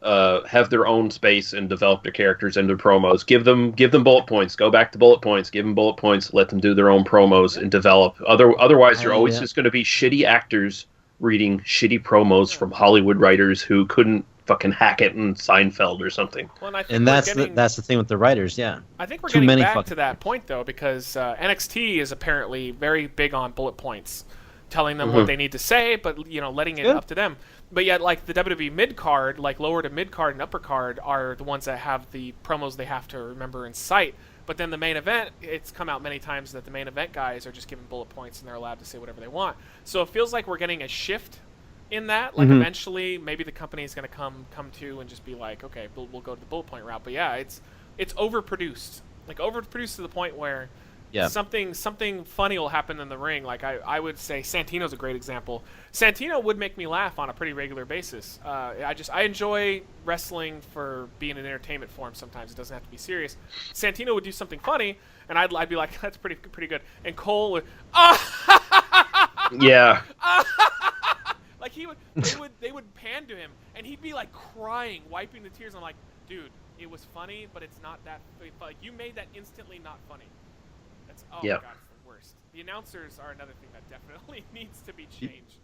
[SPEAKER 4] their own space and develop their characters and their promos. Give them bullet points. Go back to bullet points. Give them bullet points. Let them do their own promos and develop. Otherwise, you're always just going to be shitty actors reading shitty promos from Hollywood writers who couldn't fucking hack it in Seinfeld or something.
[SPEAKER 2] Well,
[SPEAKER 3] and that's the thing with the writers, yeah.
[SPEAKER 2] I think we're getting back to that point though, because NXT is apparently very big on bullet points, telling them what they need to say, but letting it up to them. But yet, like the WWE mid card, like lower to mid card and upper card, are the ones that have the promos they have to remember and cite. But then the main event, it's come out many times that the main event guys are just given bullet points and they're allowed to say whatever they want. So it feels like we're getting a shift in that. Like eventually, maybe the company is going to come to and just be like, okay, we'll go to the bullet point route. But yeah, it's overproduced, like overproduced to the point where something funny will happen in the ring. Like I would say Santino's a great example. Santino would make me laugh on a pretty regular basis. I enjoy wrestling for being an entertainment form. Sometimes it doesn't have to be serious. Santino would do something funny, and I'd be like, that's pretty good. And Cole would,
[SPEAKER 4] yeah.
[SPEAKER 2] Like they would pan to him, and he'd be like crying, wiping the tears. I'm like, dude, it was funny, but it's not that. Like you made that instantly not funny. That's my god, it's the worst. The announcers are another thing that definitely needs to be changed.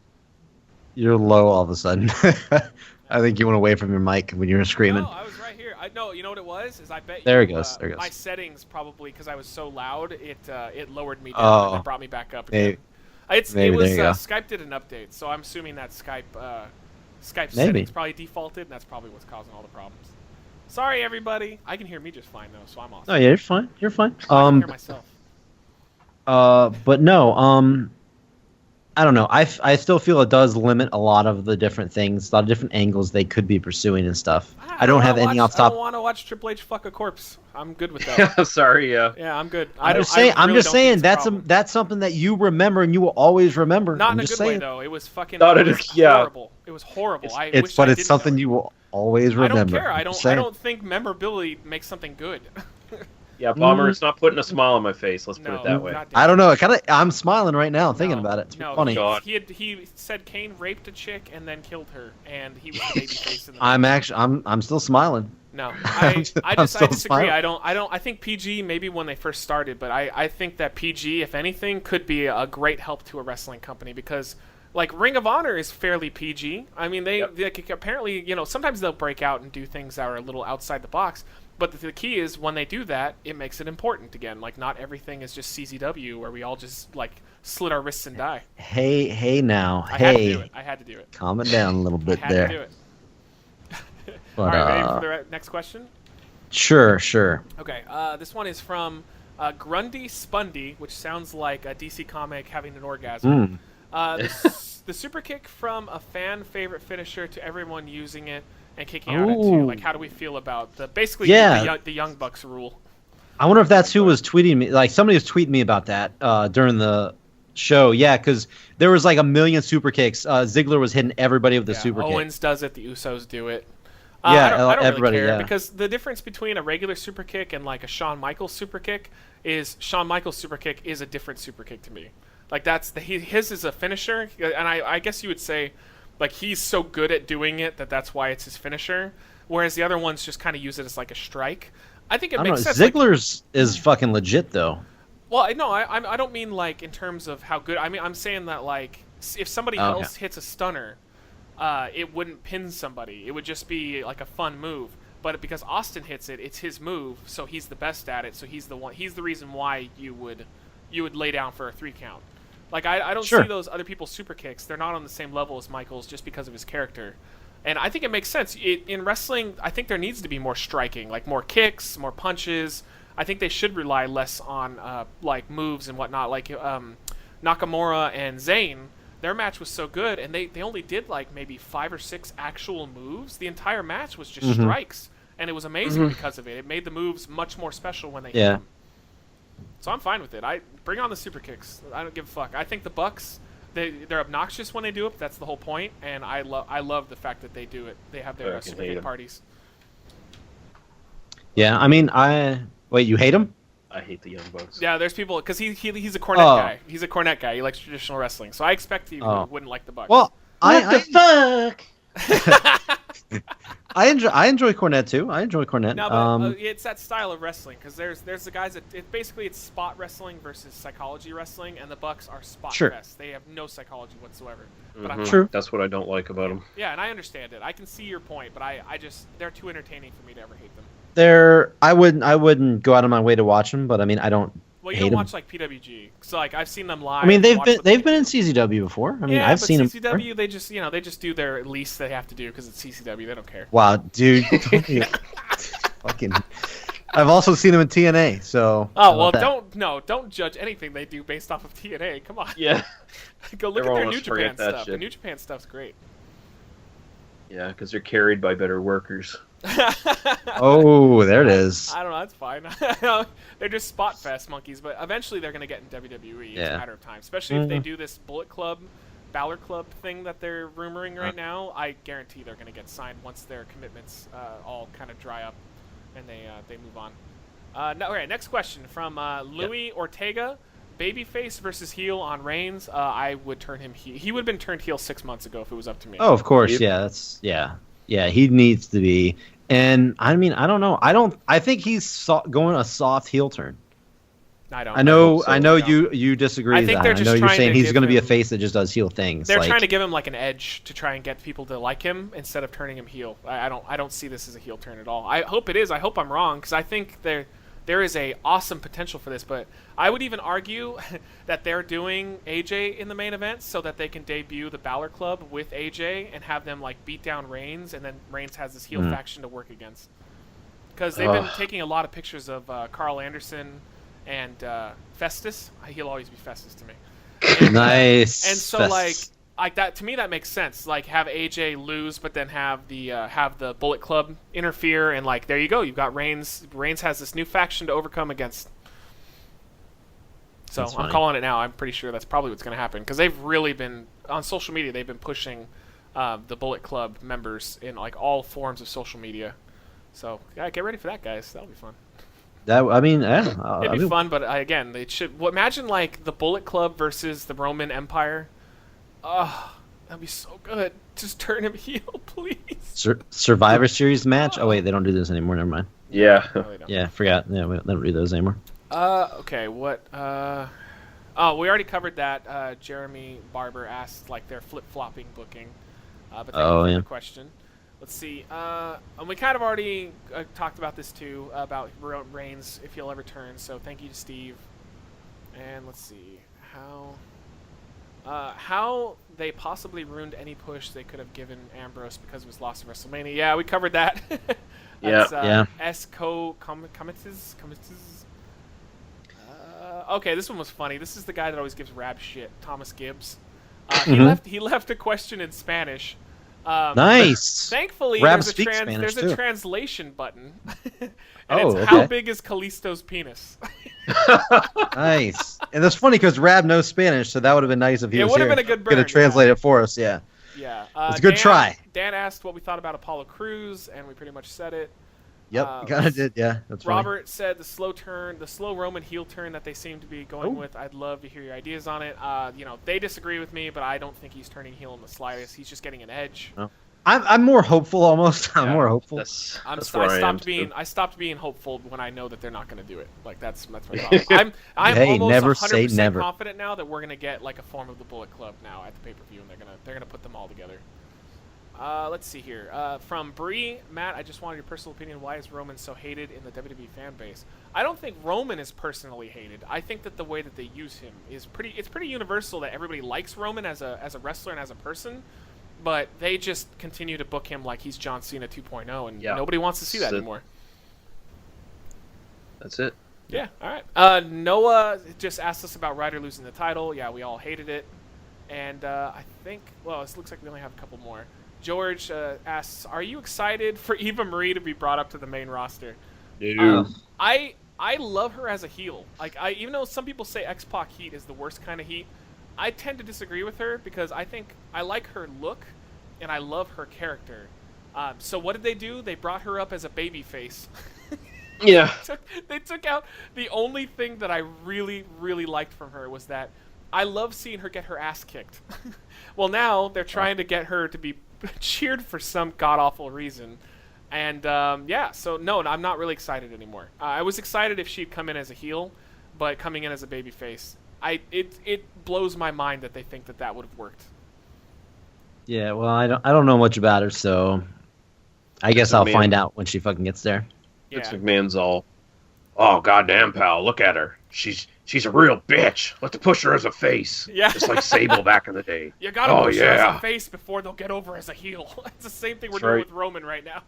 [SPEAKER 3] You're low all of a sudden. I think you went away from your mic when you were screaming.
[SPEAKER 2] No, I was right here. No, you know what it was? Is I bet
[SPEAKER 3] there
[SPEAKER 2] you,
[SPEAKER 3] it goes. There it goes.
[SPEAKER 2] My settings probably because I was so loud, it lowered me down
[SPEAKER 3] Oh.
[SPEAKER 2] and it brought me back up again.
[SPEAKER 3] Maybe
[SPEAKER 2] It was
[SPEAKER 3] there you go.
[SPEAKER 2] Skype did an update, so I'm assuming that Skype
[SPEAKER 3] Maybe.
[SPEAKER 2] settings probably defaulted, and that's probably what's causing all the problems. Sorry, everybody. I can hear me just fine though, so I'm awesome.
[SPEAKER 3] No, yeah, you're fine. You're fine.
[SPEAKER 2] I can hear myself.
[SPEAKER 3] But no, I don't know. I still feel it does limit a lot of the different things, a lot of different angles they could be pursuing and stuff. I don't have any off
[SPEAKER 2] I
[SPEAKER 3] top.
[SPEAKER 2] don't want to watch Triple H fuck a corpse. I'm good with that.
[SPEAKER 4] Sorry, yeah.
[SPEAKER 2] Yeah, I'm good.
[SPEAKER 3] I'm just
[SPEAKER 2] really
[SPEAKER 3] saying
[SPEAKER 2] don't think it's a
[SPEAKER 3] that's
[SPEAKER 2] problem.
[SPEAKER 3] that's something that you remember and you will always remember.
[SPEAKER 2] Not
[SPEAKER 3] I'm
[SPEAKER 2] in a
[SPEAKER 3] just
[SPEAKER 2] good way
[SPEAKER 3] saying.
[SPEAKER 2] though. It was fucking.
[SPEAKER 4] Not
[SPEAKER 2] It
[SPEAKER 4] in a-
[SPEAKER 2] was
[SPEAKER 4] yeah.
[SPEAKER 2] horrible. It was horrible.
[SPEAKER 3] It's something you will always remember.
[SPEAKER 2] I don't care. I
[SPEAKER 3] I'm just saying.
[SPEAKER 2] don't think memorability makes something good.
[SPEAKER 4] Yeah, Bomber, it's not putting a smile on my face. Let's put it that way.
[SPEAKER 2] goddamn.
[SPEAKER 3] I don't know. I'm smiling right now thinking
[SPEAKER 2] No,
[SPEAKER 3] about it. It's
[SPEAKER 2] no,
[SPEAKER 3] funny.
[SPEAKER 4] God.
[SPEAKER 2] He said Kane raped a chick and then killed her, and he was the babyface in the.
[SPEAKER 3] I'm still smiling.
[SPEAKER 2] No,
[SPEAKER 3] I'm
[SPEAKER 2] I
[SPEAKER 3] still
[SPEAKER 2] disagree.
[SPEAKER 3] smiling.
[SPEAKER 2] I think PG maybe when they first started, but I think that PG, if anything, could be a great help to a wrestling company because like Ring of Honor is fairly PG. I mean, they apparently sometimes they'll break out and do things that are a little outside the box. But the key is when they do that, it makes it important again. Like not everything is just CZW where we all just like slit our wrists and die.
[SPEAKER 3] Hey now.
[SPEAKER 2] I
[SPEAKER 3] Hey.
[SPEAKER 2] had to do it.
[SPEAKER 3] Calm it down a little bit
[SPEAKER 2] I had
[SPEAKER 3] there.
[SPEAKER 2] to do it.
[SPEAKER 3] But,
[SPEAKER 2] All right, ready for the next question?
[SPEAKER 3] Sure.
[SPEAKER 2] Okay, this one is from Grundy Spundy, which sounds like a DC comic having an orgasm. The super kick from a fan favorite finisher to everyone using it and kicking out at two. Like, how do we feel about the Young Bucks rule?
[SPEAKER 3] I wonder if that's who was tweeting me. Like somebody was tweeting me about that during the show. Yeah, because there was like a million super kicks. Ziggler was hitting everybody with the super kick.
[SPEAKER 2] Owens does it. The Usos do it.
[SPEAKER 3] Yeah,
[SPEAKER 2] I don't
[SPEAKER 3] everybody.
[SPEAKER 2] really care
[SPEAKER 3] Yeah.
[SPEAKER 2] because the difference between a regular super kick and like a Shawn Michaels super kick is Shawn Michaels super kick is a different super kick to me. Like his is a finisher, and I guess you would say like he's so good at doing it that's why it's his finisher. Whereas the other ones just kind of use it as like a strike. I think it makes sense.
[SPEAKER 3] Ziggler's is fucking legit though.
[SPEAKER 2] Well, no, I don't mean like in terms of how good. I mean I'm saying that like if somebody else hits a stunner. It wouldn't pin somebody. It would just be like a fun move. But because Austin hits it, it's his move, so he's the best at it. So he's the one. He's the reason why you would lay down for a 3 count. Like I don't see those other people's super kicks. They're not on the same level as Michael's just because of his character. And I think it makes sense. In wrestling, I think there needs to be more striking, like more kicks, more punches. I think they should rely less on like moves and whatnot. Like Nakamura and Zayn. Their match was so good, and they only did like maybe 5 or 6 actual moves. The entire match was just strikes, and it was amazing because of it. It made the moves much more special when they hit them. So I'm fine with it. I bring on the super kicks. I don't give a fuck. I think the Bucks, they're obnoxious when they do it. But that's the whole point, and I love the fact that they do it. They have their super kick parties.
[SPEAKER 3] Yeah, I mean, wait. You hate him?
[SPEAKER 4] I hate the Young Bucks.
[SPEAKER 2] Yeah, there's people because he's a Cornette guy. He's a Cornette guy. He likes traditional wrestling, so I expect he wouldn't like the Bucks.
[SPEAKER 3] Well,
[SPEAKER 4] what the fuck?
[SPEAKER 3] I enjoy Cornette too. I enjoy Cornette.
[SPEAKER 2] No, but it's that style of wrestling because there's the guys that it's spot wrestling versus psychology wrestling, and the Bucks are spot fest. They have no psychology whatsoever. But
[SPEAKER 3] True.
[SPEAKER 4] That's what I don't like about them.
[SPEAKER 2] Yeah, and I understand it. I can see your point, but I just they're too entertaining for me to ever hate them.
[SPEAKER 3] I wouldn't go out of my way to watch them, but I mean I don't.
[SPEAKER 2] Well, you
[SPEAKER 3] hate
[SPEAKER 2] don't
[SPEAKER 3] them.
[SPEAKER 2] watch like PWG, so like I've seen them live.
[SPEAKER 3] I mean they've been in CZW before. I mean I've seen them.
[SPEAKER 2] CZW they just do their least they have to do because it's CZW. They don't care.
[SPEAKER 3] Wow, dude. Fucking. I've also seen them in TNA. So.
[SPEAKER 2] Oh well, don't judge anything they do based off of TNA. Come on.
[SPEAKER 4] Yeah.
[SPEAKER 2] Go look at their New Japan stuff. The New Japan stuff's great.
[SPEAKER 4] Yeah, because they're carried by better workers.
[SPEAKER 3] Oh, there it is.
[SPEAKER 2] I don't know. That's fine. They're just spot fest monkeys, but eventually they're going to get in WWE. It's a matter of time, especially if they do this Bullet Club, Balor Club thing that they're rumoring right now. I guarantee they're going to get signed once their commitments all kind of dry up and they move on. Okay, next question from Louis Ortega. Babyface versus heel on Reigns. I would turn him heel. He would have been turned heel 6 months ago if it was up to me.
[SPEAKER 3] Oh, of course. Yeah. He needs to be. And I mean, I don't know. I think he's going a soft heel turn.
[SPEAKER 2] I don't.
[SPEAKER 3] I know
[SPEAKER 2] don't.
[SPEAKER 3] you disagree.
[SPEAKER 2] I think they're just
[SPEAKER 3] I know you're
[SPEAKER 2] trying
[SPEAKER 3] saying
[SPEAKER 2] to
[SPEAKER 3] he's
[SPEAKER 2] give
[SPEAKER 3] going to be a
[SPEAKER 2] him-
[SPEAKER 3] face that just does heel things.
[SPEAKER 2] They're
[SPEAKER 3] like,
[SPEAKER 2] trying to give him like an edge to try and get people to like him instead of turning him heel. I don't see this as a heel turn at all. I hope it is. I hope I'm wrong because I think there is a awesome potential for this. But I would even argue that they're doing AJ in the main event so that they can debut the Balor Club with AJ and have them like beat down Reigns, and then Reigns has this heel faction to work against. Because they've been taking a lot of pictures of Carl Anderson and Festus. He'll always be Festus to me. And,
[SPEAKER 3] nice.
[SPEAKER 2] And so like that to me that makes sense. Like have AJ lose, but then have the Bullet Club interfere, and like there you go. You've got Reigns. Reigns has this new faction to overcome against. So I'm calling it now. I'm pretty sure that's probably what's going to happen because they've really been on social media. They've been pushing the Bullet Club members in like all forms of social media. So yeah, get ready for that, guys. That'll be fun.
[SPEAKER 3] It'd
[SPEAKER 2] be fun, but again, it should. Well, imagine like the Bullet Club versus the Roman Empire. Oh, that'd be so good. Just turn him heel, please.
[SPEAKER 3] Survivor Series match. Oh wait, they don't do this anymore. Never mind.
[SPEAKER 4] Yeah.
[SPEAKER 2] No, they don't.
[SPEAKER 3] Yeah, forgot. Yeah, we don't do those anymore.
[SPEAKER 2] Okay. What? Oh, we already covered that. Jeremy Barber asked like their flip-flopping booking. But thank you for the question. Let's see. And we kind of already talked about this too, about Reigns, if he'll ever turn. So thank you to Steve. And let's see. How they possibly ruined any push they could have given Ambrose because of his loss at WrestleMania. Yeah, we covered that.
[SPEAKER 4] Yeah.
[SPEAKER 2] Esco Comitis. Okay, this one was funny. This is the guy that always gives Rab shit, Thomas Gibbs. He left a question in Spanish.
[SPEAKER 3] Nice.
[SPEAKER 2] Thankfully,
[SPEAKER 3] Rab
[SPEAKER 2] there's a translation button, and
[SPEAKER 3] okay.
[SPEAKER 2] how big is Kalisto's penis?
[SPEAKER 3] Nice. And that's funny because Rab knows Spanish, so that would have been nice if he was
[SPEAKER 2] would
[SPEAKER 3] here.
[SPEAKER 2] have been a good burn.
[SPEAKER 3] Could have translated it for us, yeah.
[SPEAKER 2] Yeah.
[SPEAKER 3] It's a good try.
[SPEAKER 2] Dan asked what we thought about Apollo Crews, and we pretty much said it.
[SPEAKER 3] Yep, kind of did, yeah. That's funny.
[SPEAKER 2] Robert said the slow Roman heel turn that they seem to be going with. I'd love to hear your ideas on it. They disagree with me, but I don't think he's turning heel in the slightest. He's just getting an edge.
[SPEAKER 3] Oh. I'm more hopeful almost. I'm more hopeful.
[SPEAKER 2] I stopped being hopeful when I know that they're not going to do it. Like that's my problem. I'm
[SPEAKER 3] hey,
[SPEAKER 2] almost
[SPEAKER 3] never
[SPEAKER 2] 100%
[SPEAKER 3] say never.
[SPEAKER 2] confident now that we're going to get like a form of the Bullet Club now at the pay-per-view, and they're gonna put them all together. Let's see here. From Bree, Matt, I just wanted your personal opinion. Why is Roman so hated in the WWE fan base? I don't think Roman is personally hated. I think that the way that they use him is pretty universal that everybody likes Roman as a wrestler and as a person, but they just continue to book him like he's John Cena 2.0, and nobody wants to see that anymore.
[SPEAKER 4] That's it.
[SPEAKER 2] Yeah, all right. Noah just asked us about Ryder losing the title. Yeah, we all hated it. And I think, well, it looks like we only have a couple more. George asks, are you excited for Eva Marie to be brought up to the main roster? I love her as a heel. Like, even though some people say X-Pac heat is the worst kind of heat, I tend to disagree with her because I think I like her look and I love her character. So what did they do? They brought her up as a baby face.
[SPEAKER 4] Yeah.
[SPEAKER 2] They took out the only thing that I really, really liked from her was that I love seeing her get her ass kicked. Well, now they're trying to get her to be cheered for some god-awful reason. And, so, no, I'm not really excited anymore. I was excited if she'd come in as a heel, but coming in as a babyface, it blows my mind that they think that would have worked.
[SPEAKER 3] Yeah, well, I don't know much about her, so I guess I'll find out when she fucking gets there.
[SPEAKER 2] Yeah.
[SPEAKER 4] Vince McMahon's all, oh, goddamn, pal, look at her. She's a real bitch. Let's push her as a face.
[SPEAKER 2] Yeah.
[SPEAKER 4] Just like Sable back in the day.
[SPEAKER 2] You gotta push her as a face before they'll get over as a heel. It's the same thing we're doing with Roman right now.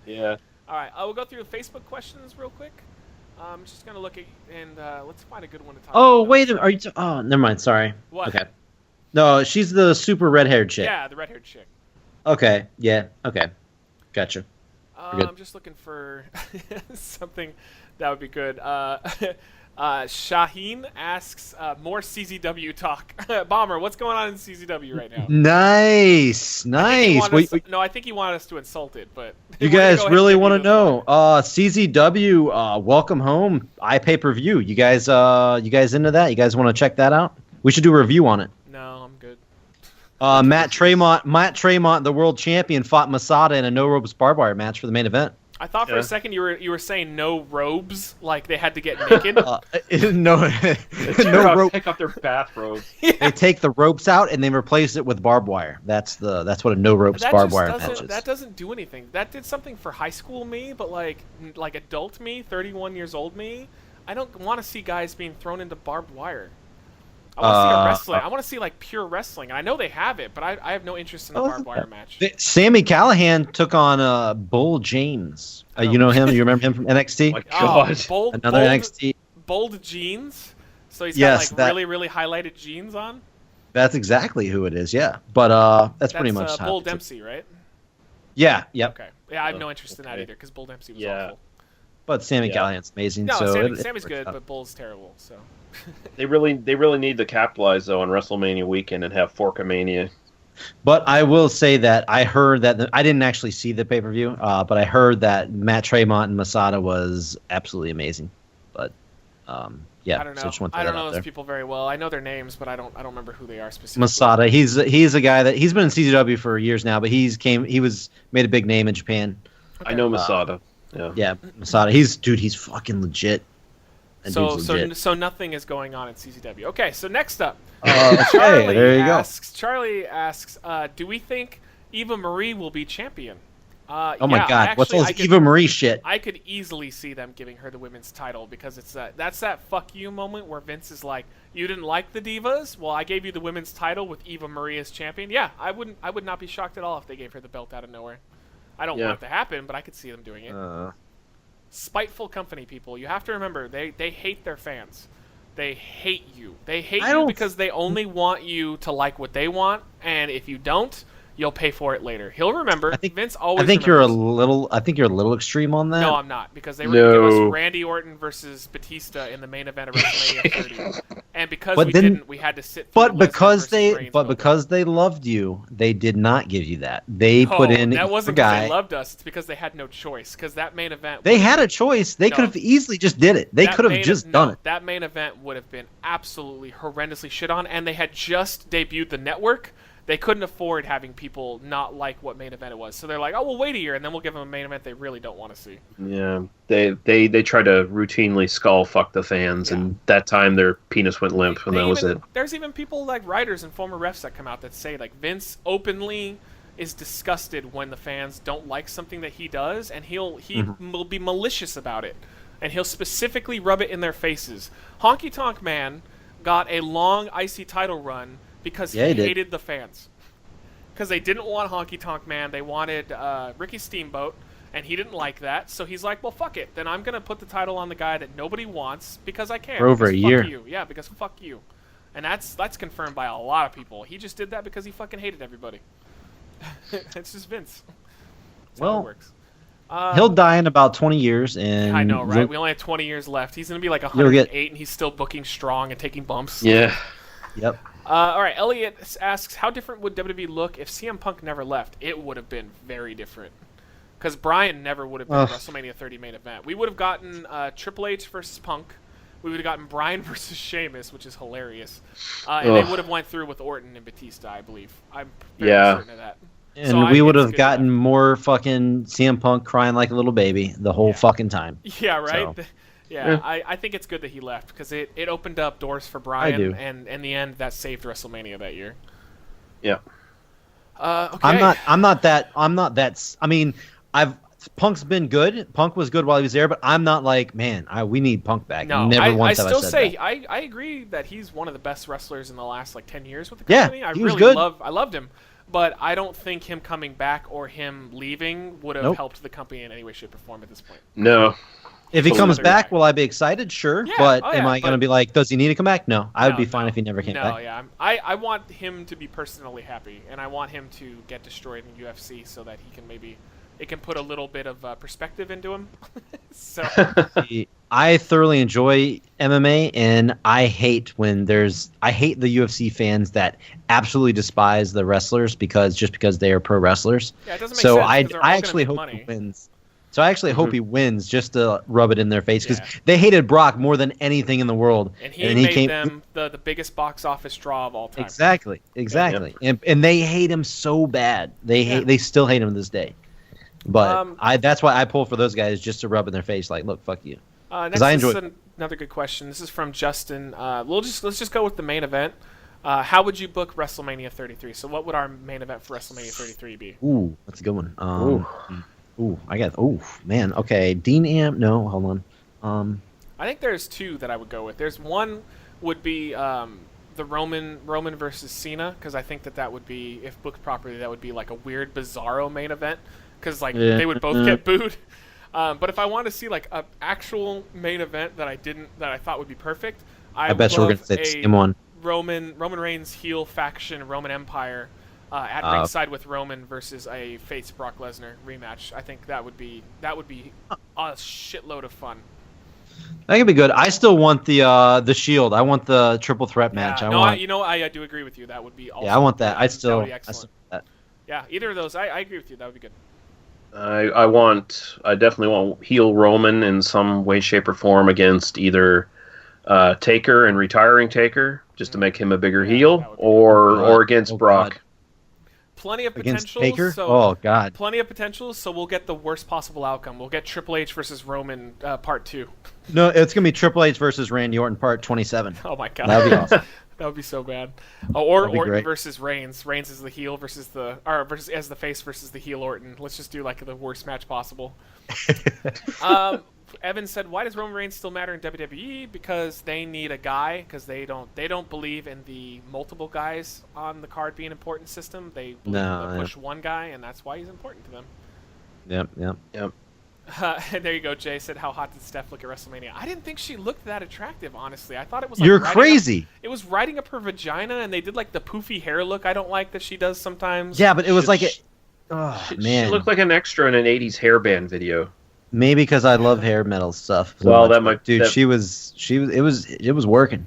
[SPEAKER 4] Yeah.
[SPEAKER 2] All right, we'll go through the Facebook questions real quick. I'm just gonna look at and let's find a good one to talk about.
[SPEAKER 3] Oh, wait, are you? Oh, never mind. Sorry.
[SPEAKER 2] What?
[SPEAKER 3] Okay. No, she's the super red-haired chick.
[SPEAKER 2] Yeah, the red-haired chick.
[SPEAKER 3] Okay. Yeah. Okay. Gotcha.
[SPEAKER 2] I'm just looking for something that would be good. Shaheen asks more CZW talk. Bomber, what's going on in CZW right now?
[SPEAKER 3] Nice.
[SPEAKER 2] I think he wanted us to insult it, but
[SPEAKER 3] you guys really want to know? CZW, welcome home. iPay-per-view. You guys into that? You guys want to check that out? We should do a review on it.
[SPEAKER 2] No, I'm good.
[SPEAKER 3] Matt Tremont, the world champion, fought Masada in a no ropes barbed wire match for the main event.
[SPEAKER 2] I thought for a second you were saying no robes, like they had to get naked.
[SPEAKER 3] No rope.
[SPEAKER 4] Pick up their bathrobe.
[SPEAKER 3] They take the ropes out and they replace it with barbed wire. That's what a no ropes barbed wire match is.
[SPEAKER 2] That doesn't do anything. That did something for high school me, but like adult me, 31 years old me, I don't want to see guys being thrown into barbed wire. I want to see a wrestling. I want to see like pure wrestling. I know they have it, but I have no interest in a barbed wire match.
[SPEAKER 3] Sammy Callahan took on Bull James. You know him? You remember him from NXT?
[SPEAKER 4] Oh my God.
[SPEAKER 3] Another NXT.
[SPEAKER 2] Bold jeans. So he's got really, really highlighted jeans on.
[SPEAKER 3] That's exactly who it is. Yeah, but that's pretty much
[SPEAKER 2] Bull Dempsey, right?
[SPEAKER 3] Yeah. Yep.
[SPEAKER 2] Okay. Yeah, I have no interest in that either because Bull Dempsey was awful.
[SPEAKER 3] But Sammy Callahan's amazing.
[SPEAKER 2] No,
[SPEAKER 3] so
[SPEAKER 2] Sammy's good, but Bull's terrible. So.
[SPEAKER 4] They really need to capitalize though on WrestleMania weekend and have Forkamania.
[SPEAKER 3] But I will say that I heard that I didn't actually see the pay-per-view, but I heard that Matt Tremont and Masada was absolutely amazing. But yeah,
[SPEAKER 2] I don't know.
[SPEAKER 3] So just want to
[SPEAKER 2] I don't know
[SPEAKER 3] those
[SPEAKER 2] there. People very well. I know their names, but I don't remember who they are specifically.
[SPEAKER 3] Masada, he's a guy that he's been in CZW for years now, but he made a big name in Japan.
[SPEAKER 4] Okay. I know Masada.
[SPEAKER 3] Yeah, Masada. He's fucking legit.
[SPEAKER 2] So nothing is going on at CZW. Okay, so next up, Charlie asks, do we think Eva Marie will be champion?
[SPEAKER 3] Oh my God! What's all this Eva Marie shit?
[SPEAKER 2] I could easily see them giving her the women's title because that's that fuck you moment where Vince is like, you didn't like the Divas? Well, I gave you the women's title with Eva Marie as champion. Yeah, I would not be shocked at all if they gave her the belt out of nowhere. I don't want it to happen, but I could see them doing it. Spiteful company, people. You have to remember, they hate their fans. They hate you. They hate you because they only want you to like what they want, and if you don't, you'll pay for it later. He'll remember. Vince always. I think you're a
[SPEAKER 3] little extreme on that.
[SPEAKER 2] No, I'm not, because they were going to give us Randy Orton versus Batista in the main event of WrestleMania 30, and because we had to sit. But
[SPEAKER 3] because they loved you, they did not give you that. They put in
[SPEAKER 2] that wasn't because they loved us. It's because they had no choice. Because that main event,
[SPEAKER 3] they had a choice. They could have easily just did it. They could have just done it.
[SPEAKER 2] That main event would have been absolutely horrendously shit on, and they had just debuted the network. They couldn't afford having people not like what main event it was. So they're like, oh, we'll wait a year, and then we'll give them a main event they really don't want to see.
[SPEAKER 4] Yeah, they try to routinely skull fuck the fans, and that time their penis went limp, and that was it.
[SPEAKER 2] There's even people like writers and former refs that come out that say, like, Vince openly is disgusted when the fans don't like something that he does, and he will be malicious about it. And he'll specifically rub it in their faces. Honky Tonk Man got a long IC title run because he hated the fans. Because they didn't want Honky Tonk Man. They wanted Ricky Steamboat, and he didn't like that. So he's like, well, fuck it. Then I'm going to put the title on the guy that nobody wants because I can.
[SPEAKER 3] For over a year.
[SPEAKER 2] Fuck you. Yeah, because fuck you. And that's confirmed by a lot of people. He just did that because he fucking hated everybody. It's just Vince. That's how it works.
[SPEAKER 3] He'll die in about 20 years. And
[SPEAKER 2] I know, right? We only have 20 years left. He's going to be like 108, and he's still booking strong and taking bumps.
[SPEAKER 4] Yeah.
[SPEAKER 3] Yep.
[SPEAKER 2] All right, Elliot asks, how different would WWE look if CM Punk never left? It would have been very different. Because Bryan never would have been WrestleMania 30 main event. We would have gotten Triple H versus Punk. We would have gotten Bryan versus Sheamus, which is hilarious. And they would have went through with Orton and Batista, I believe. I'm fairly certain of that.
[SPEAKER 3] And so we would have gotten more fucking CM Punk crying like a little baby the whole fucking time.
[SPEAKER 2] Yeah, right? So. Yeah, I think it's good that he left because it opened up doors for Bryan.
[SPEAKER 3] I do.
[SPEAKER 2] And in the end, that saved WrestleMania that year.
[SPEAKER 4] Yeah.
[SPEAKER 2] Okay.
[SPEAKER 3] I'm not that. I mean, Punk's been good. Punk was good while he was there, but I'm not like, man, we need Punk back.
[SPEAKER 2] No, I still say I agree that he's one of the best wrestlers in the last 10 years with the company.
[SPEAKER 3] Yeah, he was good.
[SPEAKER 2] I loved him. But I don't think him coming back or him leaving would have helped the company in any way, shape, or form at this point.
[SPEAKER 4] No.
[SPEAKER 3] If he comes back, will I be excited? Sure. Yeah, but am I going to be like, does he need to come back? No. I would be fine if he never came back.
[SPEAKER 2] No, yeah. I want him to be personally happy, and I want him to get destroyed in UFC so that he can it can put a little bit of perspective into him. So
[SPEAKER 3] I thoroughly enjoy MMA, and I hate the UFC fans that absolutely despise the wrestlers because they are pro wrestlers.
[SPEAKER 2] Yeah, it doesn't make sense.
[SPEAKER 3] I actually hope he wins. So I actually hope he wins just to rub it in their face because they hated Brock more than anything in the world.
[SPEAKER 2] And he made them the biggest box office draw of all time.
[SPEAKER 3] Exactly. Yeah. And they hate him so bad. They still hate him to this day. But that's why I pull for those guys, just to rub in their face, like, look, fuck you.
[SPEAKER 2] Next
[SPEAKER 3] I enjoy.
[SPEAKER 2] Another good question. This is from Justin. Let's just go with the main event. How would you book WrestleMania 33? So what would our main event for WrestleMania 33 be?
[SPEAKER 3] Ooh, that's a good one. Man. Okay, Dean Amp. No, hold on.
[SPEAKER 2] I think there's two that I would go with. There's one would be the Roman versus Cena, because I think that would be, if booked properly, that would be like a weird Bizarro main event, because they would both get booed. But if I want to see like an actual main event that I thought would be perfect,
[SPEAKER 3] I bet you we're gonna say the same one.
[SPEAKER 2] Roman Reigns heel faction, Roman Empire, at ringside with Roman versus a face Brock Lesnar rematch. I think that would be a shitload of fun.
[SPEAKER 3] That could be good. I still want the Shield. I want the triple threat match.
[SPEAKER 2] I do agree with you. That would be awesome.
[SPEAKER 3] Yeah, I want that.
[SPEAKER 2] That would be
[SPEAKER 3] I
[SPEAKER 2] excellent.
[SPEAKER 3] still want that.
[SPEAKER 2] Yeah, either of those. I agree with you. That would be good.
[SPEAKER 4] I definitely want heel Roman in some way, shape, or form against either Taker and retiring Taker, just to make him a bigger heel, or against Brock.
[SPEAKER 2] God. Plenty of potential.
[SPEAKER 3] Taker? Oh God!
[SPEAKER 2] Plenty of potential. So we'll get the worst possible outcome. We'll get Triple H versus Roman Part 2.
[SPEAKER 3] No, it's gonna be Triple H versus Randy Orton Part 27.
[SPEAKER 2] Oh my God!
[SPEAKER 3] That'd be awesome.
[SPEAKER 2] That would be so bad. Or Orton
[SPEAKER 3] great.
[SPEAKER 2] versus Reigns. Reigns is the heel versus as the face versus the heel Orton. Let's just do like the worst match possible. Evan said, "Why does Roman Reigns still matter in WWE? Because they need a guy. Because they don't believe in the multiple guys on the card being an important system. They believe in push one guy, and that's why he's important to them."
[SPEAKER 3] Yep.
[SPEAKER 2] And there you go. Jay said, "How hot did Steph look at WrestleMania?" I didn't think she looked that attractive, honestly. I thought it was like
[SPEAKER 3] you're crazy.
[SPEAKER 2] It was riding up her vagina, and they did like the poofy hair look I don't like that she does sometimes.
[SPEAKER 3] Yeah, but it was
[SPEAKER 4] She looked like an extra in an '80s hairband video.
[SPEAKER 3] Maybe because I love hair metal stuff.
[SPEAKER 4] Well, that might.
[SPEAKER 3] Dude, she was. It was working.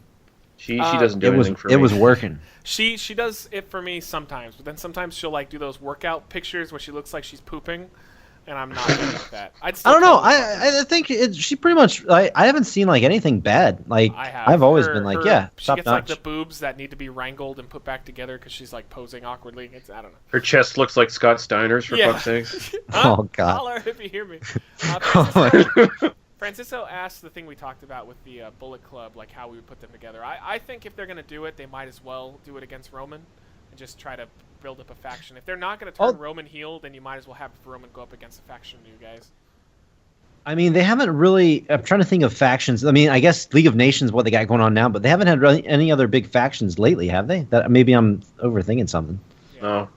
[SPEAKER 4] She doesn't do anything for me.
[SPEAKER 3] It was working.
[SPEAKER 2] She does it for me sometimes, but then sometimes she'll like do those workout pictures where she looks like she's pooping, and I'm not good at that. I don't
[SPEAKER 3] know. I think she pretty much. I haven't seen like anything bad. Like I've always been like,
[SPEAKER 2] she gets like the boobs that need to be wrangled and put back together because she's like posing awkwardly. I don't know.
[SPEAKER 4] Her chest looks like Scott Steiner's, for fuck's sakes.
[SPEAKER 3] Oh God!
[SPEAKER 2] Holler if you hear me. Francisco asked the thing we talked about with the Bullet Club, like how we would put them together. I think if they're going to do it, they might as well do it against Roman and just try to build up a faction. If they're not going to turn Roman heel, then you might as well have Roman go up against a faction of you guys.
[SPEAKER 3] I mean, they haven't really. I'm trying to think of factions. I mean, I guess League of Nations, what they got going on now, but they haven't had really any other big factions lately, have they? That maybe I'm overthinking something.
[SPEAKER 2] Yeah.
[SPEAKER 4] No.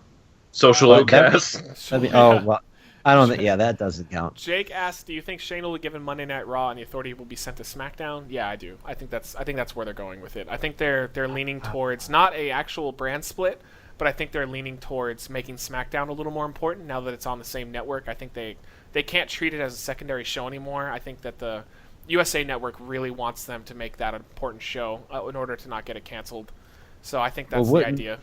[SPEAKER 4] Social outcasts.
[SPEAKER 3] Well, I don't think. Yeah, that doesn't count.
[SPEAKER 2] Jake asked, "Do you think Shane will be given Monday Night Raw and the Authority will be sent to SmackDown?" Yeah, I do. I think that's where they're going with it. I think they're leaning towards not a actual brand split, but I think they're leaning towards making SmackDown a little more important now that it's on the same network. I think they can't treat it as a secondary show anymore. I think that the USA Network really wants them to make that an important show in order to not get it canceled. So I think that's the idea.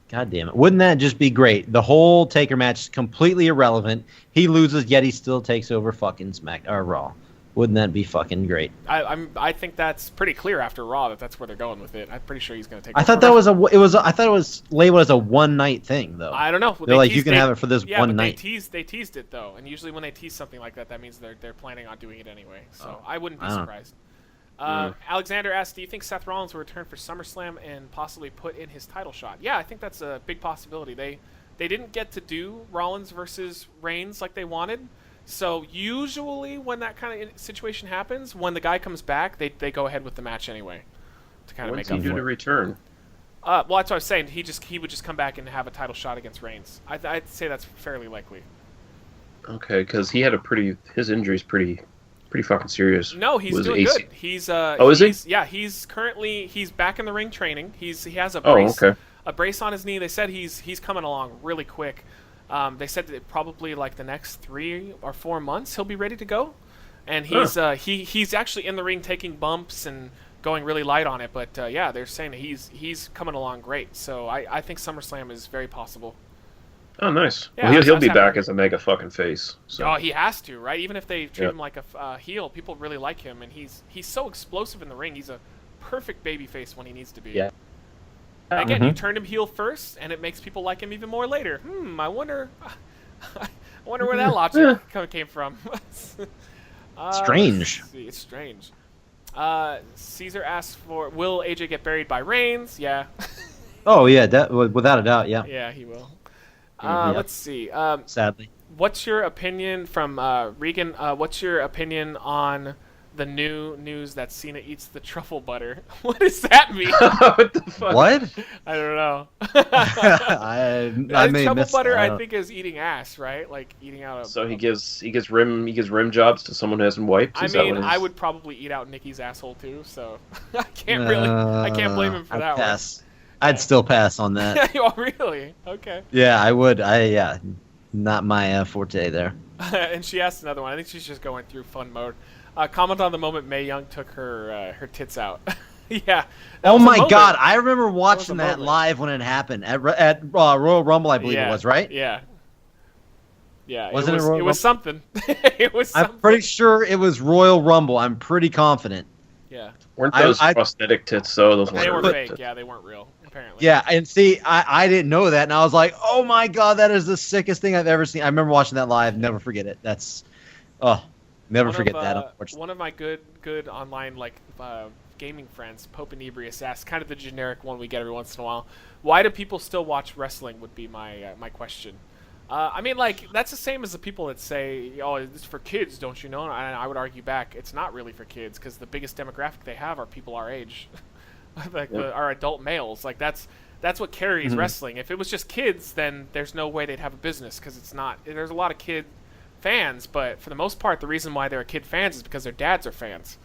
[SPEAKER 3] God damn it. Wouldn't that just be great? The whole Taker match is completely irrelevant. He loses, yet he still takes over fucking Raw. Wouldn't that be fucking great?
[SPEAKER 2] I think that's pretty clear after Raw that's where they're going with it. I'm pretty sure he's going to take.
[SPEAKER 3] I thought that was I thought it was labeled as a one night thing though.
[SPEAKER 2] I don't know.
[SPEAKER 3] They're like, you can have it for this one night.
[SPEAKER 2] They teased it though, and usually when they tease something like that, that means they're planning on doing it anyway. So I wouldn't be surprised. Alexander asked, "Do you think Seth Rollins will return for SummerSlam and possibly put in his title shot?" Yeah, I think that's a big possibility. They didn't get to do Rollins versus Reigns like they wanted. So usually when that kind of situation happens, when the guy comes back, they go ahead with the match anyway to kind of make up for it.
[SPEAKER 4] When's he due to return?
[SPEAKER 2] Well, that's what I was saying. He would just come back and have a title shot against Reigns. I'd say that's fairly likely.
[SPEAKER 4] Okay, because he had his injury's pretty fucking serious.
[SPEAKER 2] No, he's doing good. He's
[SPEAKER 4] is he?
[SPEAKER 2] Yeah, he's back in the ring training. He has a brace. A brace on his knee. They said he's coming along really quick. They said that probably like the next 3 or 4 months he'll be ready to go, and he's actually in the ring taking bumps and going really light on it. But yeah, they're saying he's coming along great. So I think SummerSlam is very possible.
[SPEAKER 4] Oh, nice.
[SPEAKER 2] Yeah,
[SPEAKER 4] well, he'll be back as a mega fucking face. So.
[SPEAKER 2] Oh, he has to, right? Even if they treat him like a heel, people really like him, and he's so explosive in the ring. He's a perfect baby face when he needs to be.
[SPEAKER 3] Yeah.
[SPEAKER 2] Again, you turned him heel first, and it makes people like him even more later. I wonder wonder where that logic came from.
[SPEAKER 3] Strange.
[SPEAKER 2] Let's see. It's strange. Caesar asks for, will AJ get buried by Reigns? Yeah.
[SPEAKER 3] Oh yeah, without a doubt, yeah.
[SPEAKER 2] Yeah, he will.
[SPEAKER 3] Yep.
[SPEAKER 2] Let's see.
[SPEAKER 3] Sadly.
[SPEAKER 2] What's your opinion from Regan? What's your opinion on the new news that Cena eats the truffle butter? What does that mean?
[SPEAKER 4] What the fuck?
[SPEAKER 3] What?
[SPEAKER 2] I don't know.
[SPEAKER 3] I may
[SPEAKER 2] truffle
[SPEAKER 3] miss
[SPEAKER 2] butter,
[SPEAKER 3] that.
[SPEAKER 2] I think, is eating ass, right? Like eating out of.
[SPEAKER 4] So he gives rim jobs to someone who hasn't wiped.
[SPEAKER 2] I
[SPEAKER 4] Is that
[SPEAKER 2] mean,
[SPEAKER 4] what
[SPEAKER 2] I would probably eat out Nikki's asshole too, so I can't blame him for that
[SPEAKER 3] pass. I'd still pass on that.
[SPEAKER 2] one. Oh, really? Okay.
[SPEAKER 3] Yeah, I would. Not my forte there.
[SPEAKER 2] And she asked another one. I think she's just going through fun mode. Comment on the moment Mae Young took her tits out. Yeah.
[SPEAKER 3] Oh my God! I remember watching that live when it happened at Royal Rumble. I believe it was, right?
[SPEAKER 2] Yeah. Yeah.
[SPEAKER 3] Wasn't it Royal
[SPEAKER 2] It was something. It was something.
[SPEAKER 3] I'm pretty sure it was Royal Rumble. I'm pretty confident.
[SPEAKER 2] Yeah.
[SPEAKER 4] Weren't those prosthetic tits though? Those
[SPEAKER 2] they were fake.
[SPEAKER 4] tits.
[SPEAKER 2] Yeah, they weren't real. Apparently.
[SPEAKER 3] Yeah, and see, I didn't know that, and I was like, oh my God, that is the sickest thing I've ever seen. I remember watching that live. Never forget it. Never forget that. Unfortunately.
[SPEAKER 2] One of my good online gaming friends, Pope Inebrius, asked kind of the generic one we get every once in a while. Why do people still watch wrestling? Would be my question. I mean, that's the same as the people that say, "Oh, it's for kids, don't you know?" And I would argue back, it's not really for kids because the biggest demographic they have are people our age, our adult males. Like that's what carries wrestling. If it was just kids, then there's no way they'd have a business because it's not. There's a lot of kid fans, but for the most part, the reason why they're kid fans is because their dads are fans,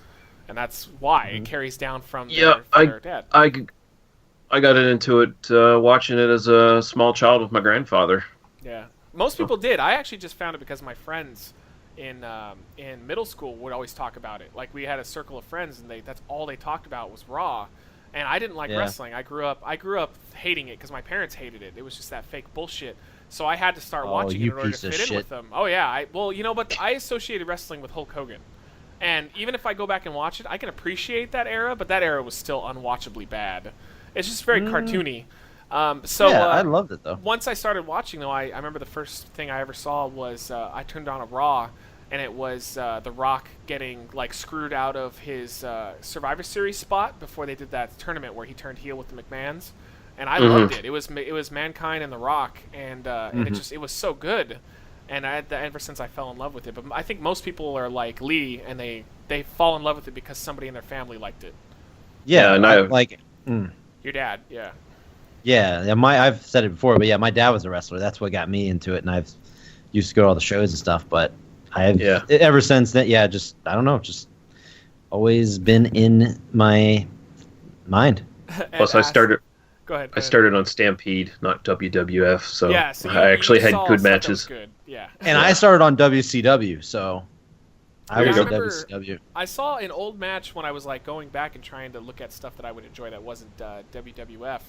[SPEAKER 2] and that's why it carries down from their dad.
[SPEAKER 4] I got into it watching it as a small child with my grandfather.
[SPEAKER 2] Yeah, most people did. I actually just found it because my friends in middle school would always talk about it. Like we had a circle of friends, and that's all they talked about was Raw. And I didn't like wrestling. I grew up hating it because my parents hated it. It was just that fake bullshit. So I had to start watching it in order to fit in with them. Oh yeah, but I associated wrestling with Hulk Hogan, and even if I go back and watch it, I can appreciate that era. But that era was still unwatchably bad. It's just very cartoony.
[SPEAKER 3] I loved it though.
[SPEAKER 2] Once I started watching, though, I remember the first thing I ever saw was I turned on a Raw, and it was The Rock getting screwed out of his Survivor Series spot before they did that tournament where he turned heel with the McMahons. And I loved it. It was Mankind and The Rock, and it was so good. And ever since I fell in love with it. But I think most people are like Lee, and they fall in love with it because somebody in their family liked it.
[SPEAKER 3] Yeah, and
[SPEAKER 2] your dad, yeah.
[SPEAKER 3] Yeah, I've said it before, but yeah, my dad was a wrestler. That's what got me into it, and I've used to go to all the shows and stuff. But ever since then, I don't know, just always been in my mind.
[SPEAKER 4] Plus, I started.
[SPEAKER 2] Go ahead.
[SPEAKER 4] I started on Stampede, not WWF, so
[SPEAKER 2] I
[SPEAKER 4] actually had good matches.
[SPEAKER 2] Good. Yeah.
[SPEAKER 3] And I started on WCW, so I was at WCW.
[SPEAKER 2] I saw an old match when I was going back and trying to look at stuff that I would enjoy that wasn't WWF.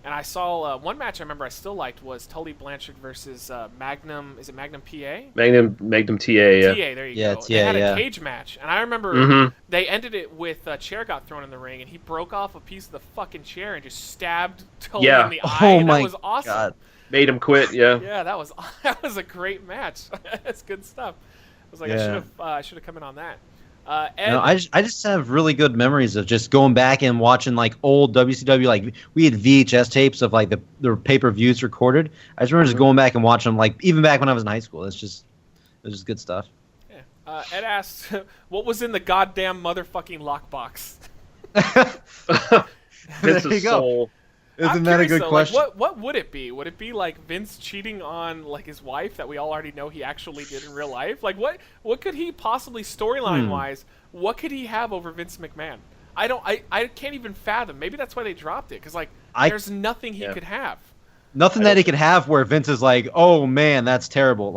[SPEAKER 2] And I saw one match I remember I still liked was Tully Blanchard versus Magnum. Is it Magnum PA?
[SPEAKER 4] Magnum TA, yeah.
[SPEAKER 2] TA, there you go.
[SPEAKER 3] TA,
[SPEAKER 2] they had a cage match. And I remember they ended it with a chair got thrown in the ring, and he broke off a piece of the fucking chair and just stabbed Tully in the eye.
[SPEAKER 3] Oh my
[SPEAKER 2] that was awesome.
[SPEAKER 3] God.
[SPEAKER 4] Made him quit, yeah.
[SPEAKER 2] Yeah, that was a great match. That's good stuff. I was like, I should have come in on that. Ed,
[SPEAKER 3] I just have really good memories of just going back and watching old WCW. We had VHS tapes of the pay-per-views recorded. I just remember just going back and watching them even back when I was in high school. It was just good stuff.
[SPEAKER 2] Yeah. Ed asked, what was in the goddamn motherfucking lockbox?
[SPEAKER 3] There you go. Isn't that a good question?
[SPEAKER 2] What would it be? Would it be Vince cheating on his wife that we all already know he actually did in real life? What could he possibly storyline wise? What could he have over Vince McMahon? I can't even fathom. Maybe that's why they dropped it because there's nothing he could have.
[SPEAKER 3] Nothing that he could have where Vince is oh man, that's terrible.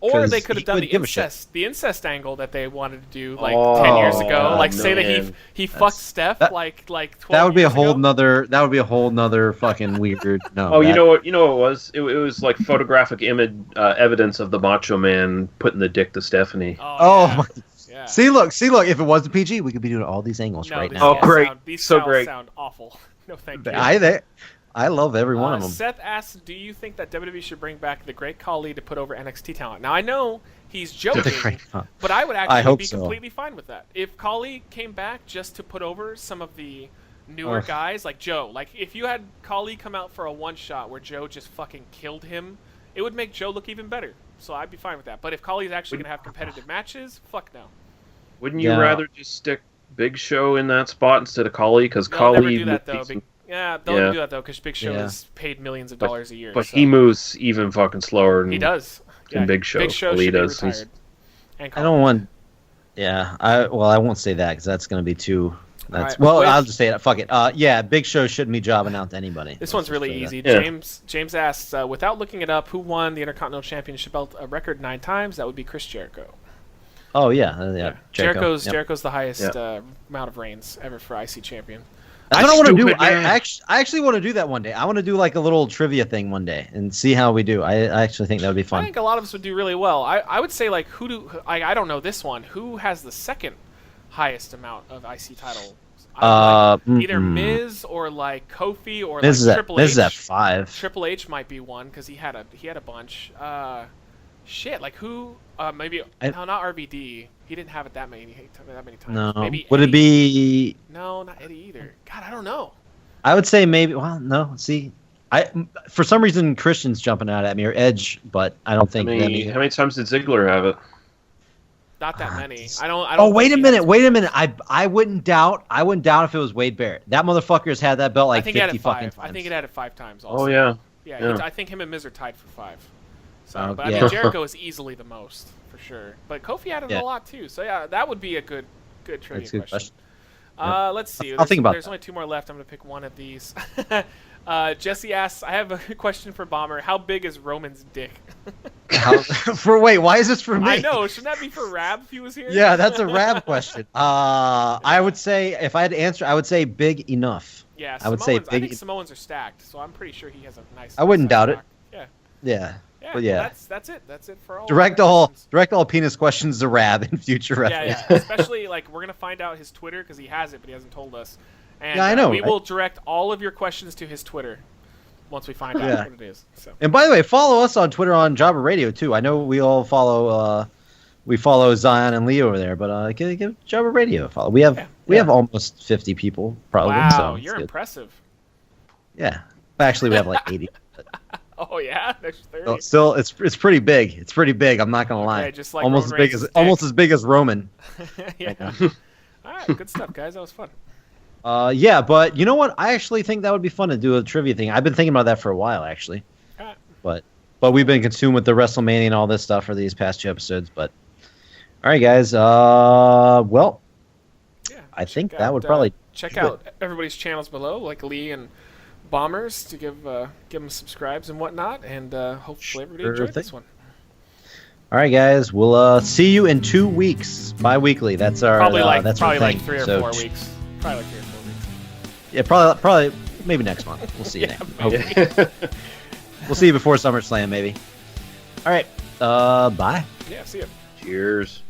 [SPEAKER 2] Or they could have done the incest angle that they wanted to do 10 years ago. Say that he fucked Steph 12
[SPEAKER 3] that would be a whole
[SPEAKER 2] years ago.
[SPEAKER 3] nother that would be a whole nother fucking weird no.
[SPEAKER 4] Oh, you know what it was? It was photographic evidence of the Macho Man putting the dick to Stephanie.
[SPEAKER 3] My. Yeah. See look, if it wasn't PG, we could be doing all these angles right now.
[SPEAKER 4] Oh, great.
[SPEAKER 2] These
[SPEAKER 4] so
[SPEAKER 2] great. Sound awful. No, thank you.
[SPEAKER 3] I love every one of them.
[SPEAKER 2] Seth asks, do you think that WWE should bring back the Great Khali to put over NXT talent? Now, I know he's joking, but I would actually be completely fine with that. If Khali came back just to put over some of the newer guys, like Joe, like if you had Khali come out for a one-shot where Joe just fucking killed him, it would make Joe look even better. So I'd be fine with that. But if Khali's actually going to have competitive matches, fuck no.
[SPEAKER 4] Wouldn't you rather just stick Big Show in that spot instead of Khali? Because Khali...
[SPEAKER 2] They'll never do that, though. They'll never do that, though, because Big Show is paid millions of dollars a year.
[SPEAKER 4] But he moves even fucking slower than,
[SPEAKER 2] he does.
[SPEAKER 4] Than Big Show.
[SPEAKER 2] Big Show should be retired.
[SPEAKER 3] I don't want... Yeah, I won't say that, because that's going to be too... I'll just say it. Fuck it. Big Show shouldn't be jobbing out to anybody.
[SPEAKER 2] This one's really easy. James asks, without looking it up, who won the Intercontinental Championship belt a record 9 times? That would be Chris Jericho.
[SPEAKER 3] Oh, yeah.
[SPEAKER 2] Jericho's the highest amount of reigns ever for IC champion.
[SPEAKER 3] That's what I want to do. I actually want to do that one day. I want to do like a little trivia thing one day and see how we do. I actually think that would be fun.
[SPEAKER 2] I think a lot of us would do really well. I would say, like, I don't know this one. Who has the second highest amount of IC titles? Either Miz or like Kofi or
[SPEAKER 3] Miz
[SPEAKER 2] like Triple H.
[SPEAKER 3] Miz is at 5.
[SPEAKER 2] Triple H might be one because he had a bunch. Like who? Maybe not RVD. He didn't have it that many times.
[SPEAKER 3] No.
[SPEAKER 2] Maybe
[SPEAKER 3] would
[SPEAKER 2] Eddie?
[SPEAKER 3] it be?
[SPEAKER 2] No, not Eddie either. God, I don't know.
[SPEAKER 3] I would say maybe. Well, no. See, for some reason Christian's jumping out at me, or Edge, but I don't think.
[SPEAKER 4] How many times did Ziggler have it?
[SPEAKER 2] Not that many. I don't.
[SPEAKER 3] Oh, wait a minute. I wouldn't doubt. If it was Wade Barrett. That motherfucker's had that belt like 50 fucking times.
[SPEAKER 2] I think it had it 5 times. Also.
[SPEAKER 4] Oh yeah.
[SPEAKER 2] Yeah. I think him and Miz are tied for 5. So, but I mean, Jericho is easily the most for sure. But Kofi had it a lot too. So yeah, that would be a good trivia question. Let's see.
[SPEAKER 3] I'll think about.
[SPEAKER 2] There's only 2 more left. I'm gonna pick one of these. Jesse asks, I have a question for Bomber. How big is Roman's dick?
[SPEAKER 3] Why is this for me?
[SPEAKER 2] I know. Shouldn't that be for Rab if he was here?
[SPEAKER 3] Yeah, that's a Rab question. I would say, if I had to answer, I would say big enough.
[SPEAKER 2] Yeah,
[SPEAKER 3] I would say big.
[SPEAKER 2] I think Samoans are stacked, so I'm pretty sure he has a nice.
[SPEAKER 3] I wouldn't doubt it.
[SPEAKER 2] Yeah.
[SPEAKER 3] Yeah. But
[SPEAKER 2] well, that's it. That's it for all.
[SPEAKER 3] Direct all penis questions to Rab in future reference.
[SPEAKER 2] Yeah. Especially like we're gonna find out his Twitter because he has it, but he hasn't told us. And
[SPEAKER 3] I know.
[SPEAKER 2] We will direct all of your questions to his Twitter once we find out what it is. So.
[SPEAKER 3] And by the way, follow us on Twitter on Jobber Radio too. I know we all follow. We follow Zion and Lee over there, but give Jobber Radio a follow. We have almost 50 people probably.
[SPEAKER 2] Wow,
[SPEAKER 3] so
[SPEAKER 2] you're impressive.
[SPEAKER 3] Yeah, actually we have like 80.
[SPEAKER 2] Oh yeah, there's 30.
[SPEAKER 3] So still, it's pretty big. It's pretty big. I'm not gonna lie.
[SPEAKER 2] Just like
[SPEAKER 3] almost as big as Roman.
[SPEAKER 2] Yeah. All right, good stuff, guys. That was fun.
[SPEAKER 3] But you know what? I actually think that would be fun to do a trivia thing. I've been thinking about that for a while, actually. But we've been consumed with the WrestleMania and all this stuff for these past 2 episodes. But all right, guys. I think that would probably
[SPEAKER 2] check out everybody's channels below, like Lee and Bombers, to give them subscribes and whatnot, and hopefully everybody enjoyed this one.
[SPEAKER 3] All right, guys. We'll see you in 2 weeks, bi-weekly. That's our
[SPEAKER 2] probably like 3 or 4 weeks. Probably like 3 or 4 weeks.
[SPEAKER 3] Yeah, probably maybe next month. We'll see you next. We'll see you before SummerSlam, maybe. All right. Bye.
[SPEAKER 2] Yeah. See you.
[SPEAKER 4] Cheers.